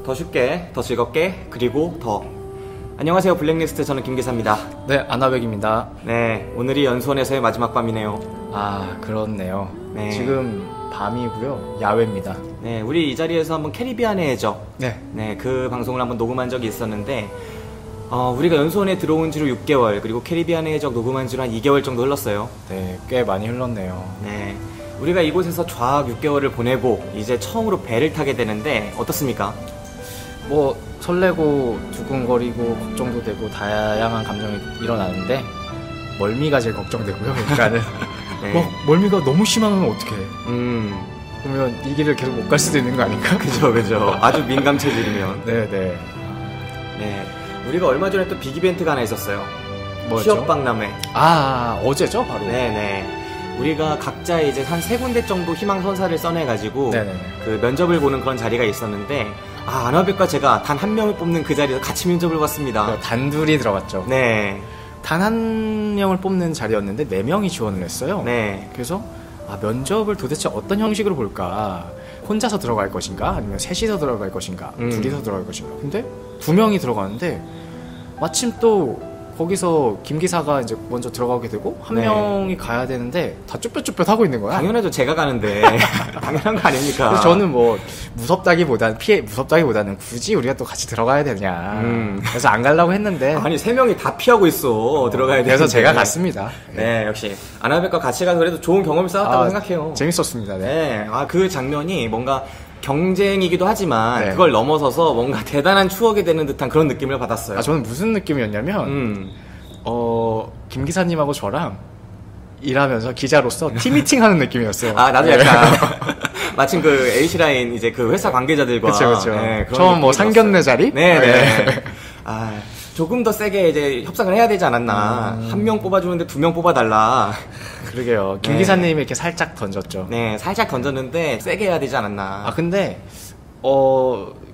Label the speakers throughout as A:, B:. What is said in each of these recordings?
A: 더 쉽게, 더 즐겁게, 그리고 더. 안녕하세요, 블랙리스트. 저는 김기사입니다.
B: 네, 아나백입니다.
A: 네, 오늘이 연수원에서의 마지막 밤이네요.
B: 아, 그렇네요.
A: 네.
B: 지금 밤이고요. 야외입니다.
A: 네, 우리 이 자리에서 한번 캐리비안의 해적,
B: 네,
A: 그 방송을 한번 녹음한 적이 있었는데, 우리가 연수원에 들어온 지로 6개월, 그리고 캐리비안의 해적 녹음한 지로 한 2개월 정도 흘렀어요.
B: 네, 꽤 많이 흘렀네요.
A: 네, 우리가 이곳에서 좌악 6개월을 보내고 이제 처음으로 배를 타게 되는데 어떻습니까?
B: 뭐 설레고 두근거리고 걱정도 되고 다양한 감정이 일어나는데 멀미가 제일 걱정되고요. 그러니까는
A: 네.
B: 멀미가 너무 심하면 어떡해. 그러면 이 길을 계속 못 갈 수도 있는 거 아닌가?
A: 그죠. 아주 민감 체질이면.
B: 네.
A: 네, 우리가 얼마 전에 또 빅 이벤트가 하나 있었어요.
B: 뭐였죠?
A: 취업박람회.
B: 아, 어제죠, 바로.
A: 네네. 우리가 각자 이제 한 3군데 정도 희망선사를 써내가지고
B: 네네네.
A: 그 면접을 보는 그런 자리가 있었는데, 아나백과 제가 단 한 명을 뽑는 그 자리에서 같이 면접을 봤습니다.
B: 단둘이 들어갔죠.
A: 네.
B: 단 한 명을 뽑는 자리였는데 4명이 지원을 했어요.
A: 네.
B: 그래서 면접을 도대체 어떤 형식으로 볼까? 혼자서 들어갈 것인가? 아니면 셋이서 들어갈 것인가? 둘이서 들어갈 것인가? 근데 2명이 들어가는데 마침 또 거기서 김 기사가 이제 먼저 들어가게 되고 한
A: 네.
B: 명이 가야 되는데 다 쭈뼛쭈뼛 하고 있는 거야.
A: 당연하죠. 제가 가는데. 당연한 거 아닙니까?
B: 그래서 저는 뭐 무섭다기보다는 굳이 우리가 또 같이 들어가야 되냐. 그래서 안 가려고 했는데
A: 아니 3명이 다 피하고 있어. 들어가야 돼.
B: 그래서 제가 갔습니다.
A: 네, 역시 아나백과 같이 가서 그래도 좋은 경험을 쌓았다고 생각해요.
B: 재밌었습니다. 네.
A: 그 장면이 뭔가 경쟁이기도 하지만
B: 네.
A: 그걸 넘어서서 뭔가 대단한 추억이 되는 듯한 그런 느낌을 받았어요.
B: 저는 무슨 느낌이었냐면 김 기사님하고 저랑 일하면서 기자로서 팀미팅 하는 느낌이었어요.
A: 나도 약간 마침 그 H라인 이제 그 회사 관계자들과
B: 그쵸.
A: 네,
B: 처음 뭐 상견례 자리?
A: 네. 조금 더 세게 이제 협상을 해야 되지 않았나. 한 명 뽑아주는데 2명 뽑아달라.
B: 그러게요. 김 기사님이 이렇게 살짝 던졌죠.
A: 네, 살짝 던졌는데 세게 해야 되지 않았나.
B: 근데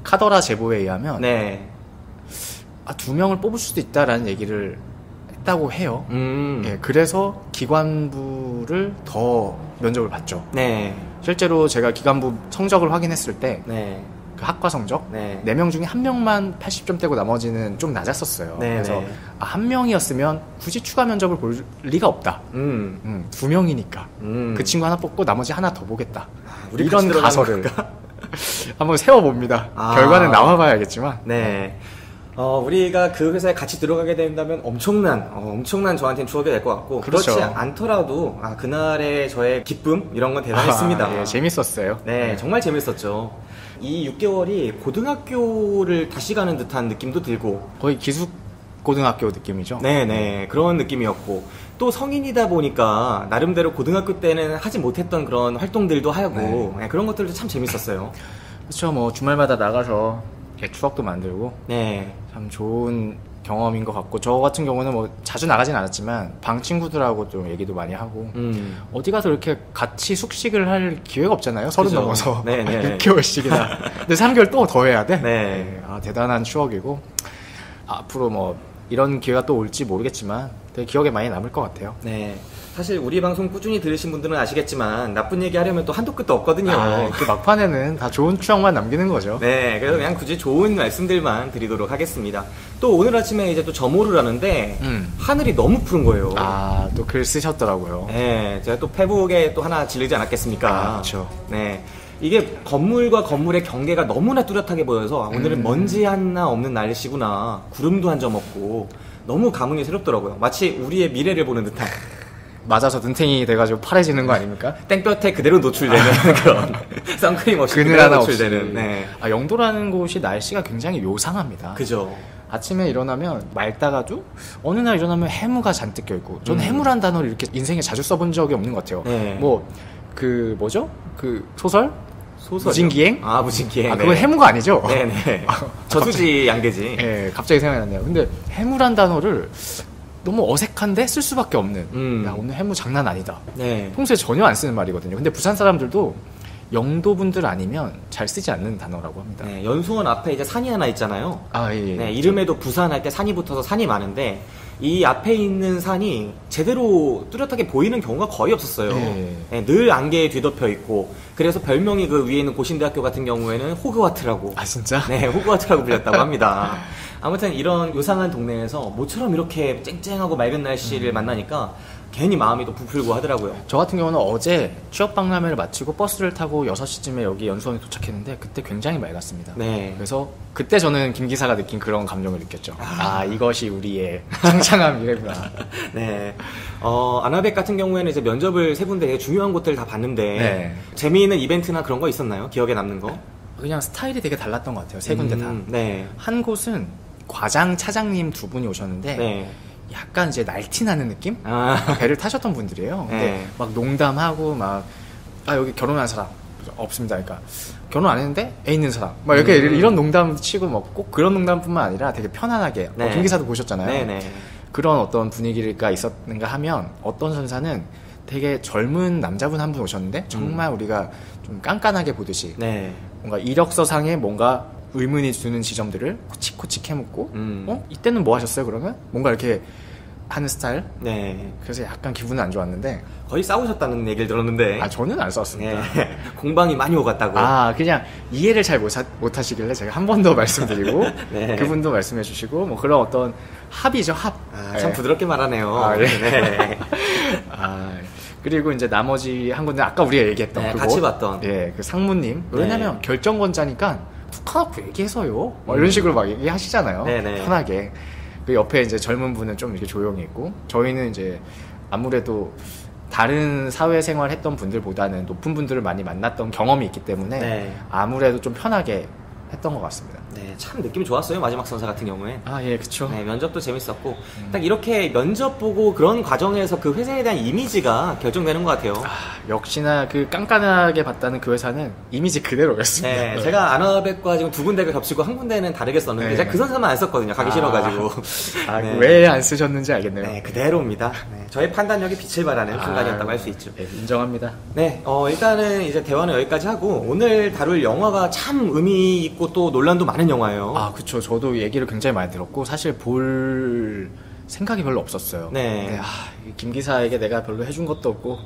B: 카더라 제보에 의하면
A: 네.
B: 2명을 뽑을 수도 있다라는 얘기를 했다고 해요. 예, 그래서 기관부를 더 면접을 봤죠.
A: 네.
B: 실제로 제가 기관부 성적을 확인했을 때
A: 네.
B: 그 학과 성적
A: 네.
B: 4명 중에 1명만 80점대고 나머지는 좀 낮았었어요.
A: 네,
B: 그래서
A: 네.
B: 한 명이었으면 굳이 추가 면접을 볼 리가 없다. 2명이니까 그 친구 하나 뽑고 나머지 하나 더 보겠다.
A: 우리
B: 이런 가설을 한번 세워봅니다. 결과는 나와봐야겠지만.
A: 네. 우리가 그 회사에 같이 들어가게 된다면 엄청난 저한테는 추억이 될 것 같고,
B: 그렇죠.
A: 그렇지 않더라도 그날의 저의 기쁨 이런 건 대단했습니다.
B: 예, 재밌었어요.
A: 네, 정말 재밌었죠. 이 6개월이 고등학교를 다시 가는 듯한 느낌도 들고,
B: 거의 기숙 고등학교 느낌이죠.
A: 네네, 그런 느낌이었고, 또 성인이다 보니까 나름대로 고등학교 때는 하지 못했던 그런 활동들도 하고, 네, 그런 것들도 참 재밌었어요.
B: 그렇죠. 뭐 주말마다 나가서 이렇게 추억도 만들고,
A: 네.
B: 참 좋은 경험인 것 같고, 저 같은 경우는 뭐 자주 나가진 않았지만 방 친구들하고 좀 얘기도 많이 하고, 어디 가서 이렇게 같이 숙식을 할 기회가 없잖아요. 30
A: 그죠.
B: 넘어서.
A: 네네.
B: 6개월씩이나. 근데 3개월 또 더 해야 돼?
A: 네.
B: 대단한 추억이고, 앞으로 뭐 이런 기회가 또 올지 모르겠지만 되게 기억에 많이 남을 것 같아요.
A: 네. 사실 우리 방송 꾸준히 들으신 분들은 아시겠지만 나쁜 얘기 하려면 또 한도 끝도 없거든요.
B: 그 막판에는 다 좋은 추억만 남기는 거죠.
A: 네, 그래서 그냥 굳이 좋은 말씀들만 드리도록 하겠습니다. 또 오늘 아침에 이제 또 점호를 하는데 하늘이 너무 푸른 거예요.
B: 또 글 쓰셨더라고요.
A: 네, 제가 또 페북에 또 하나 지르지 않았겠습니까?
B: 그렇죠.
A: 네. 이게 건물과 건물의 경계가 너무나 뚜렷하게 보여서 오늘은 먼지 하나 없는 날씨구나. 구름도 한 점 없고 너무 감흥이 새롭더라고요. 마치 우리의 미래를 보는 듯한.
B: 맞아서 눈탱이 돼가지고 파래지는 거 아닙니까?
A: 땡볕에 그대로 노출되는 그런 선크림 없이
B: 그늘
A: 그대로
B: 하나
A: 노출되는.
B: 없이.
A: 네.
B: 영도라는 곳이 날씨가 굉장히 요상합니다.
A: 그죠.
B: 아침에 일어나면 맑다가도 어느 날 일어나면 해무가 잔뜩 껴있고, 저는 해무란 단어를 이렇게 인생에 자주 써본 적이 없는 것 같아요.
A: 네.
B: 뭐죠? 그 소설?
A: 소설이요?
B: 무진기행?
A: 무진기행.
B: 그건 해무가 아니죠?
A: 네네. 저수지 양계지.
B: 네, 갑자기 생각이 났네요. 근데 해무란 단어를 너무 어색한데 쓸 수밖에 없는. 야, 오늘 해무 장난 아니다.
A: 네.
B: 평소에 전혀 안 쓰는 말이거든요. 근데 부산 사람들도 영도 분들 아니면 잘 쓰지 않는 단어라고 합니다.
A: 네, 연수원 앞에 이제 산이 하나 있잖아요.
B: 아, 예.
A: 네, 이름에도 부산 할 때 산이 붙어서 산이 많은데 이 앞에 있는 산이 제대로 뚜렷하게 보이는 경우가 거의 없었어요. 네, 늘 안개에 뒤덮여 있고 그래서 별명이 그 위에 있는 고신대학교 같은 경우에는 호그와트라고.
B: 아, 진짜?
A: 네, 호그와트라고 불렸다고 합니다. 아무튼 이런 요상한 동네에서 모처럼 이렇게 쨍쨍하고 맑은 날씨를 만나니까 괜히 마음이 또 부풀고 하더라고요.
B: 저 같은 경우는 어제 취업 박람회를 마치고 버스를 타고 6시쯤에 여기 연수원에 도착했는데 그때 굉장히 맑았습니다.
A: 네.
B: 그래서 그때 저는 김 기사가 느낀 그런 감정을 느꼈죠. 아, 이것이 우리의 창창한 미래구나.
A: 네. 아나백 같은 경우에는 이제 면접을 세 군데 중요한 곳들 다 봤는데
B: 네.
A: 재미있는 이벤트나 그런 거 있었나요? 기억에 남는 거?
B: 그냥 스타일이 되게 달랐던 것 같아요. 세 군데 다.
A: 네.
B: 한 곳은 과장 차장님 두 분이 오셨는데
A: 네.
B: 약간 이제 날티나는 느낌?
A: 아.
B: 배를 타셨던 분들이에요. 근데
A: 네.
B: 막 농담하고 막 여기 결혼한 사람 없습니다. 그러니까 결혼 안 했는데 애 있는 사람 막 이렇게 이런 농담 치고 막 꼭 그런 농담뿐만 아니라 되게 편안하게
A: 네.
B: 김 기사도 보셨잖아요.
A: 네네.
B: 그런 어떤 분위기가 있었는가 하면 어떤 선사는 되게 젊은 남자분 한 분 오셨는데 정말 우리가 좀 깐깐하게 보듯이
A: 네.
B: 뭔가 이력서상에 뭔가 의문이 드는 지점들을 코치코치 캐묻고 이때는 뭐 하셨어요 그러면? 뭔가 이렇게 하는 스타일?
A: 네.
B: 그래서 약간 기분은 안 좋았는데
A: 거의 싸우셨다는 얘기를 들었는데.
B: 저는 안 싸웠습니다.
A: 네. 공방이 많이 오갔다고.
B: 그냥 이해를 잘 못 하시길래 제가 한 번 더 말씀드리고
A: 네.
B: 그분도 말씀해 주시고 뭐 그런 어떤 합이죠 합.
A: 참 부드럽게 말하네요.
B: 예.
A: 네.
B: 그리고 이제 나머지 한 군데 아까 우리가 얘기했던
A: 네,
B: 그곳.
A: 같이 봤던.
B: 예, 그 상무님. 왜냐면
A: 네.
B: 결정권자니까 툭 하나 얘기해서요. 이런 식으로 막 얘기하시잖아요.
A: 네네.
B: 편하게. 그 옆에 이제 젊은 분은 좀 이렇게 조용히 있고 저희는 이제 아무래도 다른 사회생활 했던 분들보다는 높은 분들을 많이 만났던 경험이 있기 때문에
A: 네.
B: 아무래도 좀 편하게 했던 것 같습니다.
A: 네, 참 느낌이 좋았어요. 마지막 선사 같은 경우에.
B: 예, 그쵸.
A: 네, 면접도 재밌었고 딱 이렇게 면접 보고 그런 과정에서 그 회사에 대한 이미지가 결정되는 것 같아요.
B: 역시나 그 깐깐하게 봤다는 그 회사는 이미지 그대로였습니다.
A: 네, 제가 아나백과 지금 두 군데가 겹치고 한 군데는 다르게 썼는데
B: 네.
A: 제가 그 선사만 안 썼거든요. 가기 싫어가지고. 네.
B: 왜 안 쓰셨는지 알겠네요.
A: 네, 그대로입니다. 네, 저의 판단력이 빛을 발하는 순간이었다고 할 수 있죠.
B: 네, 인정합니다.
A: 네, 일단은 이제 대화는 여기까지 하고 오늘 다룰 영화가 참 의미 있고 또 논란도 많은 영화예요.
B: 그쵸. 저도 얘기를 굉장히 많이 들었고 사실 볼 생각이 별로 없었어요.
A: 네.
B: 근데 김 기사에게 내가 별로 해준 것도 없고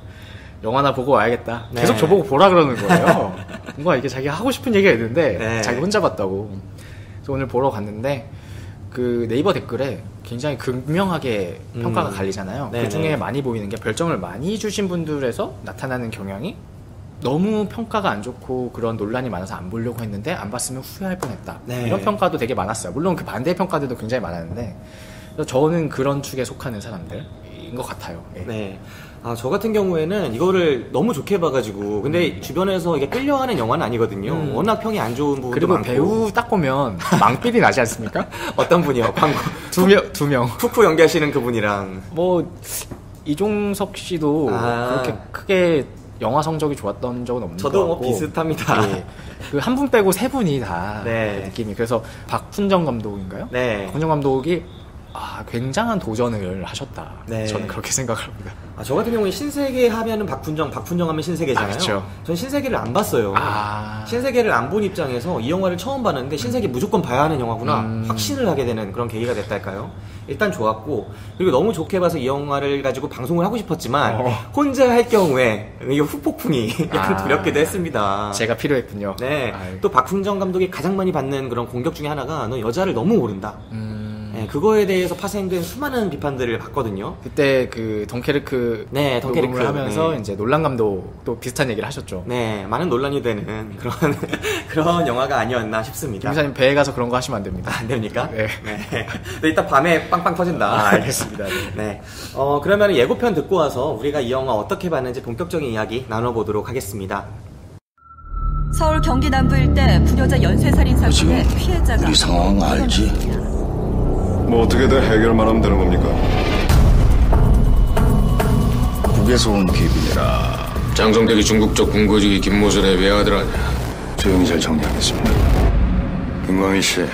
B: 영화나 보고 와야겠다.
A: 네.
B: 계속 저보고 보라 그러는 거예요. 뭔가 이게 자기가 하고 싶은 얘기가 있는데
A: 네.
B: 자기 혼자 봤다고. 그래서 오늘 보러 갔는데 그 네이버 댓글에 굉장히 극명하게 평가가 갈리잖아요.
A: 네네.
B: 그 중에 많이 보이는 게 별점을 많이 주신 분들에서 나타나는 경향이 너무 평가가 안 좋고 그런 논란이 많아서 안 보려고 했는데 안 봤으면 후회할 뻔했다.
A: 네.
B: 이런 평가도 되게 많았어요. 물론 그 반대 평가들도 굉장히 많았는데 그래서 저는 그런 축에 속하는 사람들인 것 같아요. 예.
A: 네. 저 같은 경우에는 이거를 너무 좋게 봐가지고 근데 주변에서 이게 끌려하는 영화는 아니거든요. 워낙 평이 안 좋은 부분도
B: 그리고
A: 많고.
B: 배우 딱 보면 망필이 나지 않습니까?
A: 어떤 분이요? 광고
B: 두 명.
A: 푸푸 연기하시는 그분이랑
B: 뭐 이종석 씨도 그렇게 크게 영화 성적이 좋았던 적은 없는 것
A: 저도
B: 같고
A: 뭐 비슷합니다.
B: 예. 그 한 분 빼고 세 분이 다
A: 네.
B: 느낌이. 그래서 박훈정 감독인가요?
A: 네.
B: 박훈정 감독이 굉장한 도전을 하셨다.
A: 네.
B: 저는 그렇게 생각을 합니다.
A: 저 같은 경우에 신세계 하면은 박훈정 하면 신세계잖아요.
B: 그쵸.
A: 전 신세계를 안 봤어요. 신세계를 안 본 입장에서 이 영화를 처음 봤는데 신세계 무조건 봐야 하는 영화구나 확신을 하게 되는 그런 계기가 됐달까요? 일단 좋았고 그리고 너무 좋게 봐서 이 영화를 가지고 방송을 하고 싶었지만 혼자 할 경우에 이게 후폭풍이 약간 두렵기도 했습니다.
B: 제가 필요했군요.
A: 네. 또 박훈정 감독이 가장 많이 받는 그런 공격 중에 하나가 너 여자를 너무 모른다. 네, 그거에 대해서 파생된 수많은 비판들을 봤거든요.
B: 그때 그 덩케르크
A: 네, 덩케르크
B: 녹음을 하면서
A: 네.
B: 이제 놀란 감독도 비슷한 얘기를 하셨죠.
A: 네, 많은 논란이 되는 그런 영화가 아니었나 싶습니다.
B: 김 기사님 배에 가서 그런 거 하시면 안 됩니다.
A: 안 됩니까?
B: 네.
A: 네. 이따 밤에 빵빵 터진다.
B: 알겠습니다.
A: 네. 그러면 예고편 듣고 와서 우리가 이 영화 어떻게 봤는지 본격적인 이야기 나눠보도록 하겠습니다.
C: 서울 경기 남부 일대 부녀자 연쇄살인 사건의 피해자가
D: 우리 상황 알지?
E: 뭐 어떻게든 해결만 하면 되는 겁니까?
D: 북에서 온 기빈이라
F: 장성택이 중국 쪽 군거지기 김모선의 외아들 아니야.
D: 조용히 잘 정리하겠습니다.
F: 김광희 씨,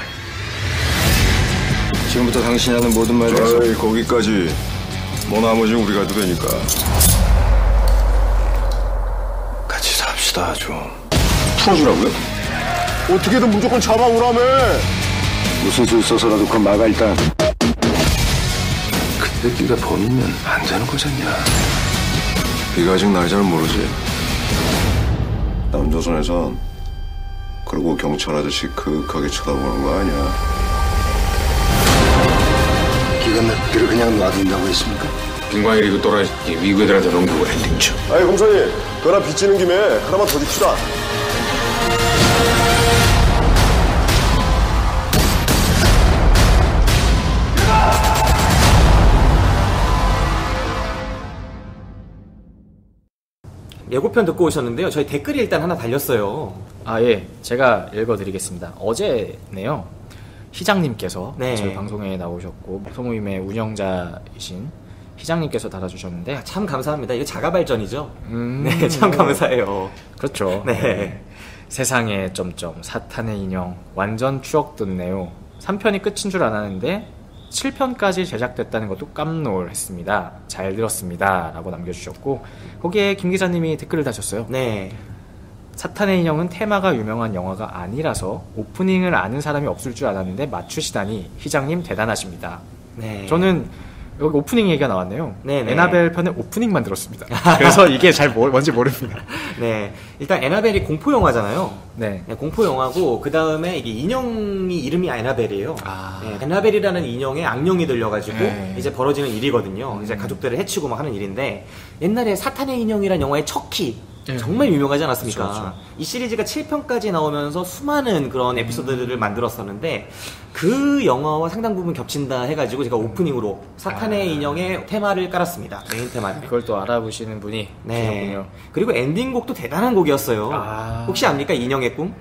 D: 지금부터 당신이 하는 모든 말에
E: 에이, 거기까지. 뭐 나머지는 우리가 해도 되니까.
D: 같이 삽시다 좀.
E: 풀어주라고요? 어떻게든 무조건 잡아오라며.
D: 무슨 수 있어서라도 그건 막아 일단. 근데 네가 범인면 안 되는 거잖냐.
E: 네가 아직 날 잘 모르지. 남조선에선 그러고 경찰 아저씨 그윽하게 쳐다보는 거 아니야.
D: 기가 막히기를 그냥 놔둔다고 했습니까?
F: 김광일이 그 또라이 미국 애들한테 넘기고 헬링쳐.
E: 아이 검사님, 그나 빚지는 김에 하나만 더 줍시다.
A: 예고편 듣고 오셨는데요. 저희 댓글이 일단 하나 달렸어요.
B: 아, 예. 제가 읽어드리겠습니다. 어제네요. 시장님께서
A: 네.
B: 저희 방송에 나오셨고 소모임의 운영자이신 시장님께서 달아주셨는데
A: 참 감사합니다. 이거 자가 발전이죠. 네, 참 감사해요.
B: 그렇죠.
A: 네.
B: 세상에 점점 사탄의 인형 완전 추억 돋네요. 3편이 끝인 줄 알았는데 7편까지 제작됐다는 것도 깜놀했습니다. 잘 들었습니다. 라고 남겨주셨고 거기에 김 기자님이 댓글을 다셨어요.
A: 네.
B: 사탄의 인형은 테마가 유명한 영화가 아니라서 오프닝을 아는 사람이 없을 줄 알았는데 맞추시다니 희장님 대단하십니다.
A: 네.
B: 저는 여기 오프닝 얘기가 나왔네요.
A: 네네.
B: 에나벨 편의 오프닝만 들었습니다. 그래서 이게 잘 뭔지 모릅니다.
A: 네. 일단 에나벨이 공포 영화잖아요.
B: 네.
A: 네, 공포 영화고 그 다음에 이게 인형이 이름이 에나벨이에요.
B: 아.
A: 네, 에나벨이라는 인형에 악령이 들려가지고
B: 네.
A: 이제 벌어지는 일이거든요. 이제 가족들을 해치고 막 하는 일인데 옛날에 사탄의 인형이라는 영화의 척키 정말 유명하지 않았습니까?
B: 그렇죠.
A: 이 시리즈가 7편까지 나오면서 수많은 그런 에피소드들을 만들었었는데 그 영화와 상당 부분 겹친다 해가지고 제가 오프닝으로 사탄의 인형의 테마를 깔았습니다. 메인 테마를.
B: 그걸 또 알아보시는 분이
A: 네.
B: 계셨군요.
A: 그리고 엔딩곡도 대단한 곡이었어요.
B: 아.
A: 혹시 압니까? 인형의 꿈?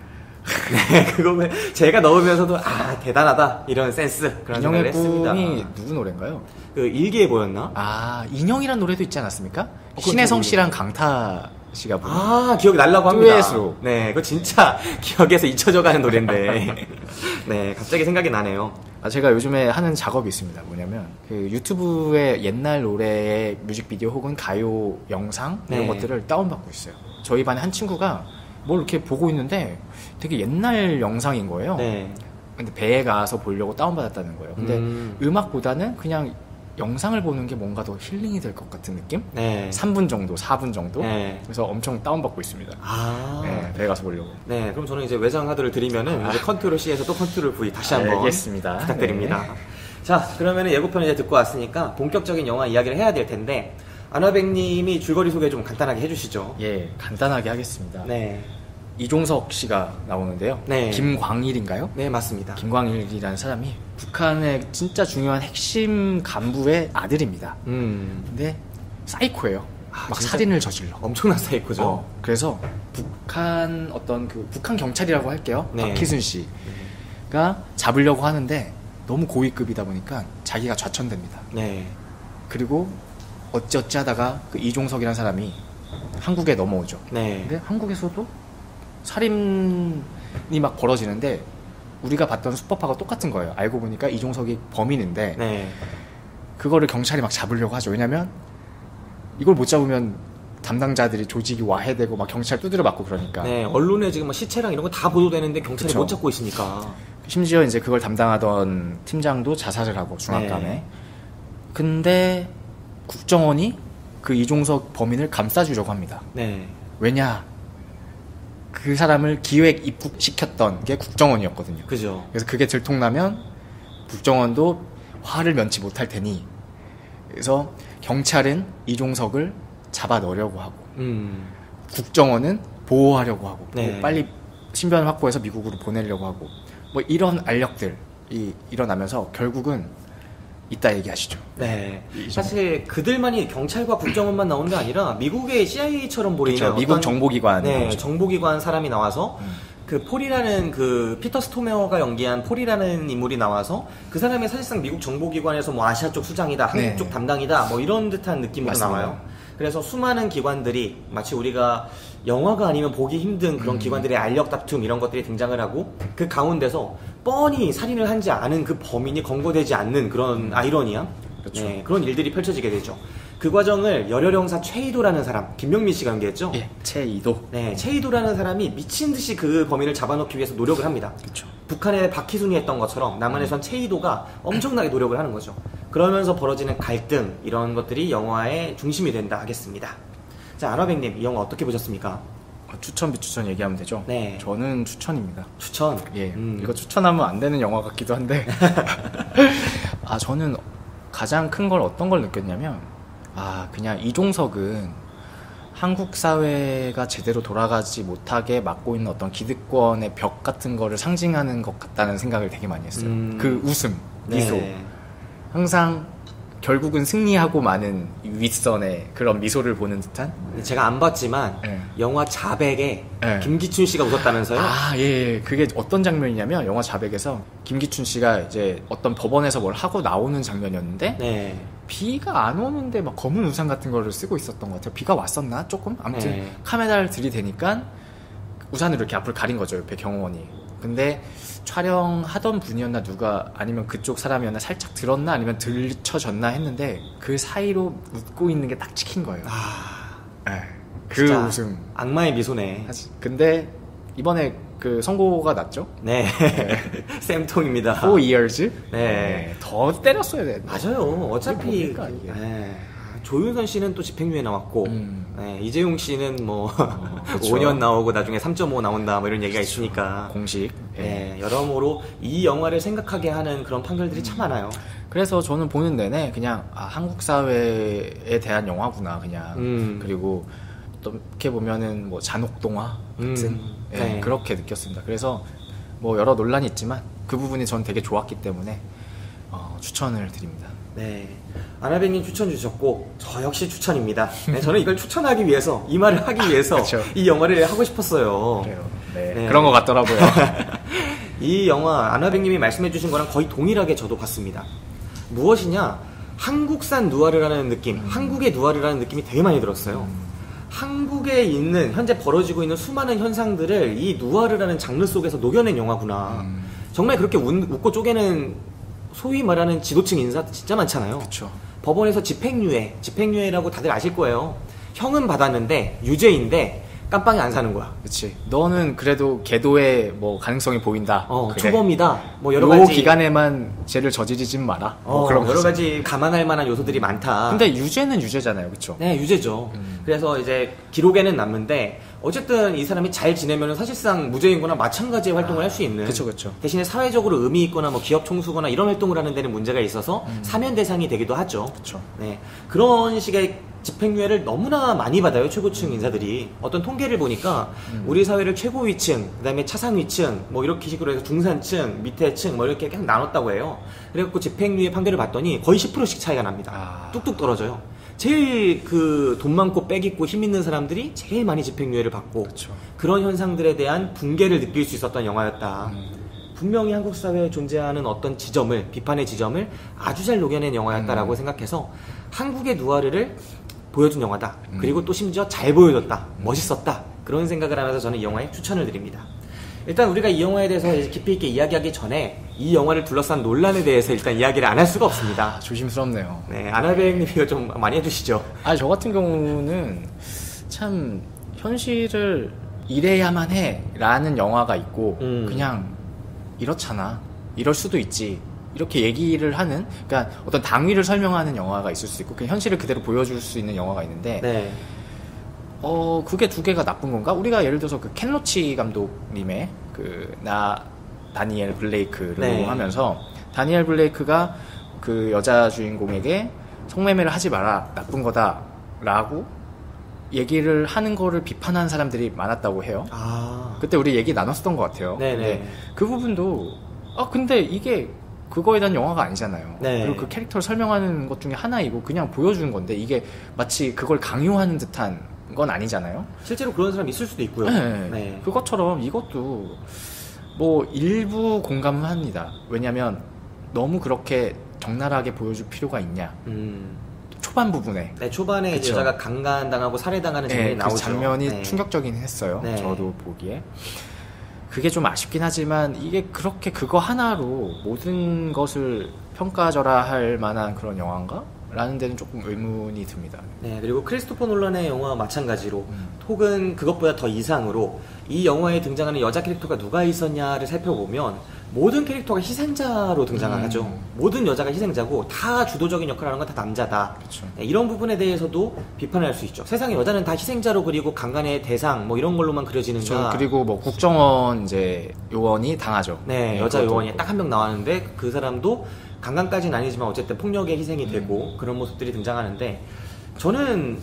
A: 네, 그거는 제가 넣으면서도 대단하다 이런 센스 그런 생각을
B: 인형의
A: 했습니다.
B: 꿈이 누구 노래인가요?
A: 그 일기에 보였나?
B: 아, 인형이란 노래도 있지 않았습니까?
A: 그건
B: 신혜성
A: 잘
B: 씨랑 강타 씨가 부른.
A: 기억이 날라고 합니다.
B: 듀엣으로.
A: 네, 그거 진짜 기억에서 잊혀져가는 노래인데. 네, 갑자기 생각이 나네요.
B: 제가 요즘에 하는 작업이 있습니다. 뭐냐면 그 유튜브의 옛날 노래의 뮤직비디오 혹은 가요 영상 이런
A: 네.
B: 것들을 다운받고 있어요. 저희 반에 한 친구가 뭘 이렇게 보고 있는데 되게 옛날 영상인 거예요.
A: 네.
B: 근데 배에 가서 보려고 다운받았다는 거예요. 근데 음악보다는 그냥 영상을 보는 게 뭔가 더 힐링이 될 것 같은 느낌?
A: 네.
B: 3분 정도, 4분 정도?
A: 네.
B: 그래서 엄청 다운받고 있습니다.
A: 네.
B: 배에 가서 보려고.
A: 네, 그럼 저는 이제 외장 하드를 드리면은 이제 컨트롤 C에서 또 컨트롤 V 다시 한번
B: 알겠습니다.
A: 부탁드립니다.
B: 네.
A: 자, 그러면은 예고편 이제 듣고 왔으니까 본격적인 영화 이야기를 해야 될 텐데 아나백님이 줄거리 소개 좀 간단하게 해주시죠.
B: 예, 간단하게 하겠습니다.
A: 네,
B: 이종석 씨가 나오는데요.
A: 네.
B: 김광일인가요?
A: 네 맞습니다.
B: 김광일이라는 사람이 북한의 진짜 중요한 핵심 간부의 아들입니다. 근데 사이코예요. 막
A: 진짜?
B: 살인을 저질러.
A: 엄청난 사이코죠.
B: 그래서 북한 어떤 그 북한 경찰이라고 할게요.
A: 네.
B: 박희순 씨가 잡으려고 하는데 너무 고위급이다 보니까 자기가 좌천됩니다.
A: 네,
B: 그리고 어찌어찌 하다가 그 이종석이라는 사람이 한국에 넘어오죠.
A: 네,
B: 근데 한국에서도 살인이 막 벌어지는데 우리가 봤던 수법하고 똑같은 거예요. 알고 보니까 이종석이 범인인데
A: 네,
B: 그거를 경찰이 막 잡으려고 하죠. 왜냐면 이걸 못 잡으면 담당자들이 조직이 와해되고 막 경찰 두드려 맞고 그러니까.
A: 네. 언론에 지금 막 시체랑 이런 거 다 보도되는데 경찰이
B: 그쵸.
A: 못 잡고 있으니까.
B: 심지어 이제 그걸 담당하던 팀장도 자살을 하고 중압감에.
A: 네.
B: 근데 국정원이 그 이종석 범인을 감싸주려고 합니다.
A: 네,
B: 왜냐? 그 사람을 기획 입국시켰던 게 국정원이었거든요.
A: 그죠.
B: 그래서 그게 들통나면 국정원도 화를 면치 못할 테니 그래서 경찰은 이종석을 잡아 넣으려고 하고 국정원은 보호하려고 하고
A: 네.
B: 빨리 신변을 확보해서 미국으로 보내려고 하고 뭐 이런 알력들이 일어나면서 결국은 이따 얘기하시죠.
A: 네. 사실 그들만이 경찰과 국정원만 나오는 게 아니라 미국의 CIA처럼 보이는
B: 그렇죠. 미국 정보기관.
A: 네, 정보기관 사람이 나와서 그 폴이라는 그 피터 스토메어가 연기한 폴이라는 인물이 나와서 그 사람이 사실상 미국 정보기관에서 뭐 아시아 쪽 수장이다, 한국
B: 네.
A: 쪽 담당이다, 뭐 이런 듯한 느낌으로
B: 맞습니다.
A: 나와요. 그래서 수많은 기관들이 마치 우리가 영화가 아니면 보기 힘든 그런 기관들의 알력 다툼 이런 것들이 등장을 하고 그 가운데서 뻔히 살인을 한지 않은 그 범인이 검거되지 않는 그런 아이러니함?
B: 그렇죠.
A: 네, 그런 일들이 펼쳐지게 되죠. 그 과정을 열혈 형사 최이도라는 사람, 김명민 씨가 연기했죠?
B: 예, 최이도.
A: 네, 최이도라는 사람이 미친 듯이 그 범인을 잡아놓기 위해서 노력을 합니다.
B: 그렇죠.
A: 북한의 박희순이 했던 것처럼 남한에선 최이도가 엄청나게 노력을 하는 거죠. 그러면서 벌어지는 갈등, 이런 것들이 영화의 중심이 된다 하겠습니다. 자, 안화백님, 이 영화 어떻게 보셨습니까?
B: 추천 비추천 얘기하면 되죠?
A: 네.
B: 저는 추천입니다.
A: 추천?
B: 예, 이거 추천하면 안 되는 영화 같기도 한데 저는 가장 큰 걸 어떤 걸 느꼈냐면 그냥 이종석은 한국 사회가 제대로 돌아가지 못하게 막고 있는 어떤 기득권의 벽 같은 거를 상징하는 것 같다는 생각을 되게 많이 했어요. 그 웃음, 미소.
A: 네.
B: 항상 결국은 승리하고 마는 윗선의 그런 미소를 보는 듯한?
A: 제가 안 봤지만
B: 네.
A: 영화 자백에
B: 네.
A: 김기춘 씨가 웃었다면서요?
B: 예. 그게 어떤 장면이냐면 영화 자백에서 김기춘 씨가 이제 어떤 법원에서 뭘 하고 나오는 장면이었는데
A: 네.
B: 비가 안 오는데 막 검은 우산 같은 거를 쓰고 있었던 것 같아요. 비가 왔었나? 조금? 아무튼
A: 네.
B: 카메라를 들이대니까 우산으로 이렇게 앞을 가린 거죠. 옆에 경호원이. 근데 촬영하던 분이었나 누가 아니면 그쪽 사람이었나 살짝 들었나 아니면 들쳐졌나 했는데 그 사이로 웃고 있는 게 딱 찍힌 거예요. 그
A: 진짜
B: 웃음.
A: 악마의 미소네.
B: 근데 이번에 그 선고가 났죠?
A: 네. 쌤통입니다.
B: 4 years?
A: 네.
B: 더 때렸어야 돼.
A: 맞아요. 어차피
B: 이게 뭡니까, 이게?
A: 네. 조윤선 씨는 또 집행유예 나왔고 네. 이재용 씨는 뭐
B: 그쵸.
A: 5년 나오고 나중에 3.5 나온다 뭐 이런 얘기가 있으니까
B: 공식.
A: 네. 여러모로 이 영화를 생각하게 하는 그런 판결들이 참 많아요.
B: 그래서 저는 보는 내내 그냥 한국 사회에 대한 영화구나 그냥. 그리고 어떻게 보면은 뭐 잔혹동화 같은
A: 네.
B: 그렇게 느꼈습니다. 그래서 뭐 여러 논란이 있지만 그 부분이 전 되게 좋았기 때문에 추천을 드립니다.
A: 네. 안화백님 추천 주셨고 저 역시 추천입니다. 네, 저는 이걸 추천하기 위해서 이 말을 하기 위해서 이 영화를 하고 싶었어요.
B: 그래요. 네.
A: 네.
B: 그런 것 같더라고요.
A: 이 영화 안화백님이 말씀해주신 거랑 거의 동일하게 저도 봤습니다. 무엇이냐, 한국산 누아르라는 느낌, 한국의 누아르라는 느낌이 되게 많이 들었어요. 한국에 있는 현재 벌어지고 있는 수많은 현상들을 이 누아르라는 장르 속에서 녹여낸 영화구나. 정말 그렇게 웃고 쪼개는 소위 말하는 지도층 인사 진짜 많잖아요.
B: 그쵸.
A: 법원에서 집행유예라고 다들 아실 거예요. 형은 받았는데 유죄인데 깜빵에 안 사는 거야.
B: 그치. 너는 그래도 계도의 뭐 가능성이 보인다. 그래.
A: 초범이다. 뭐 여러
B: 요
A: 가지
B: 기간에만 죄를 저지르진 마라. 뭐 그런
A: 여러
B: 거죠.
A: 가지 감안할 만한 요소들이 많다.
B: 근데 유죄는 유죄잖아요, 그쵸?
A: 네, 유죄죠. 그래서 이제 기록에는 남는데 어쨌든 이 사람이 잘 지내면 사실상 무죄인 거나 마찬가지의 활동을 할 수 있는.
B: 그쵸.
A: 대신에 사회적으로 의미 있거나 뭐 기업 총수거나 이런 활동을 하는 데는 문제가 있어서 사면 대상이 되기도 하죠.
B: 그쵸.
A: 네. 그런 식의 집행유예를 너무나 많이 받아요, 최고층 인사들이. 어떤 통계를 보니까 우리 사회를 최고위층, 그 다음에 차상위층, 뭐 이렇게 식으로 해서 중산층, 밑에층, 뭐 이렇게 계속 나눴다고 해요. 그래갖고 집행유예 판결을 봤더니 거의 10%씩 차이가 납니다. 뚝뚝 떨어져요. 제일 그 돈 많고 빽 있고 힘 있는 사람들이 제일 많이 집행유예를 받고,
B: 그쵸.
A: 그런 현상들에 대한 붕괴를 느낄 수 있었던 영화였다. 분명히 한국 사회에 존재하는 어떤 지점을, 비판의 지점을 아주 잘 녹여낸 영화였다라고 생각해서 한국의 누아르를 보여준 영화다. 그리고 또 심지어 잘 보여줬다. 멋있었다. 그런 생각을 하면서 저는 이 영화에 추천을 드립니다. 일단 우리가 이 영화에 대해서 깊이 있게 이야기하기 전에 이 영화를 둘러싼 논란에 대해서 일단 이야기를 안 할 수가 없습니다.
B: 조심스럽네요.
A: 네, 안화백님이 이거 좀 많이 해주시죠.
B: 저 같은 경우는 참 현실을 이래야만 해 라는 영화가 있고 그냥 이렇잖아, 이럴 수도 있지, 이렇게 얘기를 하는, 그러니까 어떤 당위를 설명하는 영화가 있을 수 있고 그냥 현실을 그대로 보여줄 수 있는 영화가 있는데
A: 네.
B: 그게 두 개가 나쁜 건가? 우리가 예를 들어서 그 켄 로치 감독님의 다니엘 블레이크를
A: 네.
B: 하면서 다니엘 블레이크가 그 여자 주인공에게 성매매를 하지 마라, 나쁜 거다 라고 얘기를 하는 거를 비판하는 사람들이 많았다고 해요. 그때 우리 얘기 나눴었던 것 같아요.
A: 네네.
B: 근데 그 부분도 근데 이게 그거에 대한 영화가 아니잖아요.
A: 네.
B: 그리고 그 캐릭터를 설명하는 것 중에 하나이고 그냥 보여주는 건데 이게 마치 그걸 강요하는 듯한 건 아니잖아요.
A: 실제로 그런 사람 있을 수도 있고요.
B: 네.
A: 네.
B: 그것처럼 이것도 뭐 일부 공감합니다. 왜냐면 너무 그렇게 적나라하게 보여줄 필요가 있냐. 초반 부분에.
A: 네, 초반에
B: 그쵸.
A: 여자가 강간당하고 살해당하는 장면이
B: 그
A: 나오죠.
B: 장면이
A: 네.
B: 충격적이긴 했어요.
A: 네.
B: 저도 보기에. 그게 좀 아쉽긴 하지만 이게 그렇게 그거 하나로 모든 것을 평가절하 할 만한 그런 영화인가? 라는 데는 조금 의문이 듭니다.
A: 네, 그리고 크리스토퍼 놀란의 영화와 마찬가지로 혹은 그것보다 더 이상으로 이 영화에 등장하는 여자 캐릭터가 누가 있었냐를 살펴보면 모든 캐릭터가 희생자로 등장을 하죠. 모든 여자가 희생자고 다 주도적인 역할을 하는 건 다 남자다.
B: 그쵸.
A: 네, 이런 부분에 대해서도 비판을 할 수 있죠. 세상에 여자는 다 희생자로 그리고 강간의 대상 뭐 이런 걸로만 그려지는가.
B: 그리고 뭐 국정원 이제 요원이 당하죠.
A: 네, 여자 요원이 딱 한 명 나왔는데 그 사람도 강간까지는 아니지만 어쨌든 폭력의 희생이 되고 그런 모습들이 등장하는데 저는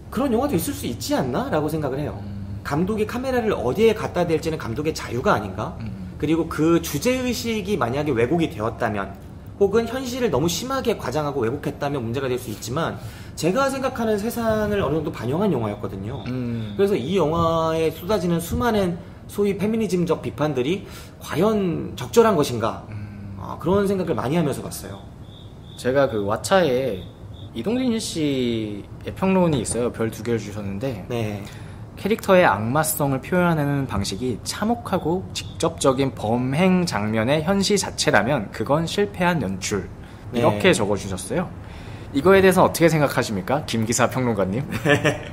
A: 그런 영화도 있을 수 있지 않나? 라고 생각을 해요. 감독이 카메라를 어디에 갖다 댈지는 감독의 자유가 아닌가? 그리고 그 주제의식이 만약에 왜곡이 되었다면 혹은 현실을 너무 심하게 과장하고 왜곡했다면 문제가 될 수 있지만 제가 생각하는 세상을 어느 정도 반영한 영화였거든요. 그래서 이 영화에 쏟아지는 수많은 소위 페미니즘적 비판들이 과연 적절한 것인가? 그런 생각을 많이 하면서 봤어요.
B: 제가 그 왓챠에 이동진 씨의 평론이 있어요. 별 2개를 주셨는데
A: 네.
B: 캐릭터의 악마성을 표현하는 방식이 참혹하고 직접적인 범행 장면의 현시 자체라면 그건 실패한 연출. 이렇게
A: 네.
B: 적어주셨어요. 이거에 대해서 어떻게 생각하십니까? 김기사 평론가님?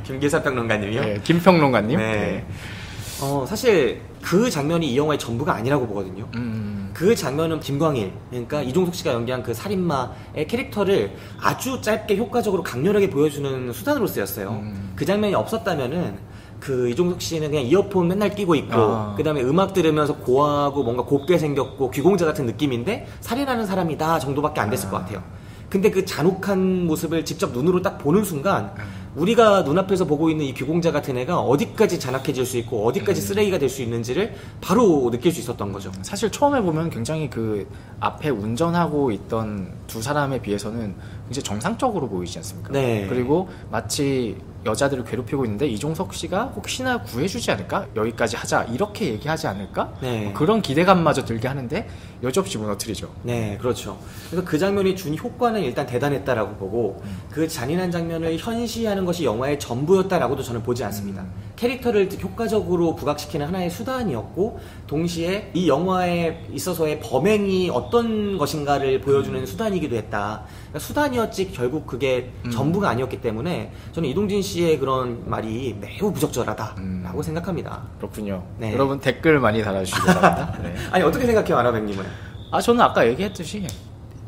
A: 김기사 평론가님이요?
B: 네, 김평론가님?
A: 네. 사실 그 장면이 이 영화의 전부가 아니라고 보거든요. 그 장면은 김광일, 그러니까 이종석 씨가 연기한 그 살인마의 캐릭터를 아주 짧게 효과적으로 강렬하게 보여주는 수단으로 쓰였어요. 그 장면이 없었다면은 그 이종석 씨는 그냥 이어폰 맨날 끼고 있고 그 다음에 음악 들으면서 고하고 뭔가 곱게 생겼고 귀공자 같은 느낌인데 살인하는 사람이다 정도밖에 안 됐을 것 같아요. 근데 그 잔혹한 모습을 직접 눈으로 딱 보는 순간 우리가 눈앞에서 보고 있는 이 귀공자 같은 애가 어디까지 잔악해질 수 있고 어디까지 쓰레기가 될 수 있는지를 바로 느낄 수 있었던 거죠.
B: 사실 처음에 보면 굉장히 그 앞에 운전하고 있던 두 사람에 비해서는 굉장히 정상적으로 보이지 않습니까?
A: 네.
B: 그리고 마치 여자들을 괴롭히고 있는데 이종석 씨가 혹시나 구해주지 않을까? 여기까지 하자 이렇게 얘기하지 않을까?
A: 네.
B: 그런 기대감마저 들게 하는데 여지없이 무너뜨리죠.
A: 네, 그렇죠. 그래서 그 장면이 준 효과는 일단 대단했다라고 보고 그 잔인한 장면을 현시하는 것이 영화의 전부였다라고도 저는 보지 않습니다. 캐릭터를 효과적으로 부각시키는 하나의 수단이었고 동시에 이 영화에 있어서의 범행이 어떤 것인가를 보여주는 수단이기도 했다. 그러니까 수단이었지 결국 그게 전부가 아니었기 때문에 저는 이동진 씨의 그런 말이 매우 부적절하다라고 생각합니다.
B: 그렇군요.
A: 네.
B: 여러분 댓글 많이 달아주시기 바랍니다. 네.
A: 아니 어떻게 생각해요, 아나백님은?
B: 저는 아까 얘기했듯이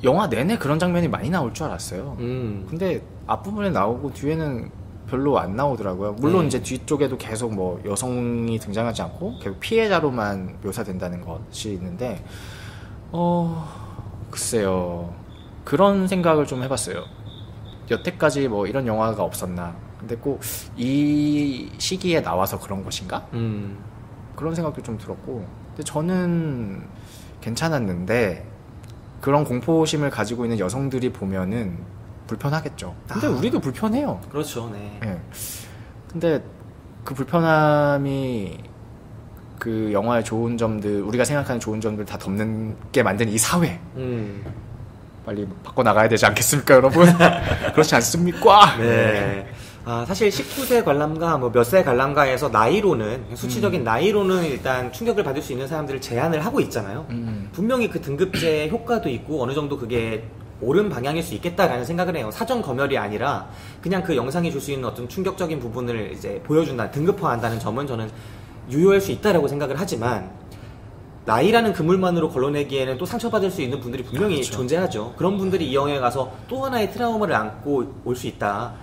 B: 영화 내내 그런 장면이 많이 나올 줄 알았어요. 근데 앞부분에 나오고 뒤에는 별로 안 나오더라고요. 물론
A: 네.
B: 이제 뒤쪽에도 계속 뭐 여성이 등장하지 않고 계속 피해자로만 묘사된다는 것이 있는데 글쎄요. 그런 생각을 좀 해봤어요. 여태까지 뭐 이런 영화가 없었나. 근데 꼭 이 시기에 나와서 그런 것인가? 그런 생각도 좀 들었고. 근데 저는 괜찮았는데 그런 공포심을 가지고 있는 여성들이 보면은 불편하겠죠. 근데 우리도 불편해요.
A: 그렇죠, 네.
B: 네. 근데 그 불편함이 그 영화의 좋은 점들, 우리가 생각하는 좋은 점들 다 덮는 게 만든 이 사회. 빨리 바꿔나가야 되지 않겠습니까, 여러분? 그렇지 않습니까?
A: 네. 사실 19세 관람가, 뭐 몇 세 관람가에서 나이로는, 수치적인 나이로는 일단 충격을 받을 수 있는 사람들을 제한을 하고 있잖아요. 분명히 그 등급제 효과도 있고 어느 정도 그게 옳은 방향일 수 있겠다라는 생각을 해요. 사전 검열이 아니라 그냥 그 영상이 줄 수 있는 어떤 충격적인 부분을 이제 보여준다, 등급화한다는 점은 저는 유효할 수 있다라고 생각을 하지만 나이라는 그물만으로 걸러내기에는 또 상처받을 수 있는 분들이 분명히
B: 그렇죠.
A: 존재하죠. 그런 분들이 이 영화에 가서 또 하나의 트라우마를 안고 올 수 있다.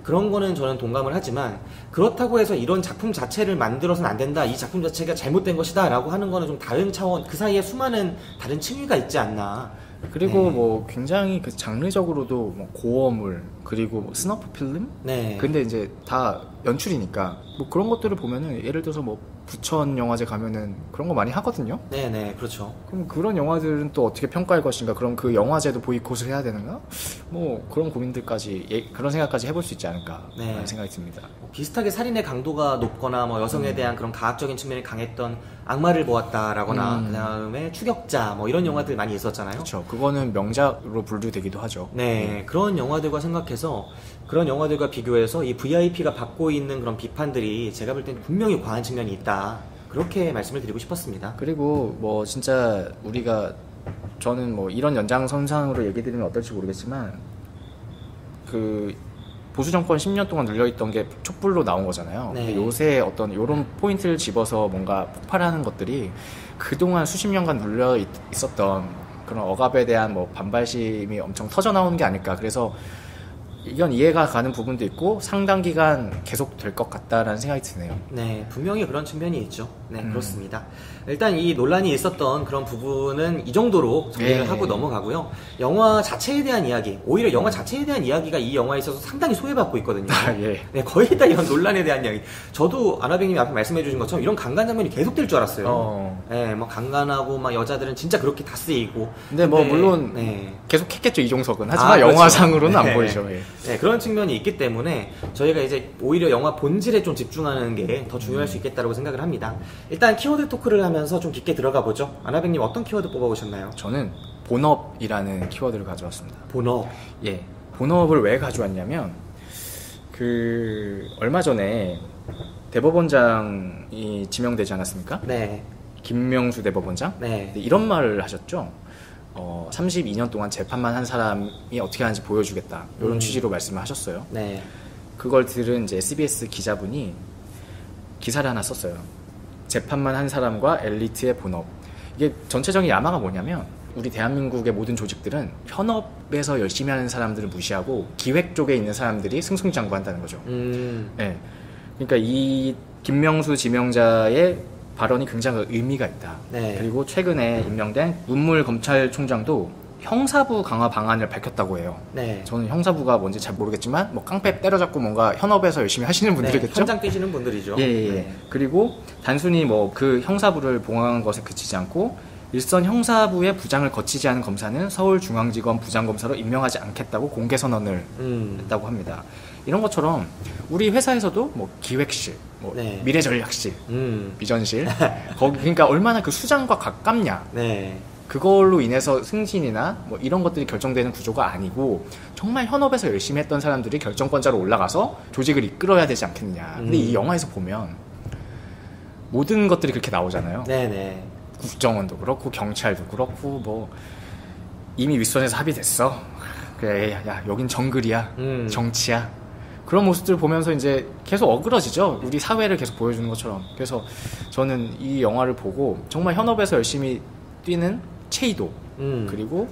A: 그런 거는 저는 동감을 하지만 그렇다고 해서 이런 작품 자체를 만들어서는 안 된다. 이 작품 자체가 잘못된 것이다 라고 하는 거는 좀 다른 차원, 그 사이에 수많은 다른 층위가 있지 않나.
B: 그리고
A: 네.
B: 뭐 굉장히 그 장르적으로도 뭐 고어물 그리고 뭐 스너프 필름?
A: 네.
B: 근데 이제 다 연출이니까 뭐 그런 것들을 보면은 예를 들어서 뭐 부천 영화제 가면은 그런 거 많이 하거든요.
A: 네네, 그렇죠.
B: 그럼 그런 영화들은 또 어떻게 평가할 것인가? 그럼 그 영화제도 보이콧을 해야 되는가? 뭐 그런 고민들까지 그런 생각까지 해볼 수 있지 않을까
A: 네.
B: 라는 생각이 듭니다.
A: 비슷하게 살인의 강도가 높거나 뭐 여성에 대한 그런 가학적인 측면이 강했던 악마를 보았다라거나 그 다음에 추격자 뭐 이런 영화들 많이 있었잖아요.
B: 그렇죠. 그거는 명작으로 분류되기도 하죠.
A: 네, 그런 영화들과 생각해서 그런 영화들과 비교해서 이 VIP가 받고 있는 그런 비판들이 제가 볼 때는 분명히 과한 측면이 있다. 그렇게 말씀을 드리고 싶었습니다.
B: 그리고 뭐 진짜 저는 뭐 이런 연장선상으로 얘기 드리면 어떨지 모르겠지만 그 보수 정권 10년 동안 눌려있던 게 촛불로 나온 거잖아요.
A: 네.
B: 근데 요새 어떤 요런 포인트를 집어서 뭔가 폭발하는 것들이 그동안 수십 년간 눌려 있었던 그런 억압에 대한 뭐 반발심이 엄청 터져 나오는 게 아닐까. 그래서 이건 이해가 가는 부분도 있고 상당 기간 계속 될 것 같다라는 생각이 드네요.
A: 네, 분명히 그런 측면이 있죠. 네, 그렇습니다. 일단 이 논란이 있었던 그런 부분은 이 정도로 정리를 하고 넘어가고요. 영화 자체에 대한 이야기, 오히려 영화 자체에 대한 이야기가 이 영화에 있어서 상당히 소외받고 있거든요. 네, 거의 다 이런 논란에 대한 이야기. 저도 아나백님이 앞에 말씀해 주신 것처럼 이런 강간 장면이 계속될 줄 알았어요. 네, 뭐 강간하고 막 여자들은 진짜 그렇게 다 쓰이고.
B: 근데 뭐 물론 계속 했겠죠, 이종석은. 하지만 영화상으로는
A: 그렇죠.
B: 안 보이죠.
A: 네, 그런 측면이 있기 때문에 저희가 이제 오히려 영화 본질에 좀 집중하는 게 더 중요할 수 있겠다고 생각을 합니다. 일단 키워드 토크를 하면서 좀 깊게 들어가 보죠. 아나백님 어떤 키워드 뽑아오셨나요?
B: 저는 본업이라는 키워드를 가져왔습니다.
A: 본업.
B: 예, 본업을 왜 가져왔냐면 그 얼마 전에 대법원장이 지명되지 않았습니까?
A: 네.
B: 김명수 대법원장?
A: 네.
B: 이런 말을 하셨죠. 32년 동안 재판만 한 사람이 어떻게 하는지 보여주겠다. 이런 취지로 말씀을 하셨어요.
A: 네.
B: 그걸 들은 이제 SBS 기자분이 기사를 하나 썼어요. 재판만 한 사람과 엘리트의 본업. 이게 전체적인 야마가 뭐냐면 우리 대한민국의 모든 조직들은 현업에서 열심히 하는 사람들을 무시하고 기획 쪽에 있는 사람들이 승승장구한다는 거죠. 네. 그러니까 이 김명수 지명자의 발언이 굉장히 의미가 있다.
A: 네.
B: 그리고 최근에 임명된 문물 검찰총장도 형사부 강화 방안을 밝혔다고 해요.
A: 네.
B: 저는 형사부가 뭔지 잘 모르겠지만 뭐 깡패 때려잡고 뭔가 현업에서 열심히 하시는 분들이겠죠.
A: 네, 현장 뛰시는 분들이죠.
B: 예.
A: 네.
B: 그리고 단순히 뭐 그 형사부를 봉합한 것에 그치지 않고 일선 형사부의 부장을 거치지 않은 검사는 서울중앙지검 부장검사로 임명하지 않겠다고 공개 선언을 했다고 합니다. 이런 것처럼 우리 회사에서도 뭐 기획실, 뭐 미래전략실, 비전실, 거기 그러니까 얼마나 그 수장과 가깝냐.
A: 네.
B: 그걸로 인해서 승진이나 뭐 이런 것들이 결정되는 구조가 아니고 정말 현업에서 열심히 했던 사람들이 결정권자로 올라가서 조직을 이끌어야 되지 않겠느냐. 근데 이 영화에서 보면 모든 것들이 그렇게 나오잖아요.
A: 네네.
B: 국정원도 그렇고 경찰도 그렇고 뭐 이미 윗선에서 합의됐어. 그래, 야 여긴 정글이야, 정치야. 그런 모습들 보면서 이제 계속 어그러지죠. 우리 사회를 계속 보여주는 것처럼. 그래서 저는 이 영화를 보고 정말 현업에서 열심히 뛰는 체이도 그리고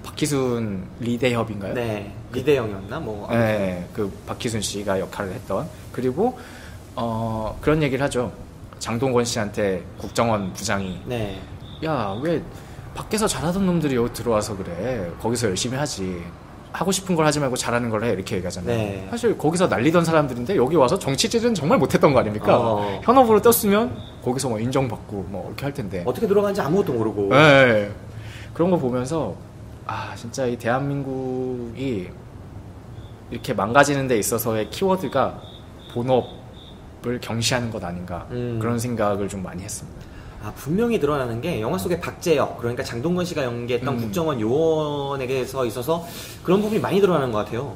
B: 박희순 리대협인가요?
A: 네, 리대형이었나 뭐.
B: 네, 그 박희순 씨가 역할을 했던. 그리고 그런 얘기를 하죠. 장동건 씨한테 국정원 부장이
A: 네.
B: 야, 왜 밖에서 잘하던 놈들이 여기 들어와서 그래. 거기서 열심히 하지. 하고 싶은 걸 하지 말고 잘하는 걸 해. 이렇게 얘기하잖아요.
A: 네.
B: 사실 거기서 날리던 사람들인데 여기 와서 정치질은 정말 못했던 거 아닙니까? 현업으로 떴으면 거기서 뭐 인정받고 뭐 이렇게 할 텐데.
A: 어떻게 들어가는지 아무것도 모르고.
B: 네. 그런 거 보면서 아, 진짜 이 대한민국이 이렇게 망가지는 데 있어서의 키워드가 본업을 경시하는 것 아닌가. 그런 생각을 좀 많이 했습니다.
A: 아, 분명히 드러나는 게 영화 속의 박재혁, 그러니까 장동건 씨가 연기했던 국정원 요원에게서 있어서 그런 부분이 많이 드러나는 것 같아요.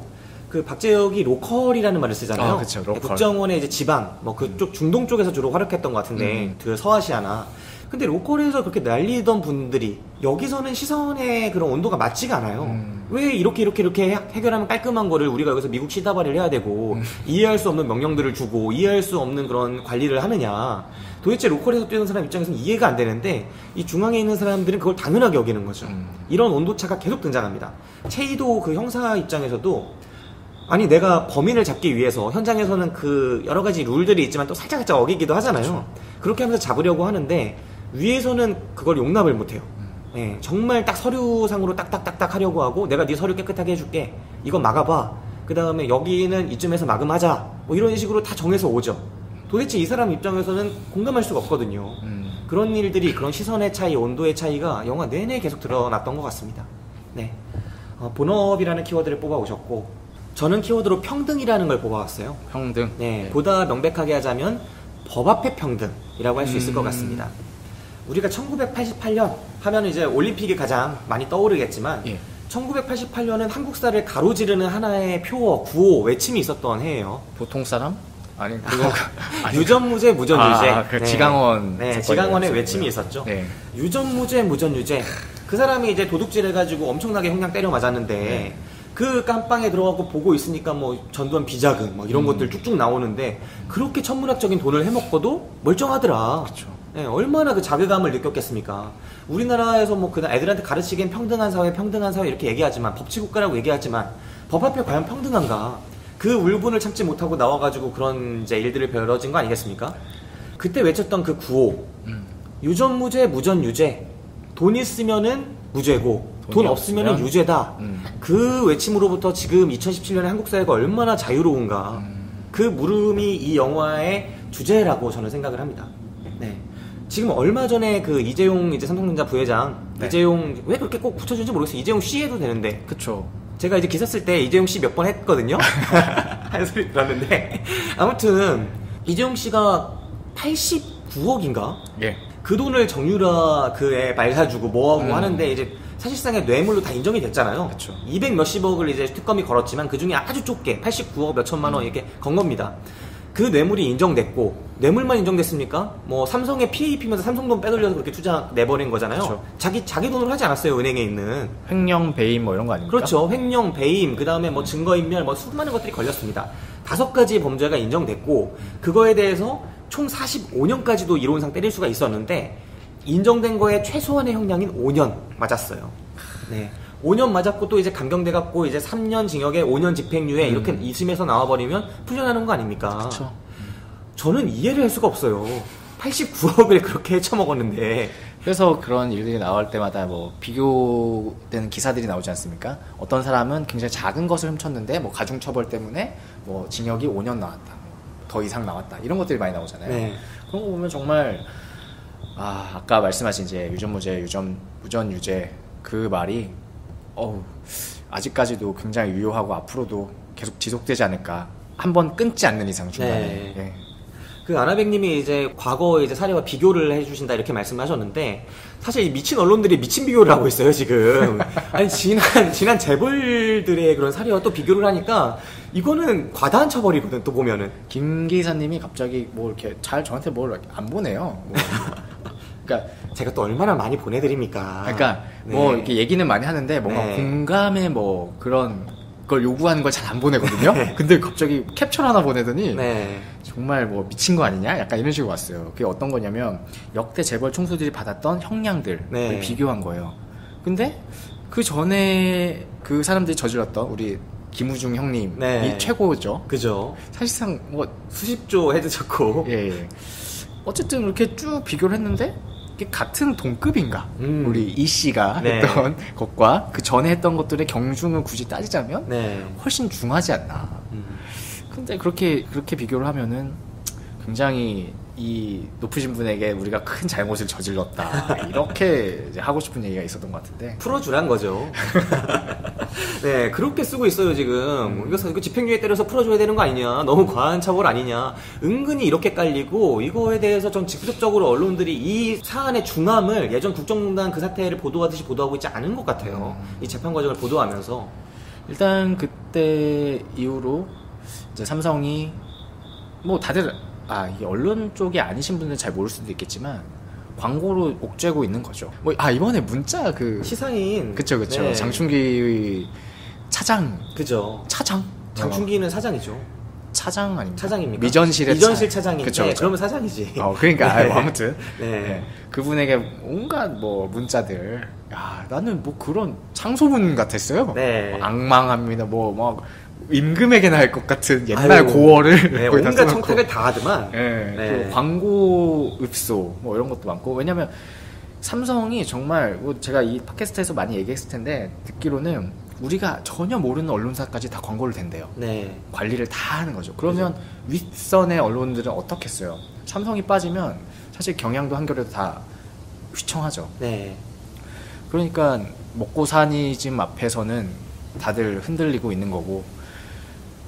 A: 그 박재혁이 로컬이라는 말을 쓰잖아요.
B: 아, 그쵸, 로컬.
A: 국정원의 이제 지방, 뭐 그쪽 중동 쪽에서 주로 활약했던 것 같은데, 그 서아시아나. 근데 로컬에서 그렇게 날리던 분들이 여기서는 시선의 그런 온도가 맞지가 않아요. 왜 이렇게 해결하면 깔끔한 거를 우리가 여기서 미국 시다발을 해야 되고 이해할 수 없는 명령들을 주고 이해할 수 없는 그런 관리를 하느냐. 도대체 로컬에서 뛰는 사람 입장에서는 이해가 안 되는데 이 중앙에 있는 사람들은 그걸 당연하게 여기는 거죠. 이런 온도차가 계속 등장합니다. 체이도 그 형사 입장에서도 아니 내가 범인을 잡기 위해서 현장에서는 그 여러 가지 룰들이 있지만 또 살짝 어기기도 하잖아요. 그렇죠. 그렇게 하면서 잡으려고 하는데 위에서는 그걸 용납을 못해요. 네, 정말 딱 서류상으로 딱딱딱딱 하려고 하고 내가 네 서류 깨끗하게 해줄게. 이거 막아봐. 그 다음에 여기는 이쯤에서 마감하자. 뭐 이런 식으로 다 정해서 오죠. 도대체 이 사람 입장에서는 공감할 수가 없거든요. 그런 일들이 그런 시선의 차이, 온도의 차이가 영화 내내 계속 드러났던 것 같습니다. 네, 본업이라는 키워드를 뽑아오셨고 저는 키워드로 평등이라는 걸 뽑아왔어요.
B: 평등?
A: 네, 보다 명백하게 하자면 법 앞의 평등이라고 할 수 있을 것 같습니다. 우리가 1988년 하면 이제 올림픽이 가장 많이 떠오르겠지만 1988년은 한국사를 가로지르는 하나의 표어, 구호, 외침이 있었던 해예요.
B: 보통 사람? 아니 그거
A: 유전무죄 무전유죄.
B: 그 지강원.
A: 네, 지강원의 외침이 있었죠.
B: 네.
A: 유전무죄 무전유죄. 그 사람이 이제 도둑질해가지고 엄청나게 형량 때려 맞았는데
B: 네.
A: 그 깜빵에 들어가고 보고 있으니까 뭐 전두환 비자금 뭐 이런 것들 쭉쭉 나오는데 그렇게 천문학적인 돈을 해먹고도 멀쩡하더라.
B: 그쵸.
A: 네, 얼마나 그 자괴감을 느꼈겠습니까? 우리나라에서 뭐 그냥 애들한테 가르치기엔 평등한 사회 이렇게 얘기하지만 법치국가라고 얘기하지만 법 앞에 과연 평등한가? 그 울분을 참지 못하고 나와가지고 그런 이제 일들이 벌어진 거 아니겠습니까? 그때 외쳤던 그 구호 유전무죄 무전유죄 돈 있으면은 무죄고 돈 없으면은 유죄다. 그 외침으로부터 지금 2017년에 한국 사회가 얼마나 자유로운가. 그 물음이 이 영화의 주제라고 저는 생각을 합니다. 네. 지금 얼마 전에 그 이재용 이제 삼성전자 부회장
B: 네.
A: 이재용 왜 그렇게 꼭 붙여주는지 모르겠어요. 이재용 씨 해도 되는데.
B: 그쵸.
A: 제가 이제 기사 쓸 때 이재용 씨 몇 번 했거든요. 하는 소리 들었는데 아무튼 이재용 씨가 89억인가?
B: 예.
A: 그 돈을 정유라 그애 말 사주고 뭐하고 하는데 이제 사실상의 뇌물로 다 인정이 됐잖아요.
B: 그쵸.
A: 200 몇십억을 이제 특검이 걸었지만 그 중에 아주 좁게 89억 몇천만 원 이렇게 건 겁니다. 그 뇌물이 인정됐고 뇌물만 인정됐습니까? 뭐 삼성에 피해 입히면서 삼성 돈 빼돌려서 그렇게 투자 내버린 거잖아요. 그쵸. 자기 돈으로 하지 않았어요. 은행에 있는
B: 횡령, 배임 뭐 이런 거 아닙니까?
A: 그렇죠. 횡령, 배임, 그 다음에 뭐 증거인멸, 뭐 수많은 것들이 걸렸습니다. 5가지 범죄가 인정됐고 그거에 대해서 총 45년까지도 이론상 때릴 수가 있었는데 인정된 거에 최소한의 형량인 5년 맞았어요. 네. 5년 맞았고 또 이제 감경돼갖고 이제 3년 징역에 5년 집행유예 이렇게 2심에서 나와버리면 풀려나는 거 아닙니까?
B: 그쵸.
A: 저는 이해를 할 수가 없어요. 89억을 그렇게 헤쳐먹었는데.
B: 그래서 그런 일들이 나올 때마다 뭐 비교되는 기사들이 나오지 않습니까? 어떤 사람은 굉장히 작은 것을 훔쳤는데 뭐 가중처벌 때문에 뭐 징역이 5년 나왔다, 더 이상 나왔다 이런 것들이 많이 나오잖아요.
A: 네.
B: 그런 거 보면 정말 아까 말씀하신 이제 유전무죄, 무전유죄 그 말이 아직까지도 굉장히 유효하고 앞으로도 계속 지속되지 않을까. 한번 끊지 않는 이상 중간에.
A: 네.
B: 예.
A: 그 아나백님이 이제 과거 이제 사례와 비교를 해주신다 이렇게 말씀하셨는데 사실 이 미친 언론들이 미친 비교를 하고 있어요 지금. 아니 지난 재벌들의 그런 사례와 또 비교를 하니까 이거는 과다한 처벌이거든 또 보면은.
B: 김 기사님이 갑자기 뭐 이렇게 잘 저한테 뭘 안 보내요. 뭐. 그러니까
A: 제가 또 얼마나 많이 보내드립니까.
B: 그러니까
A: 네.
B: 뭐 이렇게 얘기는 많이 하는데 뭔가
A: 네.
B: 공감에 뭐 그런 걸 요구하는 걸 잘 안 보내거든요. 근데 갑자기 캡처를 하나 보내더니
A: 네.
B: 정말 뭐 미친 거 아니냐? 약간 이런 식으로 왔어요. 그게 어떤 거냐면 역대 재벌 총수들이 받았던 형량들을
A: 네.
B: 비교한 거예요. 근데 그 전에 그 사람들이 저질렀던 우리 김우중 형님이
A: 네.
B: 최고죠.
A: 그죠.
B: 사실상 뭐
A: 수십조 헤드쳤고.
B: 예. 어쨌든 이렇게 쭉 비교를 했는데 이게 같은 동급인가? 우리 이 씨가
A: 네.
B: 했던 것과 그 전에 했던 것들의 경중을 굳이 따지자면
A: 네.
B: 훨씬 중하지 않나. 근데 그렇게 비교를 하면은 굉장히 이 높으신 분에게 우리가 큰 잘못을 저질렀다. 이렇게 이제 하고 싶은 얘기가 있었던 것 같은데.
A: 풀어주란 거죠. 네, 그렇게 쓰고 있어요, 지금. 이거 집행유예 때려서 풀어줘야 되는 거 아니냐. 너무 과한 처벌 아니냐. 은근히 이렇게 깔리고, 이거에 대해서 전 직접적으로 언론들이 이 사안의 중함을 예전 국정농단 그 사태를 보도하듯이 보도하고 있지 않은 것 같아요. 이 재판 과정을 보도하면서.
B: 일단 그때 이후로 이제 삼성이 뭐 다들 이 언론 쪽이 아니신 분들은 잘 모를 수도 있겠지만 광고로 옥죄고 있는 거죠. 뭐 이번에 문자
A: 시사인.
B: 그쵸.
A: 네.
B: 장충기 차장.
A: 그죠.
B: 차장?
A: 장충기는 사장이죠.
B: 차장 아닙니까?
A: 차장입니까?
B: 미전실
A: 차장인데.
B: 그쵸.
A: 그러면 사장이지.
B: 그러니까
A: 네.
B: 아무튼
A: 네.
B: 그분에게 온갖 뭐 문자들. 나는 뭐 그런 창소문 같았어요.
A: 네.
B: 뭐 악망합니다. 뭐 막 임금에게나 할 것 같은 옛날 고어를
A: 네, 온갖 청탁을 다 하더만.
B: 네,
A: 네.
B: 광고 읍소 뭐 이런 것도 많고. 왜냐면 삼성이 정말 뭐 제가 이 팟캐스트에서 많이 얘기했을 텐데 되기로는 우리가 전혀 모르는 언론사까지 다 광고를 댄대요.
A: 네.
B: 관리를 다 하는 거죠. 그러면 윗선의 언론들은 어떻겠어요? 삼성이 빠지면 사실 경향도 한겨레도 다 휘청하죠.
A: 네.
B: 그러니까 먹고 사니즘 앞에서는 다들 흔들리고 있는 거고,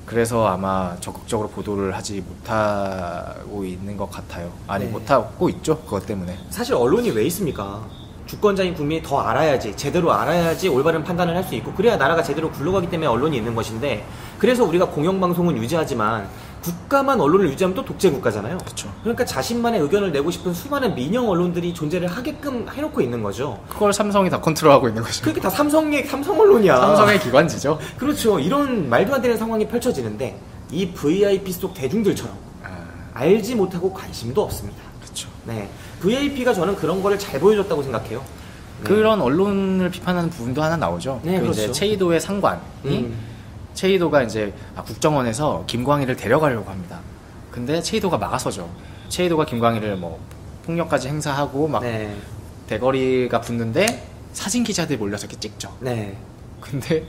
B: 그래서 아마 적극적으로 보도를 하지 못하고 있는 것 같아요. 아니,
A: 네.
B: 못하고 있죠. 그것 때문에.
A: 사실 언론이 왜 있습니까? 주권자인 국민이 더 알아야지, 제대로 알아야지 올바른 판단을 할 수 있고, 그래야 나라가 제대로 굴러가기 때문에 언론이 있는 것인데, 그래서 우리가 공영방송은 유지하지만 국가만 언론을 유지하면 또 독재 국가잖아요.
B: 그쵸.
A: 그러니까 자신만의 의견을 내고 싶은 수많은 민영 언론들이 존재를 하게끔 해놓고 있는 거죠.
B: 그걸 삼성이 다 컨트롤하고 있는 거죠.
A: 그렇게 다 삼성 언론이야.
B: 삼성의 기관지죠.
A: 그렇죠. 이런 말도 안 되는 상황이 펼쳐지는데 이 VIP 속 대중들처럼 알지 못하고 관심도 없습니다.
B: 그렇죠.
A: 네, VIP가 저는 그런 거를 잘 보여줬다고 생각해요. 네.
B: 그런 언론을 비판하는 부분도 하나 나오죠.
A: 네, 그렇죠.
B: 이제 체이도의 상관이 체이도가 이제 국정원에서 김광희를 데려가려고 합니다. 근데 체이도가 막아서죠. 체이도가 김광희를 뭐 폭력까지 행사하고 막
A: 네.
B: 대거리가 붙는데 사진 기자들 몰려서 이렇게 찍죠.
A: 네.
B: 근데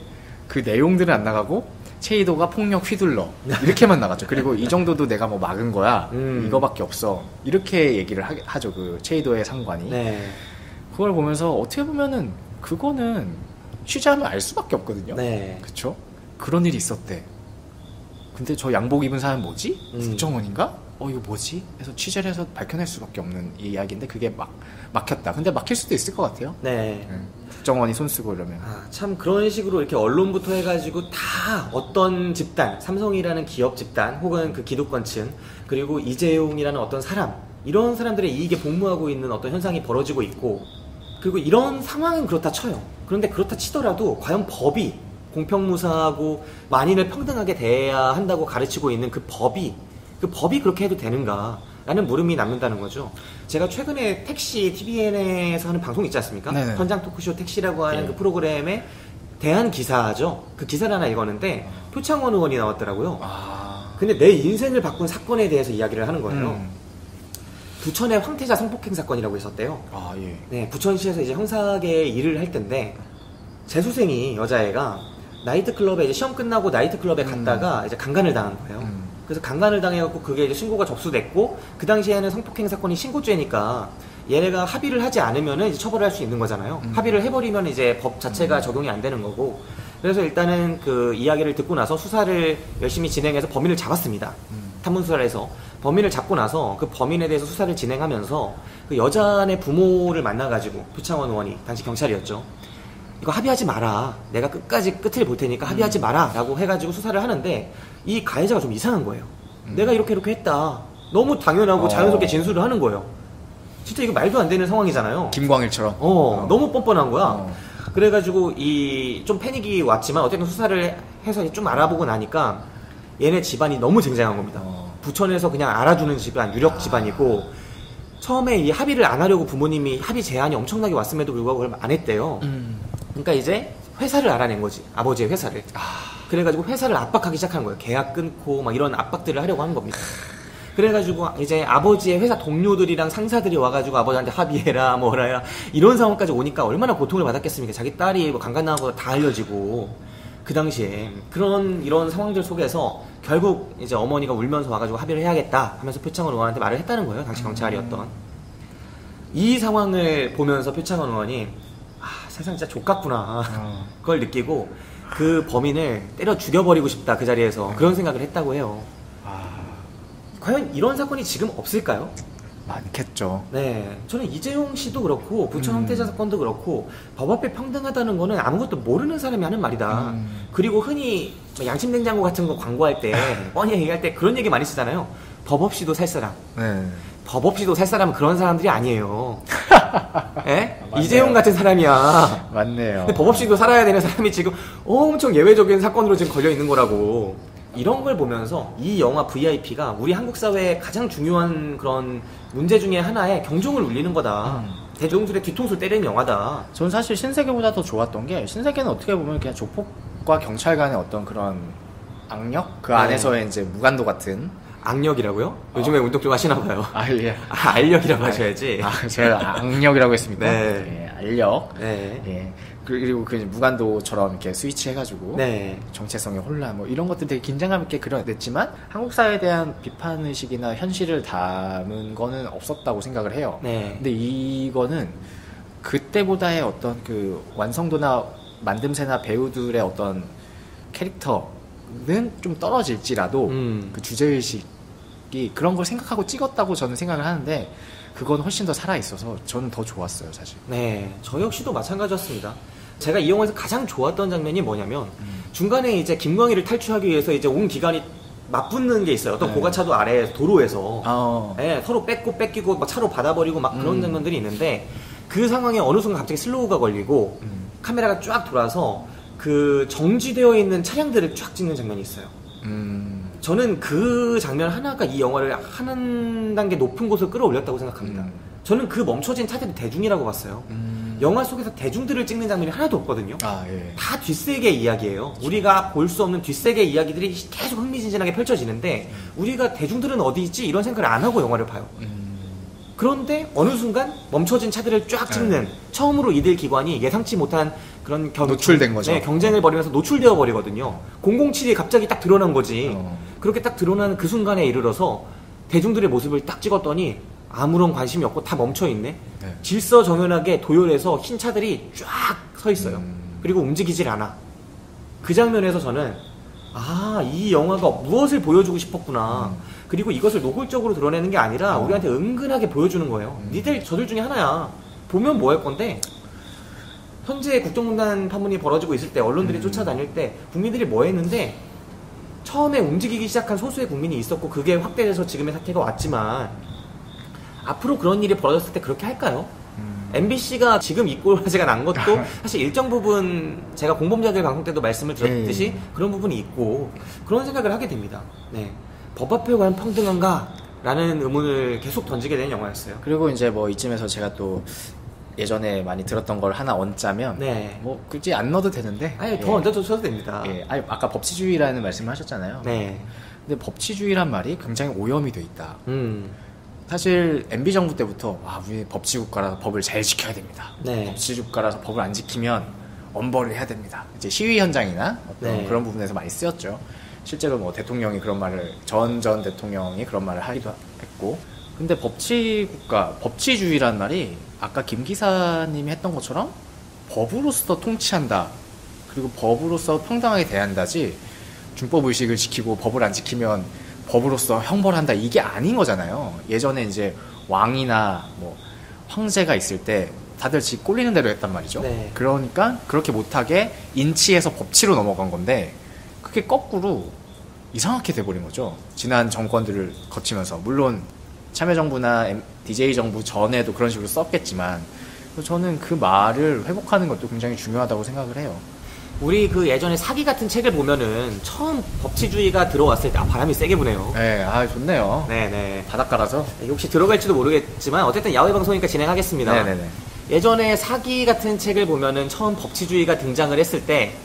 B: 그 내용들은 안 나가고 체이도가 폭력 휘둘러 이렇게만 나갔죠. 그리고 이 정도도 내가 뭐 막은 거야. 이거밖에 없어. 이렇게 얘기를 하죠. 그 체이도의 상관이.
A: 네.
B: 그걸 보면서 어떻게 보면은 그거는 취재하면 알 수밖에 없거든요.
A: 네.
B: 그쵸? 그런 일이 있었대. 근데 저 양복 입은 사람 뭐지? 국정원인가? 이거 뭐지? 해서 취재를 해서 밝혀낼 수밖에 없는 이야기인데 그게 막혔다. 근데 막힐 수도 있을 것 같아요.
A: 네.
B: 국정원이 손쓰고 이러면.
A: 참 그런 식으로 이렇게 언론부터 해가지고 다 어떤 집단, 삼성이라는 기업 집단 혹은 그 기득권층 그리고 이재용이라는 어떤 사람 이런 사람들의 이익에 복무하고 있는 어떤 현상이 벌어지고 있고 그리고 이런 상황은 그렇다 쳐요. 그런데 그렇다 치더라도 과연 법이 공평무사하고 만인을 평등하게 대해야 한다고 가르치고 있는 그 법이 그렇게 해도 되는가 라는 물음이 남는다는 거죠. 제가 최근에 택시 TVN에서 하는 방송 있지 않습니까?
B: 네네.
A: 현장 토크쇼 택시라고 하는
B: 네.
A: 그 프로그램에 대한 기사죠. 그 기사를 하나 읽었는데 표창원 의원이 나왔더라고요. 근데 내 인생을 바꾼 사건에 대해서 이야기를 하는 거예요. 부천의 황태자 성폭행 사건이라고 있었대요.
B: 예.
A: 네, 부천시에서 이제 형사계 일을 할 텐데 재수생이 여자애가 나이트클럽에 이제 시험 끝나고 나이트클럽에 갔다가 이제 강간을 당한 거예요. 그래서 강간을 당해갖고 그게 이제 신고가 접수됐고 그 당시에는 성폭행 사건이 신고죄니까 얘네가 합의를 하지 않으면은 이제 처벌을 할 수 있는 거잖아요. 합의를 해버리면 이제 법 자체가 적용이 안 되는 거고. 그래서 일단은 그 이야기를 듣고 나서 수사를 열심히 진행해서 범인을 잡았습니다. 탐문 수사를 해서 범인을 잡고 나서 그 범인에 대해서 수사를 진행하면서 그 여자네 부모를 만나가지고 표창원 의원이 당시 경찰이었죠. 이거 합의하지 마라. 내가 끝까지 끝을 볼 테니까 합의하지 마라. 라고 해가지고 수사를 하는데 이 가해자가 좀 이상한 거예요. 내가 이렇게 했다. 너무 당연하고 자연스럽게 진술을 하는 거예요. 진짜 이거 말도 안 되는 상황이잖아요.
B: 김광일처럼.
A: 너무 뻔뻔한 거야. 그래가지고 좀 패닉이 왔지만 어쨌든 수사를 해서 좀 알아보고 나니까 얘네 집안이 너무 쟁쟁한 겁니다. 부천에서 그냥 알아주는 집안, 유력 집안이고 처음에 이 합의를 안 하려고 부모님이 합의 제안이 엄청나게 왔음에도 불구하고 그걸 안 했대요. 그러니까 이제 회사를 알아낸 거지. 아버지의 회사를. 그래가지고 회사를 압박하기 시작한 거예요. 계약 끊고 막 이런 압박들을 하려고 하는 겁니다. 그래가지고 이제 아버지의 회사 동료들이랑 상사들이 와가지고 아버지한테 합의해라 뭐라 해라 이런 상황까지 오니까 얼마나 고통을 받았겠습니까. 자기 딸이 뭐 강간당한 거 다 알려지고 그 당시에 이런 상황들 속에서 결국 이제 어머니가 울면서 와가지고 합의를 해야겠다 하면서 표창원 의원한테 말을 했다는 거예요. 당시 경찰이었던. 이 상황을 보면서 표창원 의원이 세상 진짜 족같구나 그걸 느끼고 그 범인을 때려 죽여버리고 싶다 그 자리에서 그런 생각을 했다고 해요. 과연 이런 사건이 지금 없을까요?
B: 많겠죠.
A: 네, 저는 이재용 씨도 그렇고 부천 황태자 사건도 그렇고 법 앞에 평등하다는 거는 아무것도 모르는 사람이 하는 말이다. 그리고 흔히 양심냉장고 같은 거 광고할 때 뻔히 얘기할 때 그런 얘기 많이 쓰잖아요. 법 없이도 살 사람.
B: 네.
A: 법 없이도 살 사람은 그런 사람들이 아니에요. 예? 이재용 같은 사람이야.
B: 맞네요.
A: 근데 법 없이도 살아야 되는 사람이 지금 엄청 예외적인 사건으로 지금 걸려 있는 거라고. 이런 걸 보면서 이 영화 VIP가 우리 한국 사회의 가장 중요한 그런 문제 중에 하나에 경종을 울리는 거다. 대중들의 뒤통수를 때리는 영화다.
B: 저는 사실 신세계보다 더 좋았던 게 신세계는 어떻게 보면 그냥 조폭과 경찰 간의 어떤 그런 악력? 그 안에서의 이제 무간도 같은
A: 악력이라고요? 요즘에 운동 좀 하시나 봐요.
B: 예.
A: 알력이라고 하셔야지.
B: 제가 악력이라고 했습니까?
A: 네.
B: 예, 알력.
A: 네.
B: 예. 그리고 그 무간도처럼 이렇게 스위치 해가지고
A: 네.
B: 정체성의 혼란 뭐 이런 것들 되게 긴장감 있게 그려냈지만 한국 사회에 대한 비판 의식이나 현실을 담은 거는 없었다고 생각을 해요.
A: 네.
B: 근데 이거는 그때보다의 어떤 그 완성도나 만듦새나 배우들의 어떤 캐릭터는 좀 떨어질지라도 그 주제의식이 그런 걸 생각하고 찍었다고 저는 생각을 하는데 그건 훨씬 더 살아있어서 저는 더 좋았어요, 사실.
A: 네, 저 역시도 마찬가지였습니다. 제가 이 영화에서 가장 좋았던 장면이 뭐냐면 중간에 이제 김광희를 탈출하기 위해서 이제 온 기관이 맞붙는 게 있어요. 어떤 고가차도 아래 도로에서 네, 서로 뺏고 뺏기고 막 차로 받아버리고 막 그런 장면들이 있는데 그 상황에 어느 순간 갑자기 슬로우가 걸리고 카메라가 쫙 돌아서 그 정지되어 있는 차량들을 쫙 찍는 장면이 있어요. 저는 그 장면 하나가 이 영화를 한 단계 높은 곳으로 끌어올렸다고 생각합니다. 저는 그 멈춰진 차들이 대중이라고 봤어요. 영화 속에서 대중들을 찍는 장면이 하나도 없거든요. 예. 다 뒷세계의 이야기예요. 그렇죠. 우리가 볼 수 없는 뒷세계의 이야기들이 계속 흥미진진하게 펼쳐지는데 우리가 대중들은 어디 있지? 이런 생각을 안 하고 영화를 봐요. 그런데 어느 순간 멈춰진 차들을 쫙 찍는 처음으로 이들 기관이 예상치 못한 그런
B: 노출된 거죠.
A: 네, 경쟁을 벌이면서 노출되어 버리거든요. 007이 갑자기 딱 드러난 거지. 그렇게 딱 드러나는 그 순간에 이르러서 대중들의 모습을 딱 찍었더니 아무런 관심이 없고 다 멈춰있네. 네. 질서정연하게 도열해서 흰 차들이 쫙 서 있어요. 그리고 움직이질 않아. 그 장면에서 저는 이 영화가 무엇을 보여주고 싶었구나. 그리고 이것을 노골적으로 드러내는 게 아니라 우리한테 은근하게 보여주는 거예요. 니들 저들 중에 하나야. 보면 뭐 할 건데 현재 국정농단 파문이 벌어지고 있을 때 언론들이 쫓아다닐 때 국민들이 뭐 했는데 처음에 움직이기 시작한 소수의 국민이 있었고 그게 확대돼서 지금의 사태가 왔지만 앞으로 그런 일이 벌어졌을 때 그렇게 할까요? MBC가 지금 이 꼴화제가 난 것도 사실 일정 부분 제가 공범자들 방송 때도 말씀을 드렸듯이 그런 부분이 있고 그런 생각을 하게 됩니다. 네. 법 앞에 과연 평등한가? 라는 의문을 계속 던지게 되는 영화였어요.
B: 그리고 이제 뭐 이쯤에서 제가 또 예전에 많이 들었던 걸 하나 얹자면 뭐 굳이 안 넣어도 되는데
A: 더 얹어주셔도 됩니다.
B: 아까 법치주의라는 말씀을 하셨잖아요. 네. 근데 법치주의란 말이 굉장히 오염이 돼 있다. 사실 MB 정부 때부터 우리 법치국가라서 법을 잘 지켜야 됩니다. 법치국가라서 법을 안 지키면 엄벌을 해야 됩니다. 이제 시위 현장이나 어떤 그런 부분에서 많이 쓰였죠. 실제로 뭐 대통령이 그런 말을 전 대통령이 그런 말을 하기도 했고. 근데 법치국가, 법치주의란 말이 아까 김 기사님이 했던 것처럼 법으로서 통치한다. 그리고 법으로서 평등하게 대한다지 준법의식을 지키고 법을 안 지키면 법으로서 형벌한다. 이게 아닌 거잖아요. 예전에 이제 왕이나 뭐 황제가 있을 때 다들 지 꼴리는 대로 했단 말이죠. 그러니까 그렇게 못하게 인치에서 법치로 넘어간 건데 그게 거꾸로 이상하게 돼버린 거죠. 지난 정권들을 거치면서. 물론 참여정부나 DJ 정부 전에도 그런 식으로 썼겠지만 저는 그 말을 회복하는 것도 굉장히 중요하다고 생각을 해요.
A: 우리 그 예전에 사기 같은 책을 보면은 처음 법치주의가 들어왔을 때 바람이 세게 부네요.
B: 네, 좋네요.
A: 네네.
B: 바닷가라서.
A: 혹시 들어갈지도 모르겠지만 어쨌든 야외 방송이니까 진행하겠습니다.
B: 네네네.
A: 예전에 사기 같은 책을 보면은 처음 법치주의가 등장을 했을 때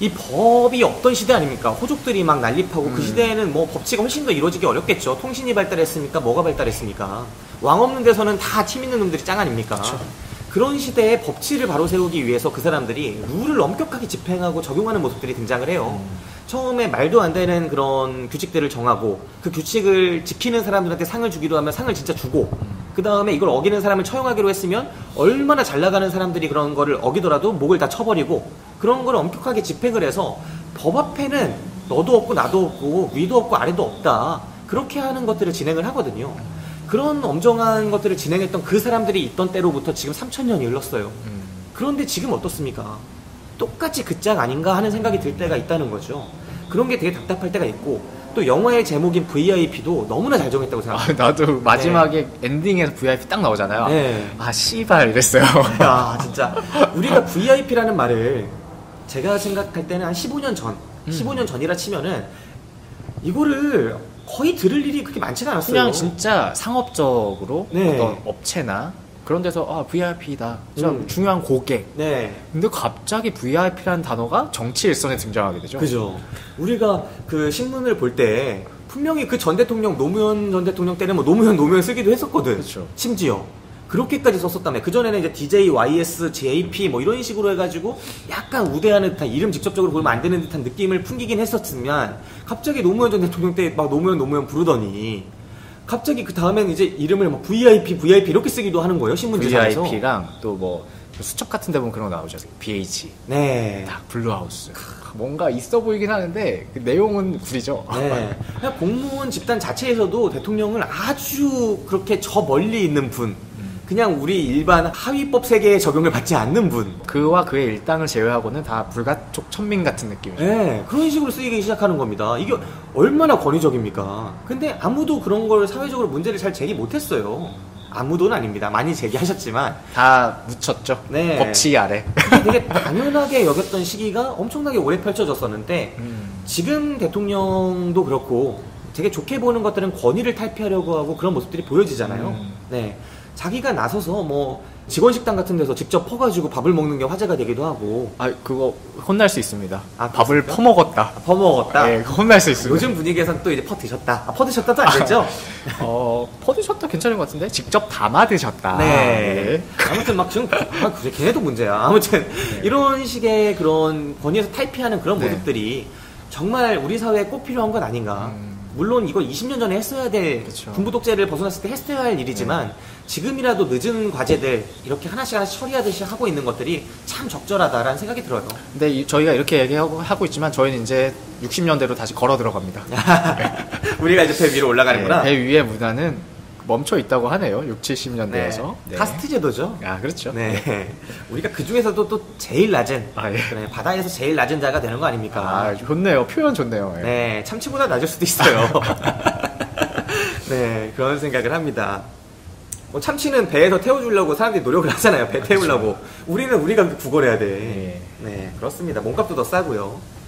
A: 이 법이 없던 시대 아닙니까? 호족들이 막 난립하고 그 시대에는 뭐 법치가 훨씬 더 이루어지기 어렵겠죠. 통신이 발달했습니까? 뭐가 발달했습니까? 왕 없는 데서는 다 팀 있는 놈들이 짱 아닙니까? 그쵸. 그런 시대에 법치를 바로 세우기 위해서 그 사람들이 룰을 엄격하게 집행하고 적용하는 모습들이 등장을 해요. 처음에 말도 안 되는 그런 규칙들을 정하고 그 규칙을 지키는 사람들한테 상을 주기로 하면 상을 진짜 주고 그 다음에 이걸 어기는 사람을 처형하기로 했으면 얼마나 잘 나가는 사람들이 그런 거를 어기더라도 목을 다 쳐버리고 그런 걸 엄격하게 집행을 해서 법 앞에는 너도 없고 나도 없고 위도 없고 아래도 없다. 그렇게 하는 것들을 진행을 하거든요. 그런 엄정한 것들을 진행했던 그 사람들이 있던 때로부터 지금 3000년이 흘렀어요. 그런데 지금 어떻습니까? 똑같이 그 짝 아닌가 하는 생각이 들 때가 있다는 거죠. 그런 게 되게 답답할 때가 있고 또 영화의 제목인 VIP도 너무나 잘 정했다고 생각합니다.
B: 나도 마지막에 엔딩에서 VIP 딱 나오잖아요. 씨발 이랬어요.
A: 진짜 우리가 VIP라는 말을 제가 생각할 때는 한 15년 전 15년 전이라 치면은 이거를 거의 들을 일이 그렇게 많지는 않았어요.
B: 그냥 진짜 상업적으로 어떤 업체나 그런 데서 VIP다. 좀 중요한 고객. 근데 갑자기 VIP라는 단어가 정치 일선에 등장하게 되죠.
A: 그죠. 우리가 그 신문을 볼 때 분명히 그 전 대통령 노무현 전 대통령 때는 뭐 노무현 쓰기도 했었거든.
B: 그쵸.
A: 심지어 그렇게까지 썼었다며. 그전에는 이제 DJ, YS, JP 뭐 이런 식으로 해가지고 약간 우대하는 듯한 이름 직접적으로 보면 안 되는 듯한 느낌을 풍기긴 했었으면 갑자기 노무현 전 대통령 때 막 노무현 부르더니 갑자기 그 다음엔 이제 이름을 막 VIP 이렇게 쓰기도 하는 거예요. 신문 기사에서.
B: VIP랑 또 뭐 수첩 같은 데 보면 그런 거 나오죠. BH.
A: 딱
B: 블루하우스. 뭔가 있어 보이긴 하는데 그 내용은 구리죠.
A: 그냥 공무원 집단 자체에서도 대통령을 아주 그렇게 저 멀리 있는 분 그냥 우리 일반 하위법 세계에 적용을 받지 않는 분.
B: 그와 그의 일당을 제외하고는 다 불가촉 천민 같은 느낌이죠.
A: 네, 그런 식으로 쓰이기 시작하는 겁니다. 이게 얼마나 권위적입니까? 근데 아무도 그런 걸 사회적으로 문제를 잘 제기 못했어요. 아무도는 아닙니다. 많이 제기하셨지만
B: 다 묻혔죠.
A: 네.
B: 법치 아래.
A: 되게 당연하게 여겼던 시기가 엄청나게 오래 펼쳐졌었는데 지금 대통령도 그렇고 되게 좋게 보는 것들은 권위를 탈피하려고 하고 그런 모습들이 보여지잖아요. 네, 자기가 나서서 뭐 직원 식당 같은 데서 직접 퍼가지고 밥을 먹는 게 화제가 되기도 하고.
B: 아, 그거 혼날 수 있습니다.
A: 아,
B: 밥을
A: 그렇습니까?
B: 퍼먹었다.
A: 퍼먹었다?
B: 네, 혼날 수 있습니다.
A: 요즘 분위기에선 또 이제 퍼드셨다. 아, 퍼드셨다도 안 되죠?
B: 퍼드셨다 괜찮은 것 같은데? 직접 담아 드셨다.
A: 네. 아무튼 막 지금, 그래, 걔네도 문제야. 아무튼,
B: 네.
A: 이런 식의 그런 권위에서 탈피하는 그런
B: 네.
A: 모습들이 정말 우리 사회에 꼭 필요한 건 아닌가. 물론 이걸 20년 전에 했어야 될,
B: 그쵸.
A: 군부 독재를 벗어났을 때 했어야 할 일이지만 지금이라도 늦은 과제들 이렇게 하나씩 하나씩 처리하듯이 하고 있는 것들이 참 적절하다라는 생각이 들어요.
B: 근데 저희가 이렇게 얘기하고 있지만 저희는 이제 60년대로 다시 걸어 들어갑니다.
A: 우리가 이제 배 위로 올라가는구나.
B: 배 위의 문화는 멈춰 있다고 하네요. 60, 70년대에서.
A: 네. 카스트 제도죠.
B: 아, 그렇죠.
A: 네. 우리가 그 중에서도 또 제일 낮은,
B: 아, 예.
A: 그래, 바다에서 제일 낮은 자가 되는 거 아닙니까?
B: 아, 좋네요. 표현 좋네요. 예.
A: 네, 참치보다 낮을 수도 있어요. 네, 그런 생각을 합니다. 뭐 참치는 배에서 태워주려고 사람들이 노력을 하잖아요. 배 태우려고. 우리는 우리가 구걸해야 돼. 네, 그렇습니다. 몸값도 더 싸고요.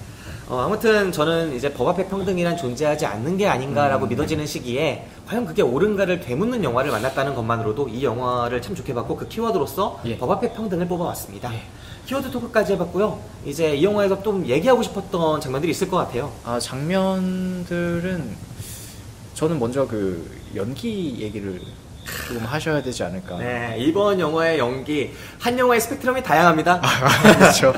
A: 아무튼 저는 이제 법 앞에 평등이란 존재하지 않는 게 아닌가라고 믿어지는 시기에 과연 그게 옳은가를 되묻는 영화를 만났다는 것만으로도 이 영화를 참 좋게 봤고 그 키워드로서 법 앞에 평등을 뽑아왔습니다. 키워드 토크까지 해봤고요. 이제 이 영화에서 좀 얘기하고 싶었던 장면들이 있을 것 같아요.
B: 아, 장면들은 저는 먼저 그 연기 얘기를 조금 하셔야 되지 않을까.
A: 네, 이번 영화의 연기, 한 영화의 스펙트럼이 다양합니다.
B: 그렇죠.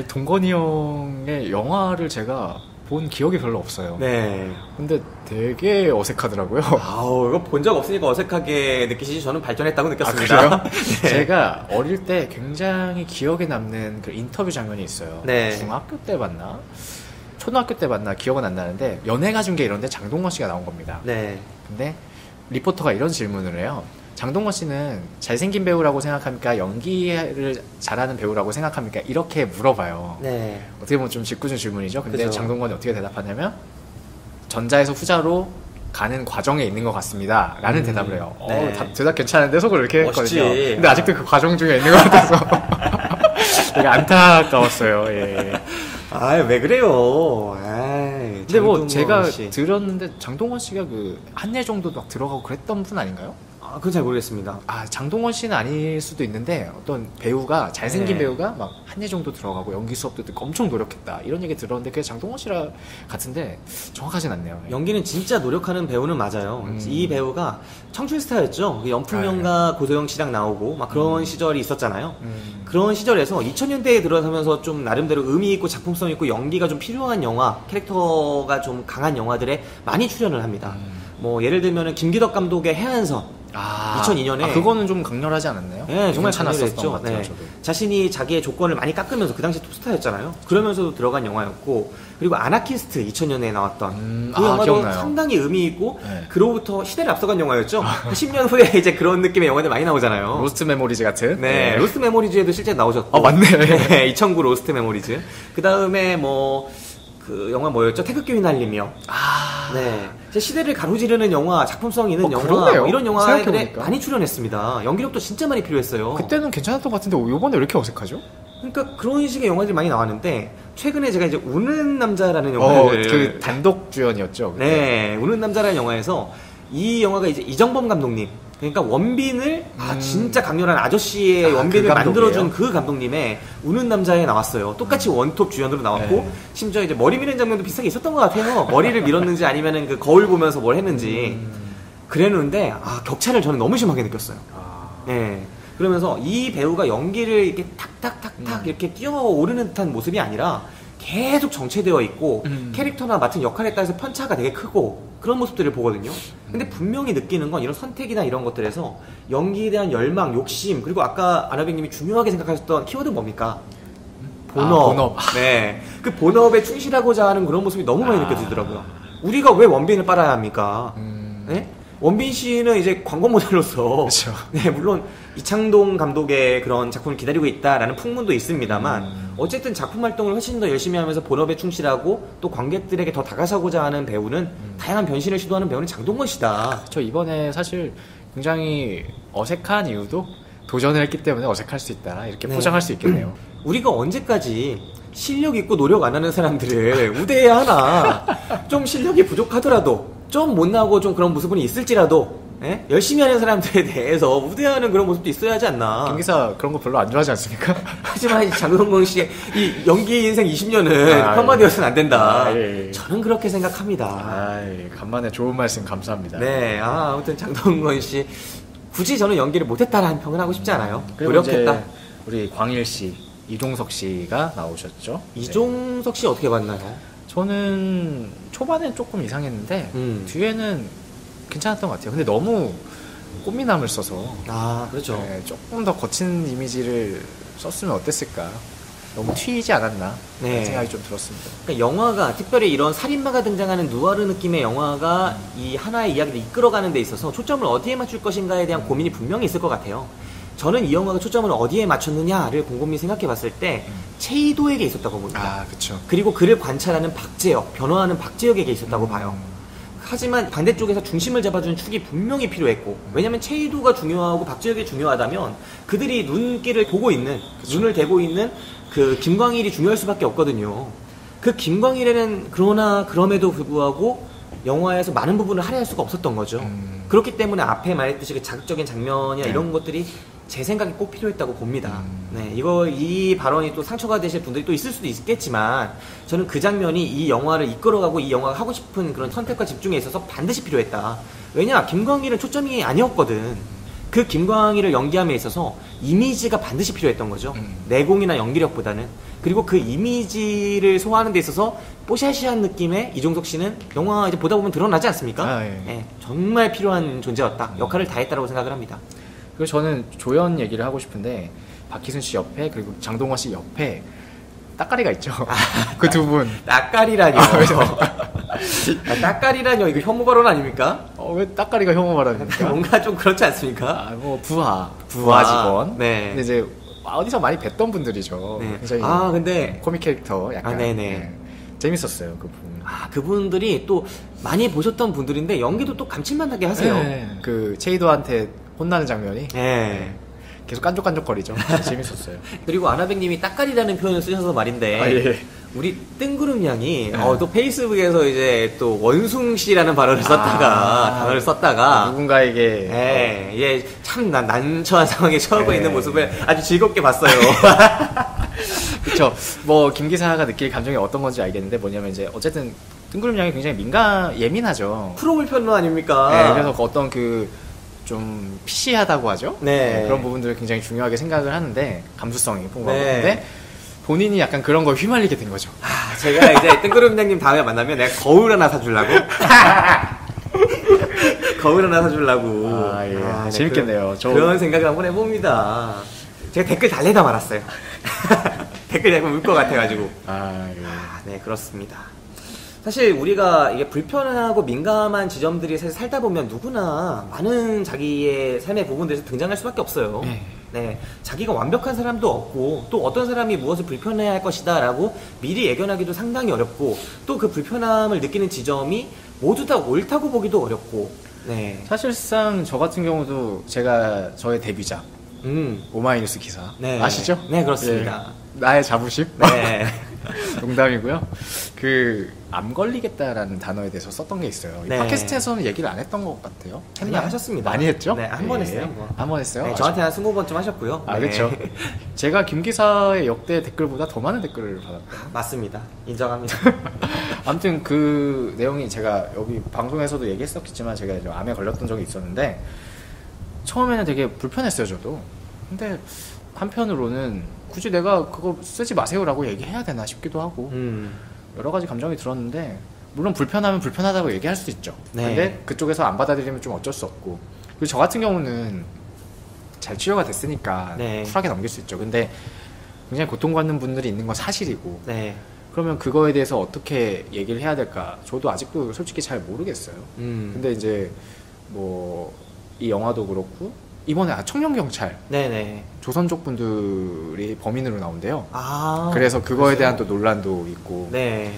B: 동건이 형의 영화를 제가 본 기억이 별로 없어요.
A: 네.
B: 근데 되게 어색하더라고요.
A: 아우, 이거 본 적 없으니까 어색하게 느끼시지 저는 발전했다고 느꼈습니다.
B: 아, 네. 제가 어릴 때 굉장히 기억에 남는 그 인터뷰 장면이 있어요.
A: 네.
B: 중학교 때 봤나? 초등학교 때 봤나? 기억은 안 나는데 연예가 중계 이런데 장동건 씨가 나온 겁니다.
A: 네.
B: 근데 리포터가 이런 질문을 해요. 장동건 씨는 잘생긴 배우라고 생각합니까? 연기를 잘하는 배우라고 생각합니까? 이렇게 물어봐요.
A: 네.
B: 어떻게 보면 좀 짓궂은 질문이죠. 근데
A: 그죠.
B: 장동건이 어떻게 대답하냐면 전자에서 후자로 가는 과정에 있는 것 같습니다. 라는 대답을 해요.
A: 네.
B: 대답 괜찮은데 속을 이렇게
A: 멋있지.
B: 했거든요. 근데 아직도 그 과정 중에 있는 것 같아서 되게 안타까웠어요. 예.
A: 아, 왜 그래요? 아이,
B: 근데 뭐
A: 장동건
B: 제가
A: 씨.
B: 들었는데 장동건 씨가 그 한예정도 막 들어가고 그랬던 분 아닌가요?
A: 아, 그건 잘 모르겠습니다.
B: 아, 장동건 씨는 아닐 수도 있는데 어떤 배우가 잘생긴
A: 네.
B: 배우가 막 한예정도 들어가고 연기 수업도 듣고 엄청 노력했다 이런 얘기 들었는데 그게 장동건 씨라 같은데 정확하진 않네요.
A: 연기는 진짜 노력하는 배우는 맞아요. 이 배우가 청춘 스타였죠. 염풍연가 고소영 씨랑 나오고 막 그런 시절이 있었잖아요. 그런 시절에서 2000년대에 들어서면서 좀 나름대로 의미 있고 작품성 있고 연기가 좀 필요한 영화, 캐릭터가 좀 강한 영화들에 많이 출연을 합니다. 뭐 예를 들면은 김기덕 감독의 해안선 2002년에
B: 그거는 좀 강렬하지 않았나요?
A: 네, 정말
B: 괜찮았었던
A: 강렬했죠.
B: 것 같아요.
A: 네.
B: 저도.
A: 자신이 자기의 조건을 많이 깎으면서 그 당시 톱스타였잖아요. 그러면서도 들어간 영화였고, 그리고 아나키스트 2000년에 나왔던 그 영화도
B: 기억나요.
A: 상당히 의미 있고
B: 네.
A: 그로부터 시대를 앞서간 영화였죠. 10년 후에 이제 그런 느낌의 영화들 많이 나오잖아요.
B: 로스트 메모리즈 같은.
A: 네, 로스트 메모리즈에도 실제 나오셨고.
B: 맞네.
A: 네, 2009 로스트 메모리즈. 그 다음에 그 영화 뭐였죠? 태극기 휘날리며. 네. 시대를 가로지르는 영화, 작품성 있는 영화,
B: 그러네요.
A: 뭐 이런 영화들에
B: 생각해보니까.
A: 많이 출연했습니다. 연기력도 진짜 많이 필요했어요.
B: 그때는 괜찮았던 것 같은데 요번에 왜 이렇게 어색하죠?
A: 그러니까 그런 식의 영화들이 많이 나왔는데 최근에 제가 이제 우는 남자라는 영화를
B: 그 단독 주연이었죠. 그때.
A: 네, 우는 남자라는 영화에서 이 영화가 이제 이정범 감독님, 그러니까 원빈을 진짜 강렬한 아저씨의 원빈을
B: 그
A: 만들어준 그 감독님의 우는 남자에 나왔어요. 똑같이 원톱 주연으로 나왔고
B: 네.
A: 심지어 이제 머리 미는 장면도 비슷하게 있었던 것 같아요. 머리를 밀었는지 아니면은 그 거울 보면서 뭘 했는지 그랬는데 격차를 저는 너무 심하게 느꼈어요. 네. 그러면서 이 배우가 연기를 이렇게 탁탁탁탁 이렇게 뛰어오르는 듯한 모습이 아니라 계속 정체되어 있고 캐릭터나 맡은 역할에 따라서 편차가 되게 크고 그런 모습들을 보거든요. 근데 분명히 느끼는 건 이런 선택이나 이런 것들에서 연기에 대한 열망, 욕심, 그리고 아까 아나백님이 중요하게 생각하셨던 키워드는 뭡니까? 본업.
B: 본업.
A: 네. 그 본업에 충실하고자 하는 그런 모습이 너무 많이 느껴지더라고요. 우리가 왜 원빈을 빨아야 합니까? 네? 원빈 씨는 이제 광고 모델로서
B: 그렇죠.
A: 네, 물론 이창동 감독의 그런 작품을 기다리고 있다라는 풍문도 있습니다만 어쨌든 작품 활동을 훨씬 더 열심히 하면서 본업에 충실하고 또 관객들에게 더 다가서고자 하는 배우는 다양한 변신을 시도하는 배우는 장동건 씨다.
B: 저 이번에 사실 굉장히 어색한 이유도 도전을 했기 때문에 어색할 수 있다 이렇게
A: 네.
B: 포장할 수 있겠네요.
A: 우리가 언제까지 실력 있고 노력 안 하는 사람들을 우대해 하나. 좀 실력이 부족하더라도 좀 못나고 좀 그런 모습은 있을지라도 예? 열심히 하는 사람들에 대해서 우대하는 그런 모습도 있어야 하지 않나.
B: 김기사 그런 거 별로 안 좋아하지 않습니까?
A: 하지만 장동건 씨의 이 연기 인생 20년은 폄하되어서는 안 된다. 예. 저는 그렇게 생각합니다.
B: 간만에 좋은 말씀 감사합니다.
A: 네, 아무튼 장동건 씨 굳이 저는 연기를 못했다라는 평은 하고 싶지 않아요. 노력했다.
B: 우리 광일 씨, 이종석 씨가 나오셨죠.
A: 이종석 씨 어떻게 봤나요?
B: 저는 초반엔 조금 이상했는데 뒤에는 괜찮았던 것 같아요. 근데 너무 꽃미남을 써서
A: 그렇죠.
B: 네, 조금 더 거친 이미지를 썼으면 어땠을까. 너무 튀지 않았나
A: 네.
B: 생각이 좀 들었습니다.
A: 그러니까 영화가 특별히 이런 살인마가 등장하는 누아르 느낌의 영화가 이 하나의 이야기를 이끌어가는 데 있어서 초점을 어디에 맞출 것인가에 대한 고민이 분명히 있을 것 같아요. 저는 이 영화가 초점을 어디에 맞췄느냐를 곰곰이 생각해 봤을 때 체이도에게 있었다고 봅니다.
B: 그렇죠.
A: 그리고 그를 관찰하는 박재혁, 변호하는 박재혁에게 있었다고 봐요. 하지만 반대쪽에서 중심을 잡아주는 축이 분명히 필요했고, 왜냐면 체이도가 중요하고 박재혁이 중요하다면 그들이 눈길을 보고 있는, 눈을 대고 있는 그 김광일이 중요할 수밖에 없거든요. 그 김광일에는 그러나 그럼에도 불구하고 영화에서 많은 부분을 할애할 수가 없었던 거죠. 그렇기 때문에 앞에 말했듯이 그 자극적인 장면이나 이런 것들이 제 생각에 꼭 필요했다고 봅니다. 네, 이 발언이 또 상처가 되실 분들이 또 있을 수도 있겠지만, 저는 그 장면이 이 영화를 이끌어가고 이 영화가 하고 싶은 그런 선택과 집중에 있어서 반드시 필요했다. 왜냐, 김광일은 초점이 아니었거든. 그 김광일을 연기함에 있어서 이미지가 반드시 필요했던 거죠. 내공이나 연기력보다는. 그리고 그 이미지를 소화하는 데 있어서 뽀샤시한 느낌의 이종석 씨는 영화 이제 보다 보면 드러나지 않습니까? 네, 정말 필요한 존재였다. 역할을 다 했다고 생각을 합니다.
B: 그리고 저는 조연 얘기를 하고 싶은데, 박희순 씨 옆에 그리고 장동건 씨 옆에 따까리가 있죠. 그 두 분.
A: 따까리라뇨. 따까리라뇨. 이거 혐오 발언 아닙니까?
B: 왜 따까리가 혐오 발언입니까?
A: 뭔가 좀 그렇지 않습니까?
B: 부하 직원.
A: 네.
B: 근데 이제 어디서 많이 뵀던 분들이죠.
A: 네.
B: 굉장히
A: 근데
B: 코믹 캐릭터 약간.
A: 네네.
B: 네. 재밌었어요, 그 분.
A: 그분들이 또 많이 보셨던 분들인데 연기도 또 감칠맛나게 하세요.
B: 네. 그 체이도한테 혼나는 장면이.
A: 네.
B: 계속 깐족깐족거리죠. 재밌었어요.
A: 그리고 아나백님이 따까리라는 표현을 쓰셔서 말인데, 우리 뜬구름 양이 또 페이스북에서 이제 또 원숭 씨라는 단어를 썼다가 누군가에게 참 난처한 상황에 처하고 있는 모습을 아주 즐겁게 봤어요.
B: 그렇죠. 김 기사가 느낄 감정이 어떤 건지 알겠는데, 뭐냐면 이제 어쨌든 뜬구름 양이 굉장히 예민하죠.
A: 프로물 편로 아닙니까?
B: 네, 그래서 어떤 좀 피시하다고 하죠.
A: 네.
B: 그런 부분들을 굉장히 중요하게 생각을 하는데, 감수성이 풍부한데 본인이 약간 그런 거 휘말리게 된 거죠.
A: 제가 이제 뜬구름장님 다음에 만나면 내가 거울 하나 사주려고. 거울 하나 사주려고.
B: 재밌겠네요.
A: 그런 생각을 한번 해봅니다. 제가 댓글 달래다 말았어요. 댓글 내면 울 것 같아가지고. 네, 그렇습니다. 사실 우리가 이게 불편하고 민감한 지점들이 사실 살다 보면 누구나 많은 자기의 삶의 부분들에서 등장할 수밖에 없어요. 네, 자기가 완벽한 사람도 없고, 또 어떤 사람이 무엇을 불편해야 할 것이다 라고 미리 예견하기도 상당히 어렵고, 또 그 불편함을 느끼는 지점이 모두 다 옳다고 보기도 어렵고. 네.
B: 사실상 저 같은 경우도 제가 저의 데뷔작 오마이뉴스 기사 아시죠?
A: 네, 그렇습니다.
B: 나의 자부심?
A: 네.
B: 농담이고요. 암 걸리겠다라는 단어에 대해서 썼던 게 있어요.
A: 네.
B: 팟캐스트에서는 얘기를 안 했던 것 같아요.
A: 그냥 하셨습니다.
B: 많이 했죠?
A: 네, 한 번 했어요.
B: 한 번 했어요?
A: 네, 저한테 한 20번쯤 하셨고요. 네.
B: 그렇죠. 제가 김 기사의 역대 댓글보다 더 많은 댓글을 받았고요.
A: 맞습니다. 인정합니다.
B: 아무튼 그 내용이 제가 여기 방송에서도 얘기했었겠지만, 제가 이제 암에 걸렸던 적이 있었는데, 처음에는 되게 불편했어요, 저도. 근데 한편으로는 굳이 내가 그거 쓰지 마세요라고 얘기해야 되나 싶기도 하고, 여러 가지 감정이 들었는데, 물론 불편하면 불편하다고 얘기할 수 있죠.
A: 네.
B: 근데 그쪽에서 안 받아들이면 좀 어쩔 수 없고, 그리고 저 같은 경우는 잘 치료가 됐으니까 쿨하게 넘길 수 있죠. 근데 굉장히 고통받는 분들이 있는 건 사실이고, 그러면 그거에 대해서 어떻게 얘기를 해야 될까, 저도 아직도 솔직히 잘 모르겠어요. 근데 이제 뭐 이 영화도 그렇고 이번에 청년경찰
A: 네네.
B: 조선족 분들이 범인으로 나온대요.
A: 그래서
B: 그래서 그거에 대한 또 논란도 있고.
A: 네.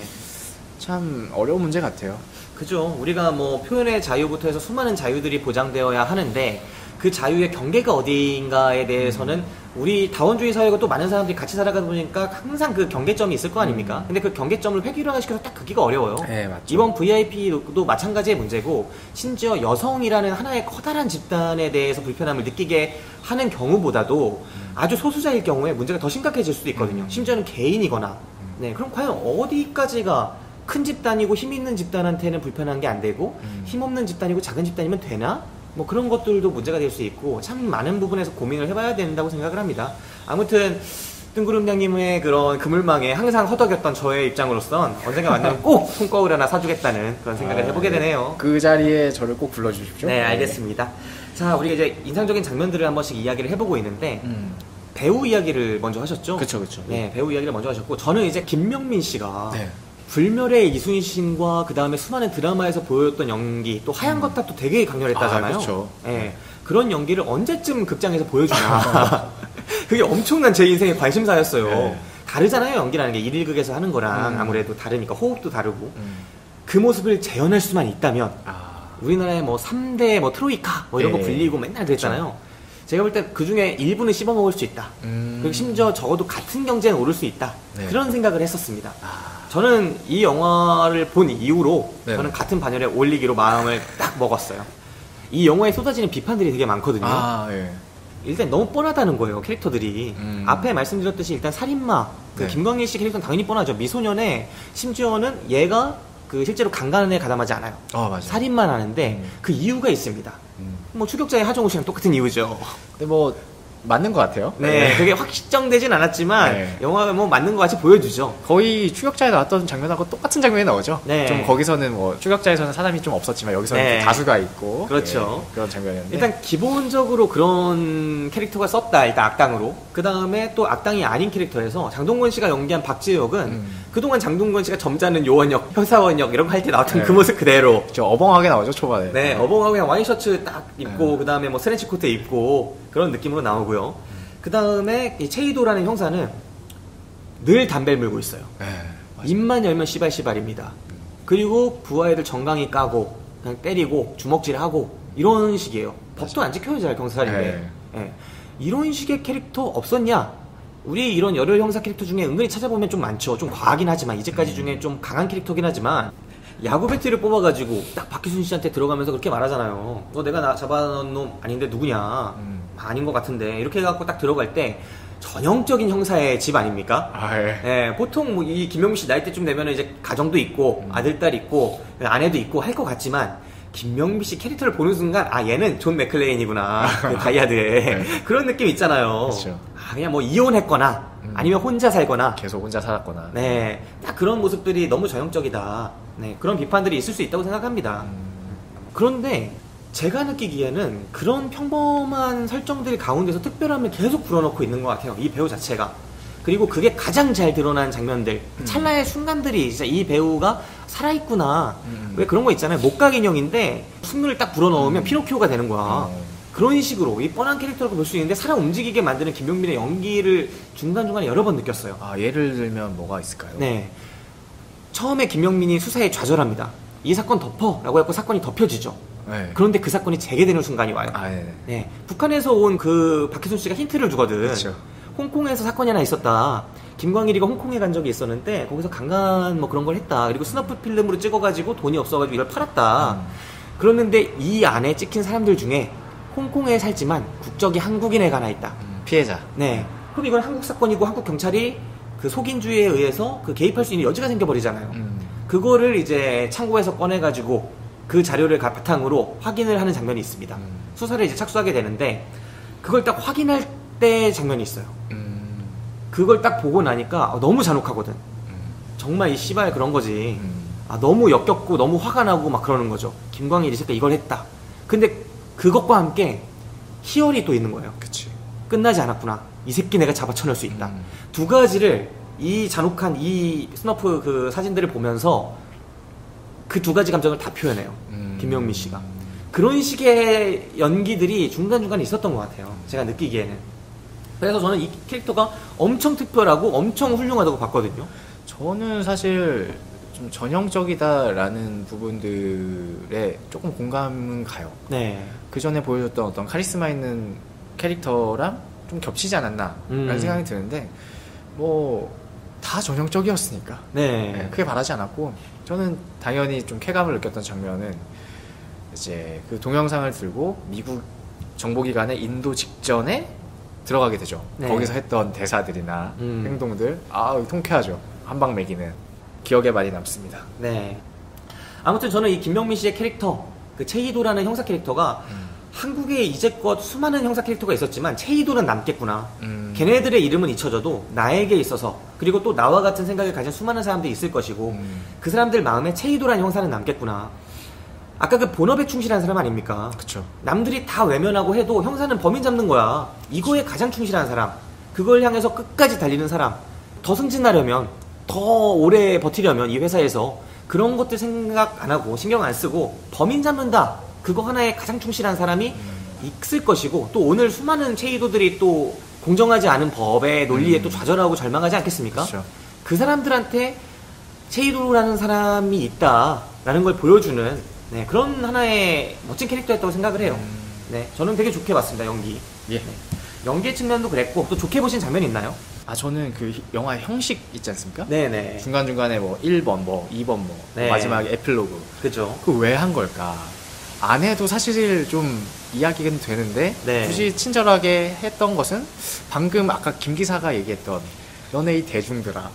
B: 참 어려운 문제 같아요.
A: 그죠. 우리가 뭐 표현의 자유부터 해서 수많은 자유들이 보장되어야 하는데 그 자유의 경계가 어디인가에 대해서는 우리 다원주의 사회가 또 많은 사람들이 같이 살아가다 보니까 항상 그 경계점이 있을 거 아닙니까? 근데 그 경계점을 획일화시켜서 딱 긋기가 어려워요.
B: 네, 맞죠.
A: 이번 VIP도 마찬가지의 문제고 심지어 여성이라는 하나의 커다란 집단에 대해서 불편함을 느끼게 하는 경우보다도 아주 소수자일 경우에 문제가 더 심각해질 수도 있거든요. 심지어는 개인이거나. 네, 그럼 과연 어디까지가 큰 집단이고 힘 있는 집단한테는 불편한 게 안 되고 힘 없는 집단이고 작은 집단이면 되나? 뭐 그런 것들도 문제가 될 수 있고 참 많은 부분에서 고민을 해봐야 된다고 생각을 합니다. 아무튼 뜬구름냥님의 그런 그물망에 항상 허덕였던 저의 입장으로선 언젠가 만나면 꼭 손거울 하나 사주겠다는 그런 생각을 해보게 되네요.
B: 그 자리에 저를 꼭 불러주십시오.
A: 네, 알겠습니다. 자, 우리가 이제 인상적인 장면들을 한 번씩 이야기를 해보고 있는데 배우 이야기를 먼저 하셨죠?
B: 그쵸.
A: 네, 배우 이야기를 먼저 하셨고 저는 이제 김명민 씨가
B: 네.
A: 불멸의 이순신과 그 다음에 수많은 드라마에서 보여줬던 연기 또 하얀 거탑도 되게 강렬했다잖아요.
B: 그렇죠.
A: 네. 그런 연기를 언제쯤 극장에서 보여주나. 그게 엄청난 제 인생의 관심사였어요.
B: 네.
A: 다르잖아요, 연기라는 게. 1일극에서 하는 거랑 아무래도 다르니까 호흡도 다르고. 그 모습을 재현할 수만 있다면 우리나라의 뭐 3대 뭐 트로이카 뭐 이런 거 불리고 맨날 그랬잖아요. 그렇죠. 제가 볼 때 그 중에 일부는 씹어먹을 수 있다. 그리고 심지어 적어도 같은 경제는 오를 수 있다.
B: 네.
A: 그런 생각을 했었습니다. 저는 이 영화를 본 이후로
B: 네.
A: 저는 같은 반열에 올리기로 마음을 딱 먹었어요. 이 영화에 쏟아지는 비판들이 되게 많거든요.
B: 예.
A: 일단 너무 뻔하다는 거예요, 캐릭터들이. 앞에 말씀드렸듯이 일단 살인마, 그
B: 네.
A: 김광일 씨 캐릭터는 당연히 뻔하죠. 미소년에 심지어는 얘가 그 실제로 강간에 가담하지 않아요.
B: 맞아요.
A: 살인만 하는데 그 이유가 있습니다. 뭐 추격자의 하정우 씨랑 똑같은 이유죠.
B: 근데 뭐 맞는 것 같아요.
A: 네, 그게 확정되진 않았지만
B: 네.
A: 영화가 뭐 맞는 것 같이 보여주죠.
B: 거의 추격자에 나왔던 장면하고 똑같은 장면이 나오죠.
A: 네.
B: 좀 거기서는 뭐 추격자에서는 사람이 좀 없었지만 여기서는
A: 네.
B: 다수가 있고
A: 그렇죠.
B: 그런 장면이었는데
A: 일단 기본적으로 그런 캐릭터가 썼다. 일단 악당으로. 그 다음에 또 악당이 아닌 캐릭터에서 장동건 씨가 연기한 박지혁은 그동안 장동건 씨가 점잖은 요원역, 형사원역 이런 거 할 때 나왔던
B: 네.
A: 그 모습 그대로.
B: 좀 어벙하게 나오죠 초반에.
A: 네, 어벙하고 그냥 와이셔츠 딱 입고 그 다음에 뭐 스트레치 코트 입고 그런 느낌으로 나오고요. 그 다음에 이 체이도라는 형사는 늘 담배를 물고 있어요.
B: 네,
A: 입만 열면 씨발씨발입니다. 그리고 부하 애들 정강이 까고 그냥 때리고 주먹질하고 이런 식이에요. 법도 안 지켜요, 잘 경찰인데. 네. 이런 식의 캐릭터 없었냐? 우리 이런 열혈 형사 캐릭터 중에 은근히 찾아보면 좀 많죠. 좀 과하긴 하지만 이제까지 중에 좀 강한 캐릭터긴 하지만 야구 배트를 뽑아가지고 딱 박희순 씨한테 들어가면서 그렇게 말하잖아요. 너 내가 나 잡아놓은 놈 아닌데 누구냐? 아닌 것 같은데 이렇게 해갖고 딱 들어갈 때 전형적인 형사의 집 아닙니까? 예, 보통 뭐 이 김명민 씨 나이대쯤 되면 이제 가정도 있고 아들, 딸 있고 아내도 있고 할 것 같지만 김명민 씨 캐릭터를 보는 순간 아 얘는 존 맥클레인이구나 그 다이아드에
B: 네.
A: 그런 느낌 있잖아요.
B: 그렇죠.
A: 아 그냥 뭐 이혼했거나 아니면 혼자 살거나
B: 계속 혼자 살았거나.
A: 네, 딱 그런 모습들이 너무 전형적이다. 네, 그런 비판들이 있을 수 있다고 생각합니다. 그런데 제가 느끼기에는 그런 평범한 설정들 가운데서 특별함을 계속 불어넣고 있는 것 같아요. 이 배우 자체가. 그리고 그게 가장 잘 드러난 장면들, 찰나의 순간들이 진짜 이 배우가 살아있구나. 왜 그런 거 있잖아요. 목각 인형인데 숨을 딱 불어넣으면 피노키오가 되는 거야. 그런 식으로 이 뻔한 캐릭터라고 볼 수 있는데 사람 움직이게 만드는 김병민의 연기를 중간중간에 여러 번 느꼈어요.
B: 예를 들면 뭐가 있을까요?
A: 네. 처음에 김명민이 수사에 좌절합니다. 이 사건 덮어 라고 해서 사건이 덮여지죠.
B: 네.
A: 그런데 그 사건이 재개되는 순간이 와요.
B: 네네.
A: 네. 북한에서 온 그 박희순 씨가 힌트를 주거든.
B: 그렇죠.
A: 홍콩에서 사건이 하나 있었다. 김광일이가 홍콩에 간 적이 있었는데 거기서 강간 뭐 그런 걸 했다. 그리고 스너프 필름으로 찍어가지고 돈이 없어가지고 이걸 팔았다. 그랬는데 이 안에 찍힌 사람들 중에 홍콩에 살지만 국적이 한국인 애가 하나 있다.
B: 피해자.
A: 네. 그럼 이건 한국 사건이고 한국 경찰이 그 속인주의에 의해서 그 개입할 수 있는 여지가 생겨버리잖아요. 그거를 이제 창고에서 꺼내가지고 그 자료를 바탕으로 확인을 하는 장면이 있습니다. 수사를 이제 착수하게 되는데 그걸 딱 확인할 때 장면이 있어요. 그걸 딱 보고 나니까 너무 잔혹하거든. 정말 이 씨발 그런 거지. 너무 역겹고 너무 화가 나고 막 그러는 거죠. 김광일 이 새끼 이걸 했다. 근데 그것과 함께 희열이 또 있는 거예요.
B: 그치.
A: 끝나지 않았구나. 이 새끼 내가 잡아쳐낼 수 있다. 두 가지를 이 잔혹한 이 스너프 그 사진들을 보면서 그 두 가지 감정을 다 표현해요. 김명민 씨가. 그런 식의 연기들이 중간중간에 있었던 것 같아요. 제가 느끼기에는. 그래서 저는 이 캐릭터가 엄청 특별하고 엄청 훌륭하다고 봤거든요.
B: 저는 사실 좀 전형적이다라는 부분들에 조금 공감은 가요.
A: 네.
B: 그 전에 보여줬던 어떤 카리스마 있는 캐릭터랑 좀 겹치지 않았나라는 생각이 드는데 뭐 다 전형적이었으니까 네, 크게 바라지 않았고 저는 당연히 좀 쾌감을 느꼈던 장면은 이제 그 동영상을 들고 미국 정보기관의 인도 직전에 들어가게 되죠. 네. 거기서 했던 대사들이나 행동들 통쾌하죠. 한방 매기는 기억에 많이 남습니다.
A: 네. 아무튼 저는 이 김명민 씨의 캐릭터 그 체이도라는 형사 캐릭터가 한국에 이제껏 수많은 형사 캐릭터가 있었지만 체이도는 남겠구나. 걔네들의 이름은 잊혀져도 나에게 있어서 그리고 또 나와 같은 생각을 가진 수많은 사람들이 있을 것이고 그 사람들 마음에 체이도라는 형사는 남겠구나. 아까 그 본업에 충실한 사람 아닙니까?
B: 그쵸.
A: 남들이 다 외면하고 해도 형사는 범인 잡는 거야. 이거에 가장 충실한 사람. 그걸 향해서 끝까지 달리는 사람. 더 승진하려면 더 오래 버티려면 이 회사에서 그런 것들 생각 안 하고 신경 안 쓰고 범인 잡는다. 그거 하나에 가장 충실한 사람이 있을 것이고 또 오늘 수많은 체이도들이 또 공정하지 않은 법의 논리에 또 좌절하고 절망하지 않겠습니까?
B: 그렇죠.
A: 그 사람들한테 체이도라는 사람이 있다라는 걸 보여주는 네, 그런 하나의 멋진 캐릭터였다고 생각을 해요. 네, 저는 되게 좋게 봤습니다. 연기.
B: 예.
A: 네. 연기의 측면도 그랬고 또 좋게 보신 장면이 있나요?
B: 저는 그 영화의 형식 있지 않습니까?
A: 네네.
B: 중간중간에 뭐 1번 뭐 2번 뭐
A: 네.
B: 마지막에 에필로그.
A: 그죠.
B: 그 왜 한 걸까? 안 해도 사실 좀 이야기는 되는데
A: 네.
B: 굳이 친절하게 했던 것은 방금 아까 김 기사가 얘기했던 너네 이 대중들아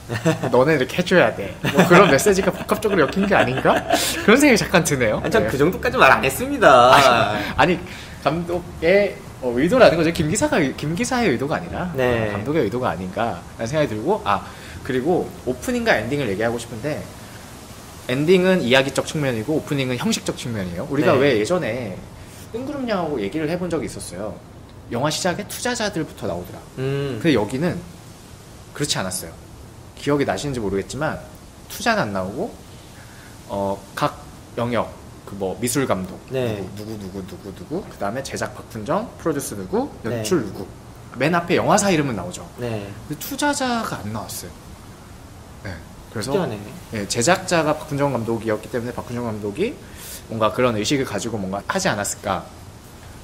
B: 너네 이렇게 해줘야 돼 뭐 그런 메시지가 복합적으로 엮인 게 아닌가? 그런 생각이 잠깐 드네요.
A: 전 그 정도까지 말 안 했습니다.
B: 아니 감독의 의도라는 거죠. 김 기사의 의도가 아니라
A: 네.
B: 감독의 의도가 아닌가라는 생각이 들고 그리고 오프닝과 엔딩을 얘기하고 싶은데 엔딩은 이야기적 측면이고 오프닝은 형식적 측면이에요. 우리가
A: 네.
B: 왜 예전에 뜬구름냥하고 얘기를 해본 적이 있었어요. 영화 시작에 투자자들부터 나오더라. 근데 여기는 그렇지 않았어요. 기억이 나시는지 모르겠지만 투자는 안 나오고 각 영역 그 뭐 미술 감독
A: 네.
B: 누구 그 다음에 제작 박훈정 프로듀스 누구 연출 누구 맨 앞에 영화사 이름은 나오죠.
A: 네.
B: 근데 투자자가 안 나왔어요. 네. 그래서
A: 특이하네.
B: 예, 제작자가 박훈정 감독이었기 때문에 박훈정 감독이 뭔가 그런 의식을 가지고 뭔가 하지 않았을까.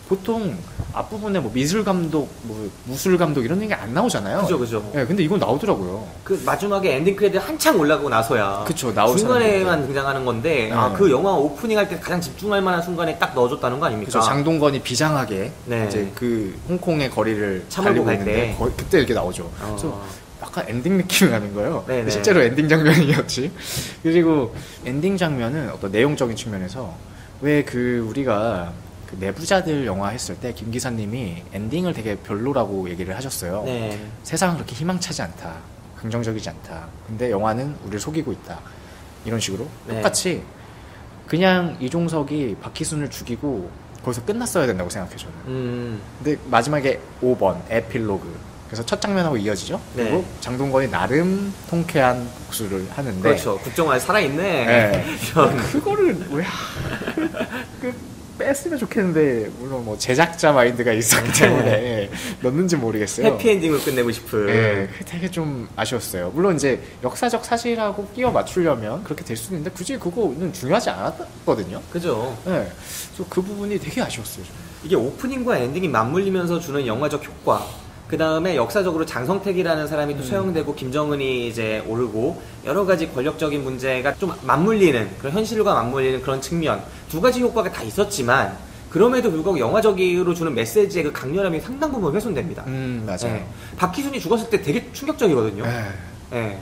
B: 보통 앞부분에 뭐 미술 감독, 뭐 무술 감독 이런 얘기 안 나오잖아요.
A: 그죠.
B: 예, 근데 이건 나오더라고요.
A: 그 마지막에 엔딩 크레딧 한창 올라가고 나서야.
B: 그쵸, 나올
A: 중간에만
B: 사람들.
A: 등장하는 건데,
B: 네.
A: 그 영화 오프닝 할 때 가장 집중할 만한 순간에 딱 넣어줬다는 거 아닙니까?
B: 그쵸, 장동건이 비장하게
A: 네.
B: 이제 그 홍콩의 거리를
A: 참을고
B: 달리고
A: 갈
B: 있는데
A: 때.
B: 그때 이렇게 나오죠. 그래서 약간 엔딩 느낌이 나는 거예요.
A: 네네.
B: 실제로 엔딩 장면이었지. 그리고 엔딩 장면은 어떤 내용적인 측면에서 왜 그 우리가 그 내부자들 영화 했을 때 김 기사님이 엔딩을 되게 별로라고 얘기를 하셨어요.
A: 네.
B: 세상은 그렇게 희망차지 않다. 긍정적이지 않다. 근데 영화는 우리를 속이고 있다. 이런 식으로
A: 네.
B: 똑같이 그냥 이종석이 박희순을 죽이고 거기서 끝났어야 된다고 생각해요. 저는. 근데 마지막에 5번 에필로그. 그래서 첫 장면하고 이어지죠.
A: 네.
B: 그리고 장동건이 나름 통쾌한 복수를 하는데
A: 그렇죠. 국정화에 살아있네.
B: 네.
A: 이런.
B: 그거를 왜 뺐으면 좋겠는데 물론 뭐 제작자 마인드가 있었기 때문에 넣는지 모르겠어요.
A: 해피엔딩으로 끝내고 싶은.
B: 네, 되게 좀 아쉬웠어요. 물론 이제 역사적 사실하고 끼워 맞추려면 그렇게 될 수도 있는데 굳이 그거는 중요하지 않았거든요.
A: 그죠.
B: 네, 그래서 그 부분이 되게 아쉬웠어요. 저는.
A: 이게 오프닝과 엔딩이 맞물리면서 주는 영화적 효과. 그 다음에 역사적으로 장성택이라는 사람이 또 처형되고 김정은이 이제 오르고 여러 가지 권력적인 문제가 좀 맞물리는 그런 현실과 맞물리는 그런 측면 두 가지 효과가 다 있었지만 그럼에도 불구하고 영화적으로 주는 메시지의 그 강렬함이 상당 부분 훼손됩니다.
B: 맞아요.
A: 네. 박희순이 죽었을 때 되게 충격적이거든요. 네.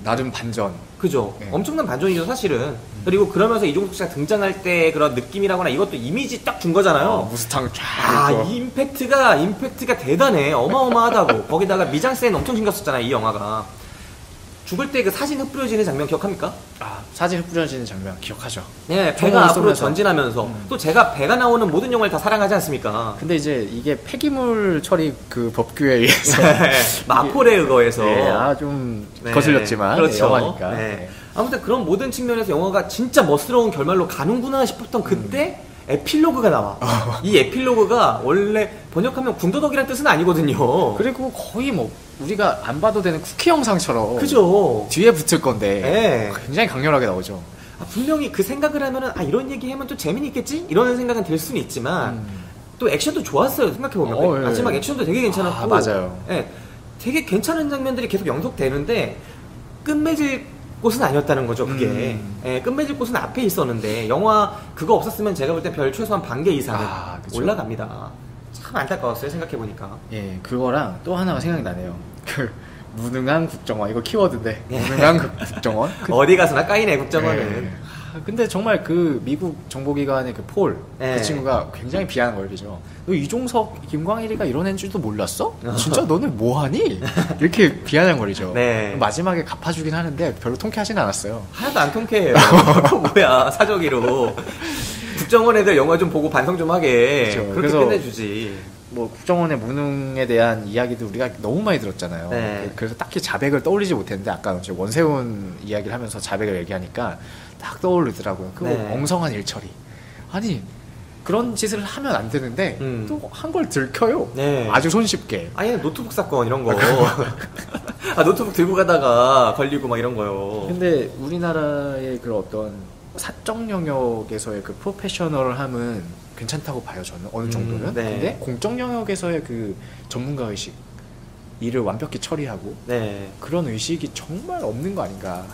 B: 나름 반전.
A: 그죠.
B: 네.
A: 엄청난 반전이죠 사실은. 그리고 그러면서 이종석 씨가 등장할 때 그런 느낌이라거나 이것도 이미지 딱 준 거잖아요.
B: 무스탕 쫙 있고.
A: 이 임팩트가 대단해. 어마어마하다고. 거기다가 미장센 엄청 신경 썼잖아요 이 영화가. 죽을 때 그 사진 흩뿌려지는 장면 기억합니까?
B: 사진 흩뿌려지는 장면 기억하죠.
A: 네, 배가
B: 총을
A: 앞으로
B: 쏘면서.
A: 전진하면서 또 제가 배가 나오는 모든 영화를 다 사랑하지 않습니까?
B: 근데 이제 이게 폐기물 처리 그 법규에 의해서
A: 마포에 의거해서
B: 좀
A: 네,
B: 거슬렸지만
A: 그렇죠.
B: 영화니까.
A: 네. 아무튼 그런 모든 측면에서 영화가 진짜 멋스러운 결말로 가는구나 싶었던 그때 에필로그가 나와. 이 에필로그가 원래 번역하면 군더더기란 뜻은 아니거든요.
B: 그리고 거의 뭐 우리가 안 봐도 되는 쿠키 영상처럼
A: 그죠?
B: 뒤에 붙을 건데
A: 네.
B: 굉장히 강렬하게 나오죠.
A: 분명히 그 생각을 하면은 이런 얘기 하면 또 재미있겠지? 이런 생각은 들 수는 있지만 또 액션도 좋았어요. 생각해보면
B: 예.
A: 마지막 액션도 되게 괜찮았고
B: 맞아요.
A: 예, 되게 괜찮은 장면들이 계속 연속되는데 끝맺을 곳은 아니었다는 거죠. 그게 예, 끝맺을 곳은 앞에 있었는데 영화 그거 없었으면 제가 볼 때 별 최소한 반개 이상은 올라갑니다. 참 안타까웠어요. 생각해보니까.
B: 예, 그거랑 또 하나가 생각나네요. 그 무능한 국정원, 이거 키워드인데 무능한 국정원.
A: 어디 가서나 까이네 국정원은.
B: 예. 근데 정말 그 미국 정보기관의 그 폴,
A: 네.
B: 그 친구가 굉장히 비하는 걸리죠. 너 이종석, 김광일이가 이런 애인 줄도 몰랐어? 진짜 너는 뭐하니? 이렇게 비하는 걸리죠.
A: 네.
B: 마지막에 갚아주긴 하는데 별로 통쾌하진 않았어요.
A: 하나도 안 통쾌해요. 그거 뭐야 사저기로. 국정원 애들 영화 좀 보고 반성 좀 하게.
B: 그렇죠.
A: 그렇게
B: 그래서
A: 끝내주지.
B: 뭐 국정원의 무능에 대한 이야기도 우리가 너무 많이 들었잖아요.
A: 네.
B: 그래서 딱히 자백을 떠올리지 못했는데 아까 원세훈 이야기를 하면서 자백을 얘기하니까 딱 떠오르더라고요. 그
A: 네.
B: 엉성한 일처리. 아니 그런 짓을 하면 안 되는데 또 한 걸 들켜요.
A: 네.
B: 아주 손쉽게.
A: 아예 노트북 사건 이런 거. 노트북 들고 가다가 걸리고 막 이런 거요.
B: 근데 우리나라의 그런 어떤 사적 영역에서의 그 프로페셔널함은 괜찮다고 봐요. 저는 어느 정도는.
A: 네.
B: 근데 공적 영역에서의 그 전문가 의식, 일을 완벽히 처리하고
A: 네.
B: 그런 의식이 정말 없는 거 아닌가.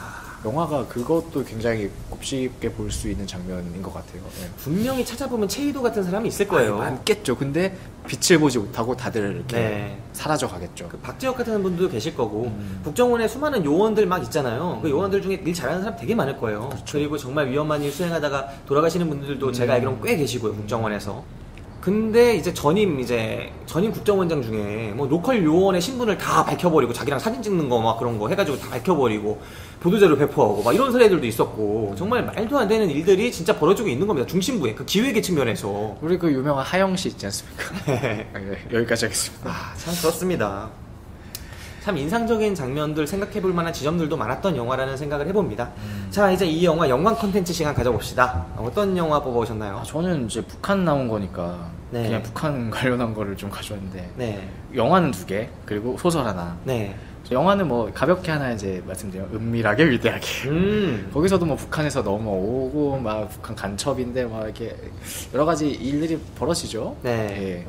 B: 영화가 그것도 굉장히 곱씹게 볼 수 있는 장면인 것 같아요. 네.
A: 분명히 찾아보면 체이도 같은 사람이 있을 거예요.
B: 많겠죠. 근데 빛을 보지 못하고 다들 이렇게
A: 네.
B: 사라져 가겠죠.
A: 그 박지혁 같은 분도 계실 거고 국정원에 수많은 요원들 막 있잖아요. 그 요원들 중에 일 잘하는 사람 되게 많을 거예요.
B: 그렇죠.
A: 그리고 정말 위험한 일 수행하다가 돌아가시는 분들도 제가 알기로는 꽤 계시고요. 국정원에서. 근데 이제 전임 국정원장 중에 뭐 로컬 요원의 신분을 다 밝혀버리고 자기랑 사진 찍는 거 막 그런 거 해가지고 다 밝혀버리고 보도자료 배포하고 막 이런 사례들도 있었고 정말 말도 안 되는 일들이 진짜 벌어지고 있는 겁니다. 중심부에 그 기획의 측면에서.
B: 우리 그 유명한 하영 씨 있지 않습니까? 네, 여기까지 하겠습니다.
A: 참 그렇습니다. 참 인상적인 장면들 생각해볼 만한 지점들도 많았던 영화라는 생각을 해봅니다. 자, 이제 이 영화 연관 컨텐츠 시간 가져봅시다. 어떤 영화 뽑아오셨나요?
B: 저는 이제 북한 나온 거니까
A: 네.
B: 그냥 북한 관련한 거를 좀 가져왔는데
A: 네.
B: 영화는 2개 그리고 소설 하나.
A: 네.
B: 영화는 뭐 가볍게 하나 이제 말씀드리면 은밀하게 위대하게. 거기서도 뭐 북한에서 넘어오고 막 북한 간첩인데 막 이렇게 여러 가지 일들이 벌어지죠.
A: 네.
B: 예.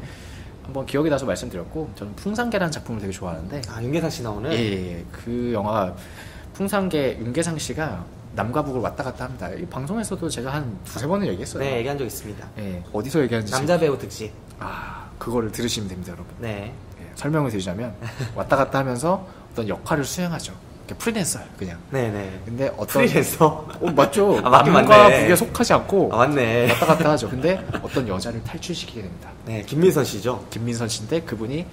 B: 한번 기억이 나서 말씀드렸고 저는 풍산계라는 작품을 되게 좋아하는데
A: 윤계상 씨 나오는?
B: 예. 그 영화 풍산계 윤계상 씨가 남과 북을 왔다 갔다 합니다. 이 방송에서도 제가 한 두세 번은 얘기했어요.
A: 네, 얘기한 적 있습니다.
B: 예. 어디서 얘기하는지
A: 남자 배우 특집.
B: 그거를 들으시면 됩니다, 여러분.
A: 네.
B: 예, 설명을 드리자면 왔다 갔다 하면서 어떤 역할을 수행하죠. 프리랜서예요, 그냥.
A: 네네.
B: 근데 어떤
A: 프리랜서?
B: 맞죠.
A: 맞긴
B: 남과
A: 맞네.
B: 북에 속하지 않고
A: 맞네.
B: 왔다 갔다 하죠. 근데 어떤 여자를 탈출시키게 됩니다.
A: 네, 김민선 씨죠.
B: 김민선 씨인데 그분이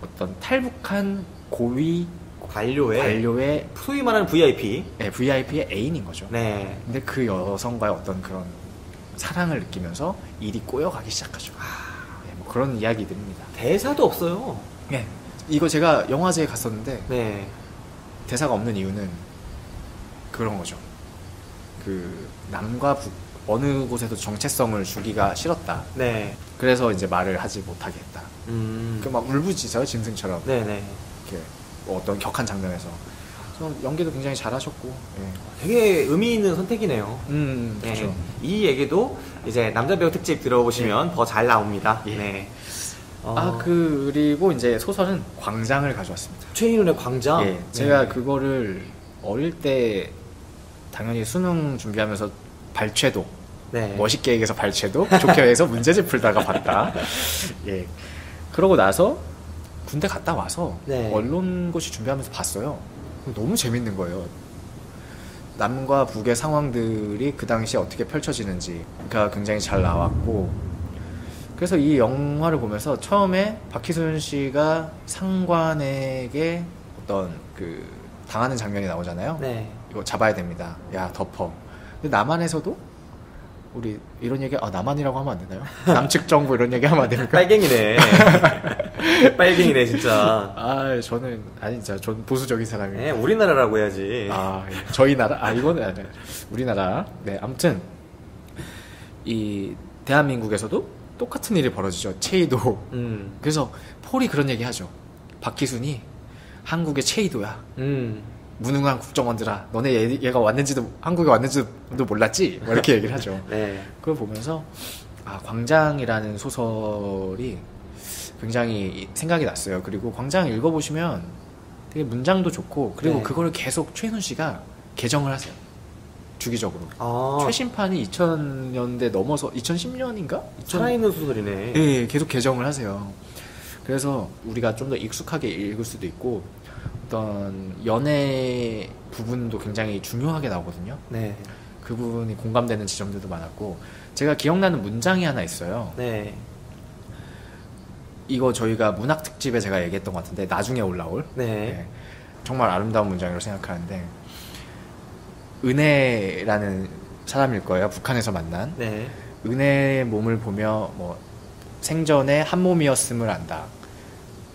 B: 어떤 탈북한 고위
A: 관료의 소위 말하는 VIP.
B: 네, VIP의 애인인 거죠.
A: 네.
B: 근데 그 여성과의 어떤 그런 사랑을 느끼면서 일이 꼬여가기 시작하죠. 네, 뭐 그런 이야기들입니다.
A: 대사도 없어요.
B: 네. 이거 제가 영화제에 갔었는데
A: 네.
B: 대사가 없는 이유는 그런 거죠. 그 남과 북 어느 곳에도 정체성을 주기가 싫었다.
A: 네.
B: 그래서 이제 말을 하지 못하게 했다. 그 막 울부짖어요, 짐승처럼.
A: 네네.
B: 이렇게 뭐 어떤 격한 장면에서. 그래서 연기도 굉장히 잘하셨고. 예.
A: 되게 의미 있는 선택이네요.
B: 그렇죠.
A: 네. 이 얘기도 이제 남자 배우 특집 들어보시면 더 잘 나옵니다.
B: 예.
A: 네.
B: 그리고 이제 소설은 광장을 가져왔습니다.
A: 최인훈의 광장?
B: 예. 제가 그거를 어릴 때 당연히 수능 준비하면서 발췌도
A: 네.
B: 멋있게 얘기해서 발췌도 좋게 해서 문제집 풀다가 봤다. 예. 그러고 나서 군대 갔다 와서
A: 네.
B: 언론고시 준비하면서 봤어요. 너무 재밌는 거예요. 남과 북의 상황들이 그 당시에 어떻게 펼쳐지는지가 굉장히 잘 나왔고, 그래서 이 영화를 보면서 처음에 박희순 씨가 상관에게 어떤 그 당하는 장면이 나오잖아요.
A: 네.
B: 이거 잡아야 됩니다. 야, 덮어. 근데 남한에서도 우리 이런 얘기, 남한이라고 하면 안 되나요? 남측 정부 이런 얘기 하면 안 됩니까?
A: 빨갱이네. 빨갱이네, 진짜.
B: 저는, 진짜, 전 보수적인 사람이에요.
A: 네, 우리나라라고 해야지.
B: 저희 나라? 이거는, 우리나라. 네, 아무튼, 이 대한민국에서도 똑같은 일이 벌어지죠. 체이도. 그래서 폴이 그런 얘기 하죠. 박희순이 한국의 체이도야. 무능한 국정원들아, 너네 얘가 왔는지도, 한국에 왔는지도 몰랐지? 뭐 이렇게 얘기를 하죠.
A: 네.
B: 그걸 보면서 광장이라는 소설이 굉장히 생각이 났어요. 그리고 광장 읽어보시면 되게 문장도 좋고, 그리고
A: 네.
B: 그걸 계속 최인훈 씨가 개정을 하세요. 주기적으로. 최신판이 2000년대 넘어서 2010년인가?
A: 살아있는 소설이네.
B: 네, 계속 개정을 하세요. 그래서 우리가 좀 더 익숙하게 읽을 수도 있고, 어떤 연애 부분도 굉장히 중요하게 나오거든요.
A: 네.
B: 그 부분이 공감되는 지점들도 많았고, 제가 기억나는 문장이 하나 있어요.
A: 네.
B: 이거 저희가 문학 특집에 제가 얘기했던 것 같은데, 나중에 올라올.
A: 네.
B: 정말 아름다운 문장이라고 생각하는데, 은혜라는 사람일 거예요. 북한에서 만난.
A: 네.
B: 은혜의 몸을 보며 뭐 생전에 한 몸이었음을 안다.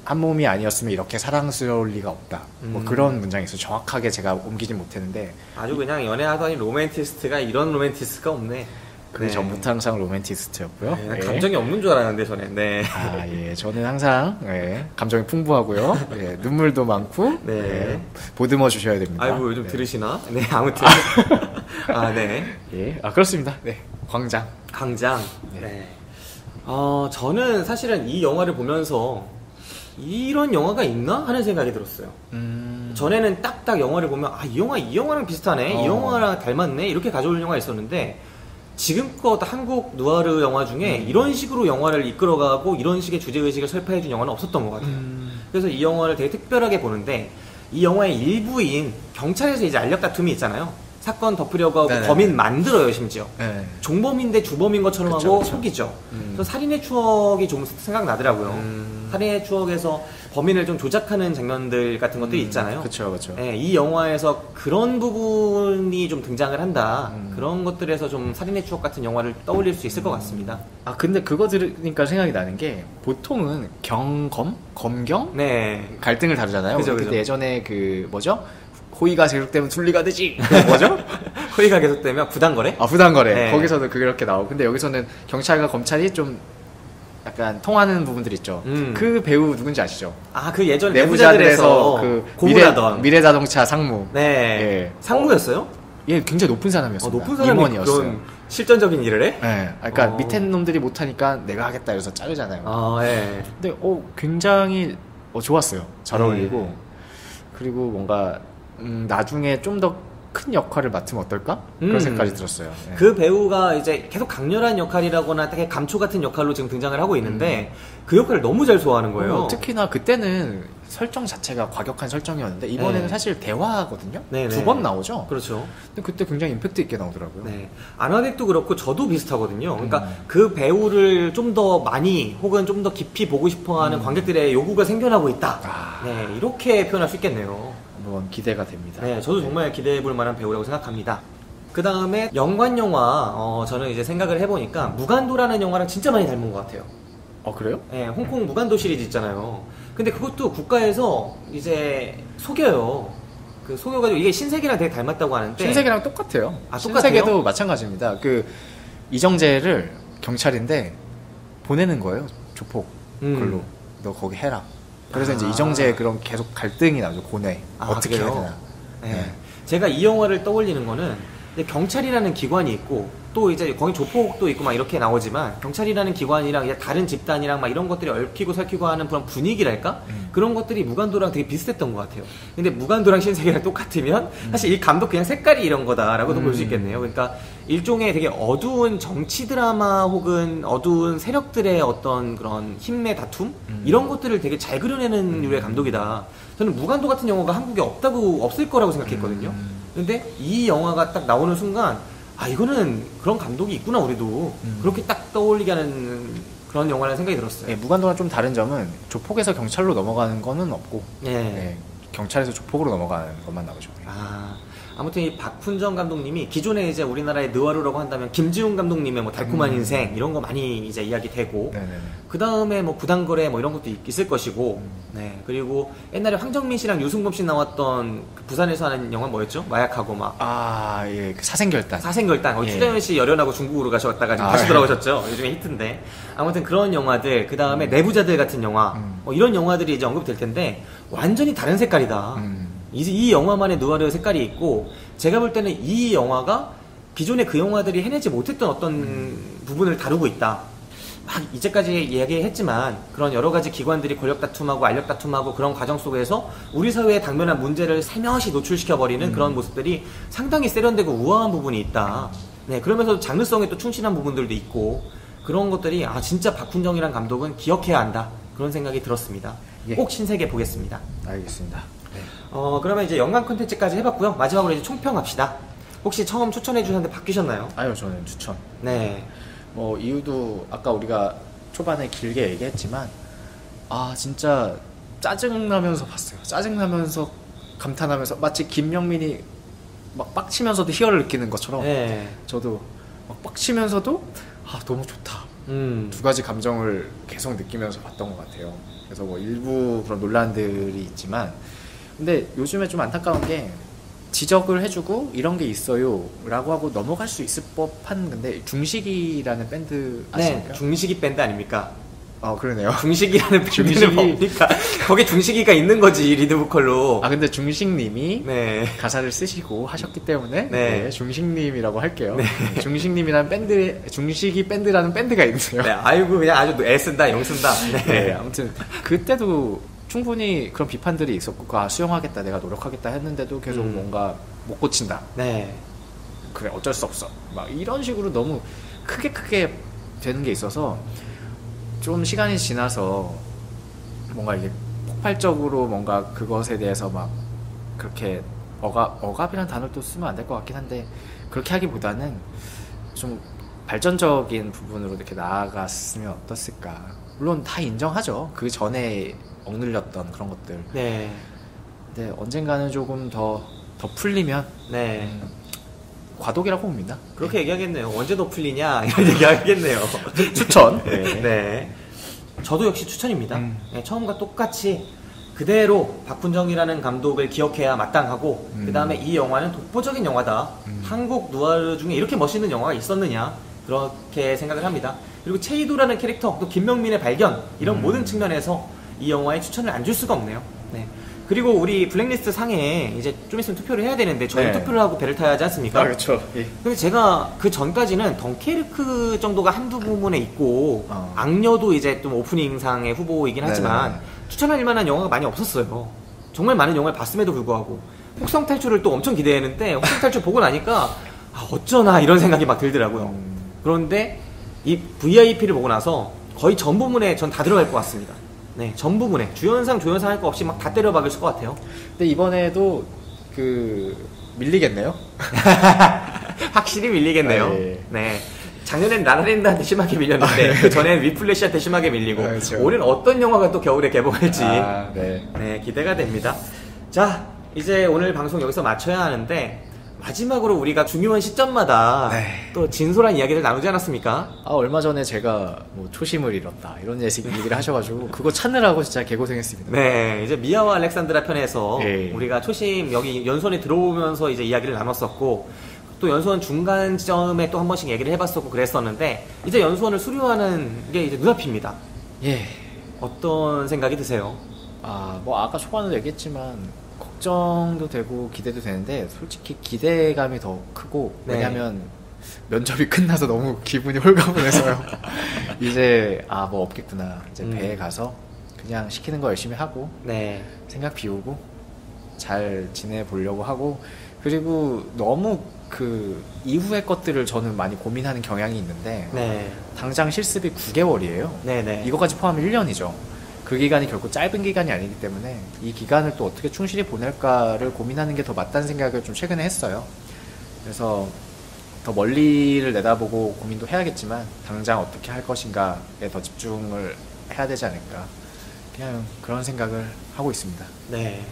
B: 한 몸이 아니었으면 이렇게 사랑스러울 리가 없다. 뭐 그런 문장이 있어요. 정확하게 제가 옮기진 못했는데,
A: 아주 그냥 연애하더니 로맨티스트가 이런 로맨티스트가 없네.
B: 그 전부터 항상 로맨티스트였고요.
A: 네, 감정이 없는 줄 알았는데 저는. 네.
B: 예, 저는 항상 감정이 풍부하고요. 눈물도 많고,
A: 네.
B: 보듬어 주셔야 됩니다.
A: 아이고 요즘
B: 네.
A: 들으시나? 네, 아무튼. 네.
B: 예, 그렇습니다. 네, 광장.
A: 광장. 네. 저는 사실은 이 영화를 보면서 이런 영화가 있나 하는 생각이 들었어요. 전에는 딱딱 영화를 보면 이 영화랑 비슷하네, 이 영화랑 닮았네 이렇게 가져올 영화가 있었는데, 지금껏 한국 누아르 영화 중에 이런 식으로 영화를 이끌어가고 이런 식의 주제의식을 설파해준 영화는 없었던 것 같아요. 그래서 이 영화를 되게 특별하게 보는데, 이 영화의 일부인 경찰에서 이제 알력 다툼이 있잖아요. 사건 덮으려고 하고
B: 네네.
A: 범인 만들어요, 심지어.
B: 네.
A: 종범인데 주범인 것처럼
B: 그쵸,
A: 하고
B: 그쵸.
A: 속이죠. 그래서 살인의 추억이 좀 생각나더라고요. 살인의 추억에서 범인을 좀 조작하는 장면들 같은 것들이 있잖아요.
B: 그렇죠.
A: 네, 이 영화에서 그런 부분이 좀 등장을 한다. 그런 것들에서 좀 살인의 추억 같은 영화를 떠올릴 수 있을 것 같습니다.
B: 근데 그거 들으니까 생각이 나는 게, 보통은 검경?
A: 네.
B: 갈등을 다루잖아요.
A: 그죠.
B: 근데 예전에 그 뭐죠? 호의가 계속되면 순리가 되지. 뭐죠?
A: 호의가 계속되면 부당거래?
B: 부당거래.
A: 네.
B: 거기서도 그렇게 나오고. 근데 여기서는 경찰과 검찰이 좀 약간 통하는 부분들 있죠. 그 배우 누군지 아시죠?
A: 그 예전
B: 내부자들에서 그
A: 고문하던
B: 미래자동차 상무.
A: 네.
B: 예.
A: 상무였어요?
B: 굉장히 높은 사람이었어요.
A: 높은 사람이
B: 임원이었어요.
A: 그런 실전적인 일을 해?
B: 네. 그러니까 밑에 놈들이 못하니까 내가 하겠다 이래서 자르잖아요.
A: 네.
B: 근데 굉장히 좋았어요. 잘 어울리고. 그리고 뭔가 나중에 좀 더 큰 역할을 맡으면 어떨까? 그런 생각까지 들었어요. 네.
A: 그 배우가 이제 계속 강렬한 역할이라거나 되게 감초 같은 역할로 지금 등장을 하고 있는데, 그 역할을 너무 잘 소화하는 거예요.
B: 특히나 그때는 설정 자체가 과격한 설정이었는데, 이번에는
A: 네.
B: 사실 대화거든요.
A: 네네.
B: 2번 나오죠.
A: 그렇죠.
B: 근데 그때 굉장히 임팩트 있게 나오더라고요.
A: 네. 아나덱도 그렇고 저도 비슷하거든요. 그러니까 그 배우를 좀 더 많이 혹은 좀 더 깊이 보고 싶어하는 관객들의 요구가 생겨나고 있다. 네, 이렇게 표현할 수 있겠네요.
B: 한번 기대가 됩니다.
A: 네, 저도 정말 기대해볼 만한 배우라고 생각합니다. 그 다음에 연관 영화, 저는 이제 생각을 해보니까 무간도라는 영화랑 진짜 많이 닮은 것 같아요.
B: 그래요?
A: 네, 홍콩 무간도 시리즈 있잖아요. 근데 그것도 국가에서 이제 속여요. 속여가지고 이게 신세계랑 되게 닮았다고 하는데.
B: 신세계랑 똑같아요.
A: 똑같아요?
B: 신세계도 마찬가지입니다. 이정재를 경찰인데 보내는 거예요. 조폭. 글로. 너 거기 해라. 그래서 이제 이정재의 그런 계속 갈등이 나죠. 고뇌. 어떻게 해야 되나.
A: 네. 제가 이 영화를 떠올리는 거는, 경찰이라는 기관이 있고, 또 이제 거기 조폭도 있고 막 이렇게 나오지만, 경찰이라는 기관이랑 이제 다른 집단이랑 막 이런 것들이 얽히고 설키고 하는 그런 분위기랄까? 그런 것들이 무간도랑 되게 비슷했던 것 같아요. 근데 무간도랑 신세계랑 똑같으면 사실 이 감독 그냥 색깔이 이런 거다라고도 볼 수 있겠네요. 그러니까 일종의 되게 어두운 정치 드라마 혹은 어두운 세력들의 어떤 그런 힘의 다툼? 이런 것들을 되게 잘 그려내는 류의 감독이다. 저는 무간도 같은 영화가 한국에 없을 거라고 생각했거든요. 근데 이 영화가 딱 나오는 순간, 이거는 그런 감독이 있구나, 우리도. 그렇게 딱 떠올리게 하는 그런 영화라는 생각이 들었어요.
B: 네, 무간도랑 좀 다른 점은 조폭에서 경찰로 넘어가는 거는 없고,
A: 네.
B: 경찰에서 조폭으로 넘어가는 것만 나오죠.
A: 아무튼 이 박훈정 감독님이 기존에 이제 우리나라의 느와르라고 한다면 김지훈 감독님의 뭐 달콤한 인생 이런 거 많이 이제 이야기되고 그 다음에 뭐 부당거래 뭐 이런 것도 있을 것이고 네 그리고 옛날에 황정민 씨랑 유승범 씨 나왔던 그 부산에서 하는 영화 뭐였죠? 마약하고 막
B: 예, 그 사생결단.
A: 사생결단. 추정현 씨 열연하고 중국으로 가셨다가 지금 다시 돌아오셨죠. 요즘에 히트인데 아무튼 그런 영화들 그 다음에 내부자들 같은 영화 이런 영화들이 이제 언급될 텐데 완전히 다른 색깔이다. 이 영화만의 느와르 색깔이 있고 제가 볼 때는 이 영화가 기존의 그 영화들이 해내지 못했던 어떤 부분을 다루고 있다. 막 이제까지 이야기했지만 그런 여러 가지 기관들이 권력 다툼하고 알력 다툼하고 그런 과정 속에서 우리 사회에 당면한 문제를 살며시 노출시켜버리는 그런 모습들이 상당히 세련되고 우아한 부분이 있다. 네, 그러면서 장르성에 또 충실한 부분들도 있고 그런 것들이 진짜 박훈정이란 감독은 기억해야 한다. 그런 생각이 들었습니다.
B: 예.
A: 꼭 신세계 보겠습니다.
B: 알겠습니다. 네.
A: 그러면 이제 연관 콘텐츠까지 해봤고요. 마지막으로 이제 총평합시다. 혹시 처음 추천해 주셨는데 바뀌셨나요?
B: 아니요, 저는 추천.
A: 네.
B: 뭐 이유도 아까 우리가 초반에 길게 얘기했지만 진짜 짜증나면서 봤어요. 짜증나면서 감탄하면서 마치 김영민이 막 빡치면서도 희열을 느끼는 것처럼
A: 네.
B: 저도 막 빡치면서도 너무 좋다. 두 가지 감정을 계속 느끼면서 봤던 것 같아요. 그래서 뭐 일부 그런 논란들이 있지만 근데 요즘에 좀 안타까운 게 지적을 해주고 이런 게 있어요 라고 하고 넘어갈 수 있을 법한 근데 중식이라는 밴드 아십니까?
A: 네, 중식이 밴드 아닙니까?
B: 그러네요.
A: 중식이라는 밴드는 뭡니까? 거기 중식이가 있는 거지 리드 보컬로.
B: 근데 중식님이
A: 네.
B: 가사를 쓰시고 하셨기 때문에
A: 네.
B: 중식님이라고 할게요.
A: 네.
B: 중식님이라는 밴드, 중식이 밴드라는 밴드가 있어요.
A: 네, 아이고 그냥 아주 애 쓴다 영 쓴다. 네.
B: 네, 아무튼 그때도 충분히 그런 비판들이 있었고 수용하겠다 내가 노력하겠다 했는데도 계속 뭔가 못 고친다.
A: 네.
B: 그래 어쩔 수 없어. 막 이런 식으로 너무 크게 되는 게 있어서 좀 시간이 지나서 뭔가 이게 폭발적으로 뭔가 그것에 대해서 막 그렇게 억압이라는 단어를 또 쓰면 안 될 것 같긴 한데 그렇게 하기보다는 좀 발전적인 부분으로 이렇게 나아갔으면 어떻을까. 물론 다 인정하죠. 그 전에 억눌렸던 그런 것들.
A: 네.
B: 근데 언젠가는 조금 더 풀리면
A: 네.
B: 과도기라고 봅니다.
A: 그렇게 얘기하겠네요. 언제 더 풀리냐 이런 얘기하겠네요.
B: 추천.
A: 네. 네. 저도 역시 추천입니다. 네, 처음과 똑같이 그대로 박훈정이라는 감독을 기억해야 마땅하고 그 다음에 이 영화는 독보적인 영화다. 한국 누아르 중에 이렇게 멋있는 영화가 있었느냐 그렇게 생각을 합니다. 그리고 체이도라는 캐릭터 또 김명민의 발견 이런 모든 측면에서 이 영화에 추천을 안 줄 수가 없네요. 네. 그리고 우리 블랙리스트 상에 이제 좀 있으면 투표를 해야 되는데 저희 투표를 하고 배를 타야 하지 않습니까?
B: 그렇죠. 예.
A: 근데 제가 그 전까지는 덩케르크 정도가 한두 부분에 있고 악녀도 이제 좀 오프닝상의 후보이긴 하지만 추천할 만한 영화가 많이 없었어요. 정말 많은 영화를 봤음에도 불구하고 혹성 탈출을 또 엄청 기대했는데 혹성 탈출 보고 나니까 어쩌나 이런 생각이 막 들더라고요. 그런데 이 VIP를 보고 나서 거의 전 부분에 전 다 들어갈 것 같습니다. 네, 전 부분에 주연상 조연상 할 거 없이 막 다 때려박을 것 같아요.
B: 근데 이번에도 밀리겠네요.
A: 확실히 밀리겠네요. 네. 작년엔 라라랜드한테 심하게 밀렸는데 그 전엔 위플래시한테 심하게 밀리고
B: 그렇죠.
A: 올해는 어떤 영화가 또 겨울에 개봉할지
B: 네.
A: 네, 기대가 됩니다. 자, 이제 오늘 방송 여기서 마쳐야 하는데 마지막으로 우리가 중요한 시점마다 또 진솔한 이야기를 나누지 않았습니까?
B: 얼마 전에 제가 뭐 초심을 잃었다 이런 얘기를 하셔가지고 그거 찾느라고 진짜 개고생했습니다.
A: 네, 이제 미아와 알렉산드라 편에서 우리가 초심 여기 연수원에 들어오면서 이제 이야기를 나눴었고 또 연수원 중간 지점에 또 한 번씩 얘기를 해봤었고 그랬었는데 이제 연수원을 수료하는 게 이제 눈앞입니다.
B: 예.
A: 어떤 생각이 드세요?
B: 뭐 아까 초반에도 얘기했지만 걱정도 되고 기대도 되는데 솔직히 기대감이 더 크고 왜냐면 면접이 끝나서 너무 기분이 홀가분해서요. 이제 뭐 없겠구나. 이제 배에 가서 그냥 시키는 거 열심히 하고 생각 비우고 잘 지내보려고 하고 그리고 너무 그 이후의 것들을 저는 많이 고민하는 경향이 있는데 당장 실습이 9개월이에요. 이거까지 포함하면 1년이죠. 그 기간이 결코 짧은 기간이 아니기 때문에 이 기간을 또 어떻게 충실히 보낼까를 고민하는 게 더 맞다는 생각을 좀 최근에 했어요. 그래서 더 멀리를 내다보고 고민도 해야겠지만 당장 어떻게 할 것인가에 더 집중을 해야 되지 않을까 그냥 그런 생각을 하고 있습니다.
A: 네.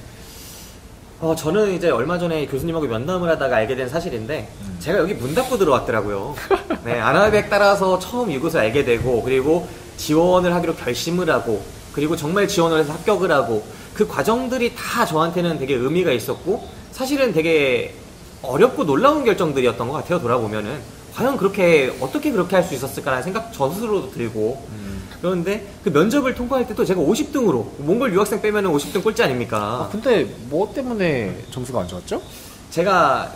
A: 저는 이제 얼마 전에 교수님하고 면담을 하다가 알게 된 사실인데, 제가 여기 문 닫고 들어왔더라고요. 네, 아나백 따라서 처음 이곳을 알게 되고, 그리고 지원을 하기로 결심을 하고, 그리고 정말 지원을 해서 합격을 하고, 그 과정들이 다 저한테는 되게 의미가 있었고, 사실은 되게 어렵고 놀라운 결정들이었던 것 같아요, 돌아보면은. 과연 어떻게 그렇게 할 수 있었을까라는 생각 저 스스로도 들고, 그런데 그 면접을 통과할 때도 제가 50등으로, 몽골 유학생 빼면은 50등 꼴찌 아닙니까?
B: 근데 뭐 때문에 점수가 안 좋았죠?
A: 제가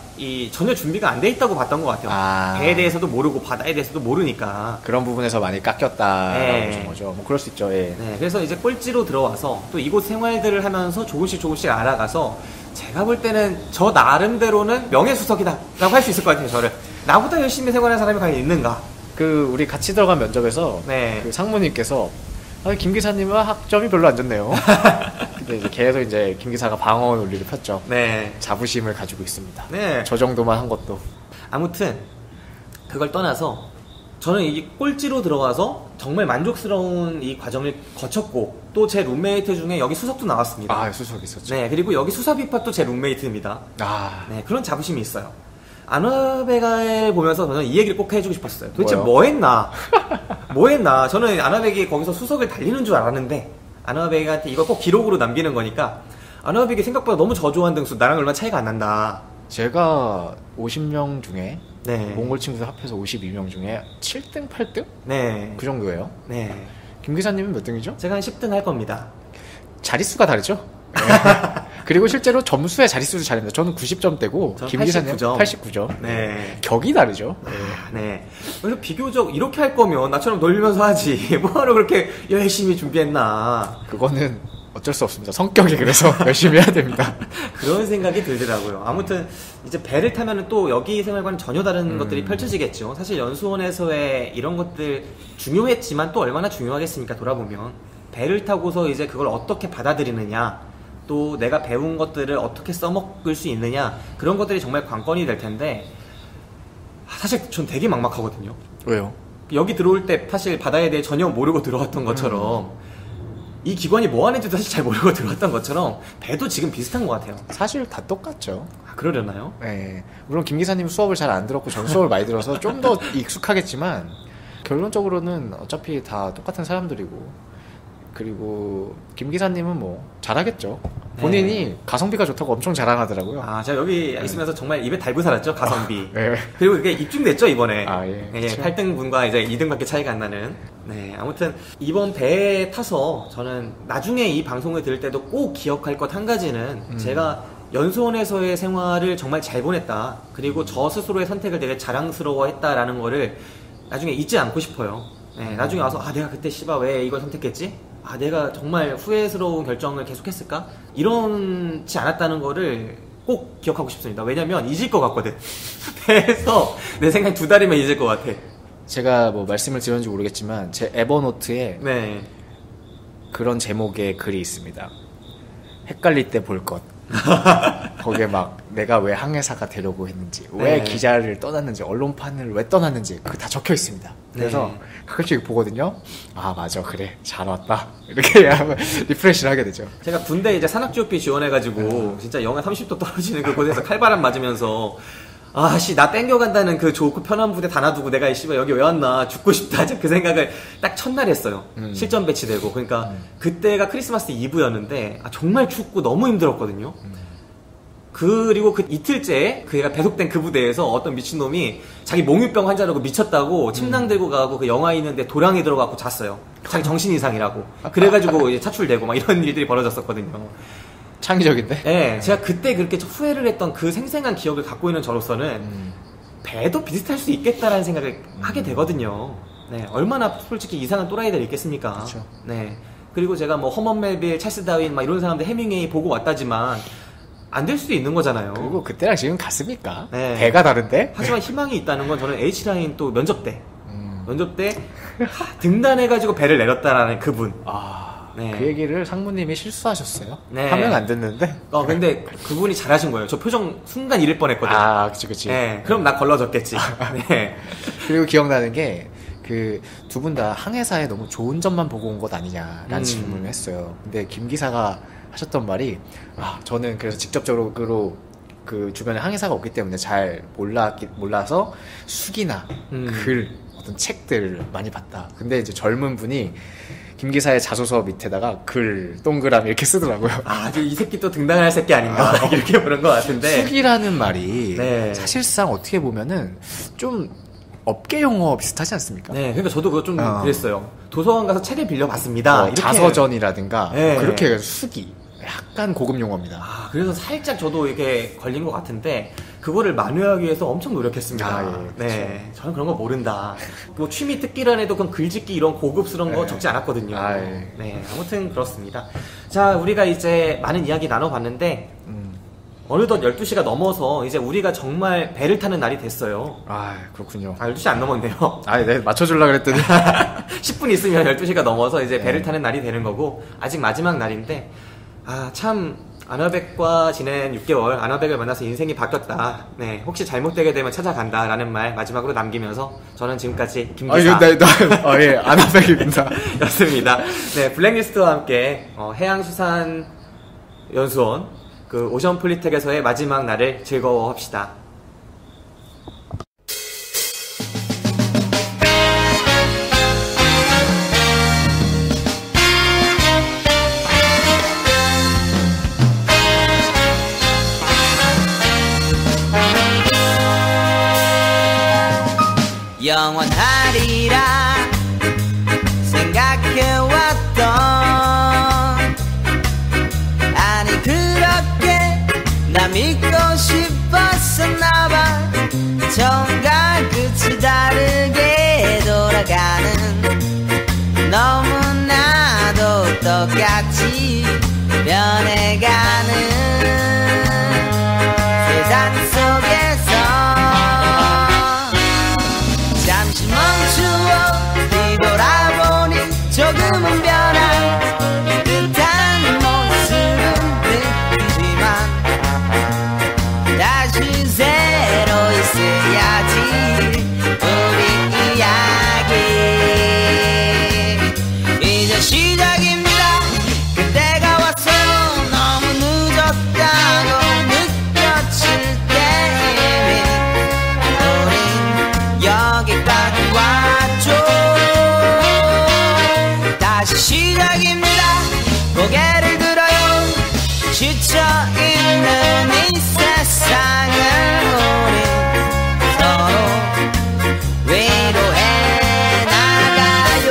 A: 전혀 준비가 안 돼 있다고 봤던 것 같아요. 배에 대해서도 모르고 바다에 대해서도 모르니까
B: 그런 부분에서 많이 깎였다라고 보신 거죠. 뭐 그럴 수 있죠. 예.
A: 네, 그래서 이제 꼴찌로 들어와서 또 이곳 생활들을 하면서 조금씩 알아가서 제가 볼 때는 저 나름대로는 명예수석이다라고 할 수 있을 것 같아요. 저를 나보다 열심히 생활하는 사람이 과연 있는가?
B: 우리 같이 들어간 면접에서 그 상무님께서 김 기사님은 학점이 별로 안 좋네요. 근데 이제 계속 김 기사가 방어 논리를 폈죠.
A: 네.
B: 자부심을 가지고 있습니다.
A: 네.
B: 저 정도만 한 것도.
A: 아무튼 그걸 떠나서 저는 이 꼴찌로 들어가서 정말 만족스러운 이 과정을 거쳤고, 또 제 룸메이트 중에 여기 수석도 나왔습니다.
B: 수석 있었죠.
A: 네, 그리고 여기 수사비파도 제 룸메이트입니다. 네, 그런 자부심이 있어요. 아나베가에 보면서 저는 이 얘기를 꼭 해주고 싶었어요. 도대체 뭐 했나? 저는 아나베기 거기서 수석을 달리는 줄 알았는데, 아나베가한테 이걸 꼭 기록으로 남기는 거니까, 아나베기 생각보다 너무 저조한 등수, 나랑 얼마 차이가 안 난다.
B: 제가 50명 중에
A: 네.
B: 몽골 친구들 합해서 52명 중에 7등, 8등?
A: 네.
B: 그 정도예요.
A: 네.
B: 김 기사님은 몇 등이죠?
A: 제가 한 10등 할 겁니다.
B: 자릿수가 다르죠? 그리고 실제로 점수의 자릿수도 잘합니다. 저는 90점대고 김 기사님 89점.
A: 네.
B: 격이 다르죠.
A: 네. 그래서 비교적 이렇게 할 거면 나처럼 놀면서 하지. 뭐하러 그렇게 열심히 준비했나.
B: 그거는 어쩔 수 없습니다. 성격이 그래서 열심히 해야 됩니다.
A: 그런 생각이 들더라고요. 아무튼 이제 배를 타면은 또 여기 생활과는 전혀 다른 것들이 펼쳐지겠죠. 사실 연수원에서의 이런 것들 중요했지만 또 얼마나 중요하겠습니까? 돌아보면 배를 타고서 이제 그걸 어떻게 받아들이느냐, 또 내가 배운 것들을 어떻게 써먹을 수 있느냐, 그런 것들이 정말 관건이 될 텐데, 사실 전 되게 막막하거든요.
B: 왜요?
A: 여기 들어올 때 사실 바다에 대해 전혀 모르고 들어왔던 것처럼, 이 기관이 뭐 하는지도 사실 잘 모르고 들어왔던 것처럼 배도 지금 비슷한 것 같아요.
B: 사실 다 똑같죠.
A: 그러려나요?
B: 네. 물론 김 기사님 수업을 잘 안 들었고 전 수업을 많이 들어서 좀 더 익숙하겠지만, 결론적으로는 어차피 다 똑같은 사람들이고, 그리고 김 기사님은 뭐 잘하겠죠. 본인이 가성비가 좋다고 엄청 자랑하더라고요.
A: 제가 여기 있으면서 정말 입에 달고 살았죠, 가성비.
B: 네.
A: 그리고 그게 입증됐죠, 이번에.
B: 예.
A: 예, 8등분과 이제 2등밖에 차이가 안 나는. 네, 아무튼 이번 배에 타서 저는 나중에 이 방송을 들을 때도 꼭 기억할 것 한 가지는, 제가 연수원에서의 생활을 정말 잘 보냈다. 그리고 저 스스로의 선택을 되게 자랑스러워했다라는 거를 나중에 잊지 않고 싶어요. 네, 나중에 와서 내가 그때 왜 이걸 선택했지? 내가 정말 후회스러운 결정을 계속했을까? 이런지 않았다는 거를 꼭 기억하고 싶습니다. 왜냐면 잊을 것 같거든. 그래서 내 생각에 2달이면 잊을 것 같아.
B: 제가 뭐 말씀을 드렸는지 모르겠지만 제 에버노트에 그런 제목의 글이 있습니다. 헷갈릴 때 볼 것. 거기에 막 내가 왜 항해사가 되려고 했는지, 왜 기자를 떠났는지, 언론판을 왜 떠났는지 그거 다 적혀 있습니다. 그래서 가끔씩 보거든요. 맞아, 그래, 잘 왔다, 이렇게 하면 리프레시를 하게 되죠.
A: 제가 군대 이제 산악지오피 지원해가지고 진짜 영하 30도 떨어지는 그곳에서 칼바람 맞으면서 나 땡겨간다는 그 좋고 편한 부대 다 놔두고 내가 여기 왜 왔나, 죽고 싶다, 그 생각을 딱 첫날 했어요. 실전 배치되고. 그러니까 그때가 크리스마스 이브였는데 정말 춥고 너무 힘들었거든요. 그리고 그 이틀째 그가 배속된 그 부대에서 어떤 미친놈이 자기 몽유병 환자라고 미쳤다고 침낭 들고 가고 그 영화 있는데 도량에 들어가고 잤어요. 자기 정신 이상이라고. 그래가지고 이제 차출되고 막 이런 일들이 벌어졌었거든요.
B: 창의적인데?
A: 네, 제가 그때 그렇게 후회를 했던 그 생생한 기억을 갖고 있는 저로서는 배도 비슷할 수 있겠다라는 생각을 하게 되거든요. 네, 얼마나 솔직히 이상한 또라이들이 있겠습니까?
B: 그렇죠.
A: 네, 그리고 제가 뭐 허먼 멜빌, 찰스 다윈 막 이런 사람들 해밍웨이 보고 왔다지만 안 될 수도 있는 거잖아요.
B: 그리고 그때랑 지금 같습니까?
A: 네.
B: 배가 다른데?
A: 하지만 희망이 있다는 건 저는 H라인 또 면접 때 등단해가지고 배를 내렸다라는 그분.
B: 네. 그 얘기를 상무님이 실수하셨어요. 네. 하면 안 됐는데.
A: 근데 그분이 잘하신 거예요. 저 표정 순간 잃을 뻔했거든요.
B: 그치.
A: 네. 그럼 나 걸러졌겠지. 네.
B: 그리고 기억나는 게, 두 분 다 항해사에 너무 좋은 점만 보고 온 것 아니냐라는 질문을 했어요. 근데 김 기사가 하셨던 말이, 저는 그래서 직접적으로 그 주변에 항해사가 없기 때문에 잘 몰라서 수기나 글, 어떤 책들을 많이 봤다. 근데 이제 젊은 분이 김 기사의 자소서 밑에다가 글, 동그라미 이렇게 쓰더라고요.
A: 이 새끼 또 등단할 새끼 아닌가 이렇게 보는 것 같은데.
B: 수기라는 말이
A: 네.
B: 사실상 어떻게 보면은 좀 업계 용어 비슷하지 않습니까?
A: 네, 그러니까 저도 그거 좀 그랬어요. 도서관 가서 책을 빌려봤습니다. 이렇게.
B: 자서전이라든가
A: 네.
B: 그렇게 해서 수기. 약간 고급 용어입니다.
A: 그래서 살짝 저도 이게 걸린 것 같은데 그거를 만회하기 위해서 엄청 노력했습니다. 네, 저는 그런 거 모른다. 뭐 취미 특기란 해도 그런 글짓기 이런 고급스러운 거 적지 않았거든요. 네, 아무튼 그렇습니다. 자, 우리가 이제 많은 이야기 나눠봤는데 어느덧 12시가 넘어서 이제 우리가 정말 배를 타는 날이 됐어요.
B: 그렇군요.
A: 12시 안 넘었네요.
B: 네, 맞춰주려고 그랬더니
A: 10분 있으면 12시가 넘어서 이제 배를 타는 날이 되는 거고 아직 마지막 날인데 참 아나백과 지낸 6개월, 아나백을 만나서 인생이 바뀌었다. 네, 혹시 잘못되게 되면 찾아간다 라는 말 마지막으로 남기면서 저는 지금까지 김기사
B: 아나백입니다.
A: 였습니다. 네, 블랙리스트와 함께 해양수산연수원 그 오션플리텍에서의 마지막 날을 즐거워합시다.
G: 영원하리라 생각해왔던 아니 그렇게 나 믿고 싶었었나봐. 정말 끝이 다르게 돌아가는 너무나도 똑같이 변해가는 세상 속에서 잠시 멈추어 뒤돌아보니 조금은 변한 듯한 모습은 느끼지만 다시 새로 있어야지 우리 이야기. 이제 시작입니다. 그때가 와서 너무 늦었다고 느껴질 때 이미 우린 여기까지 왔죠. 다시 시작입니다. 고개를 들어요. 지쳐있는 이 세상을 우리 서로 위로해 나가요.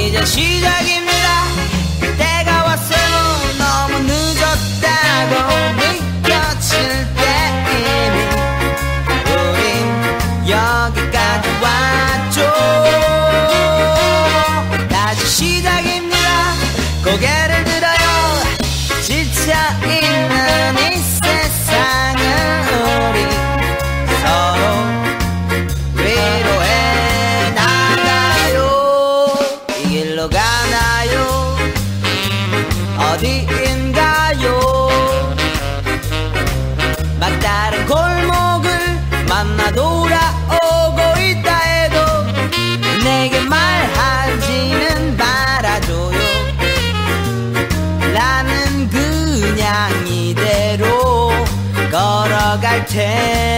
G: 이제 시작입니다. 그때가 왔어 너무 늦었다고 느껴질 때 이미 우린 여기까지 왔죠. 다시 시작입니다. 고개를 들어요. 지쳐있는 이 세상을 우리 서로 위로해 나가요. 이 길로 가나요? 어디인가요? 막다른 골목을 만나 돌아오고 있다 해도 내게 말하지는 말아줘요. 나는 그냥 이대로 걸어갈 테니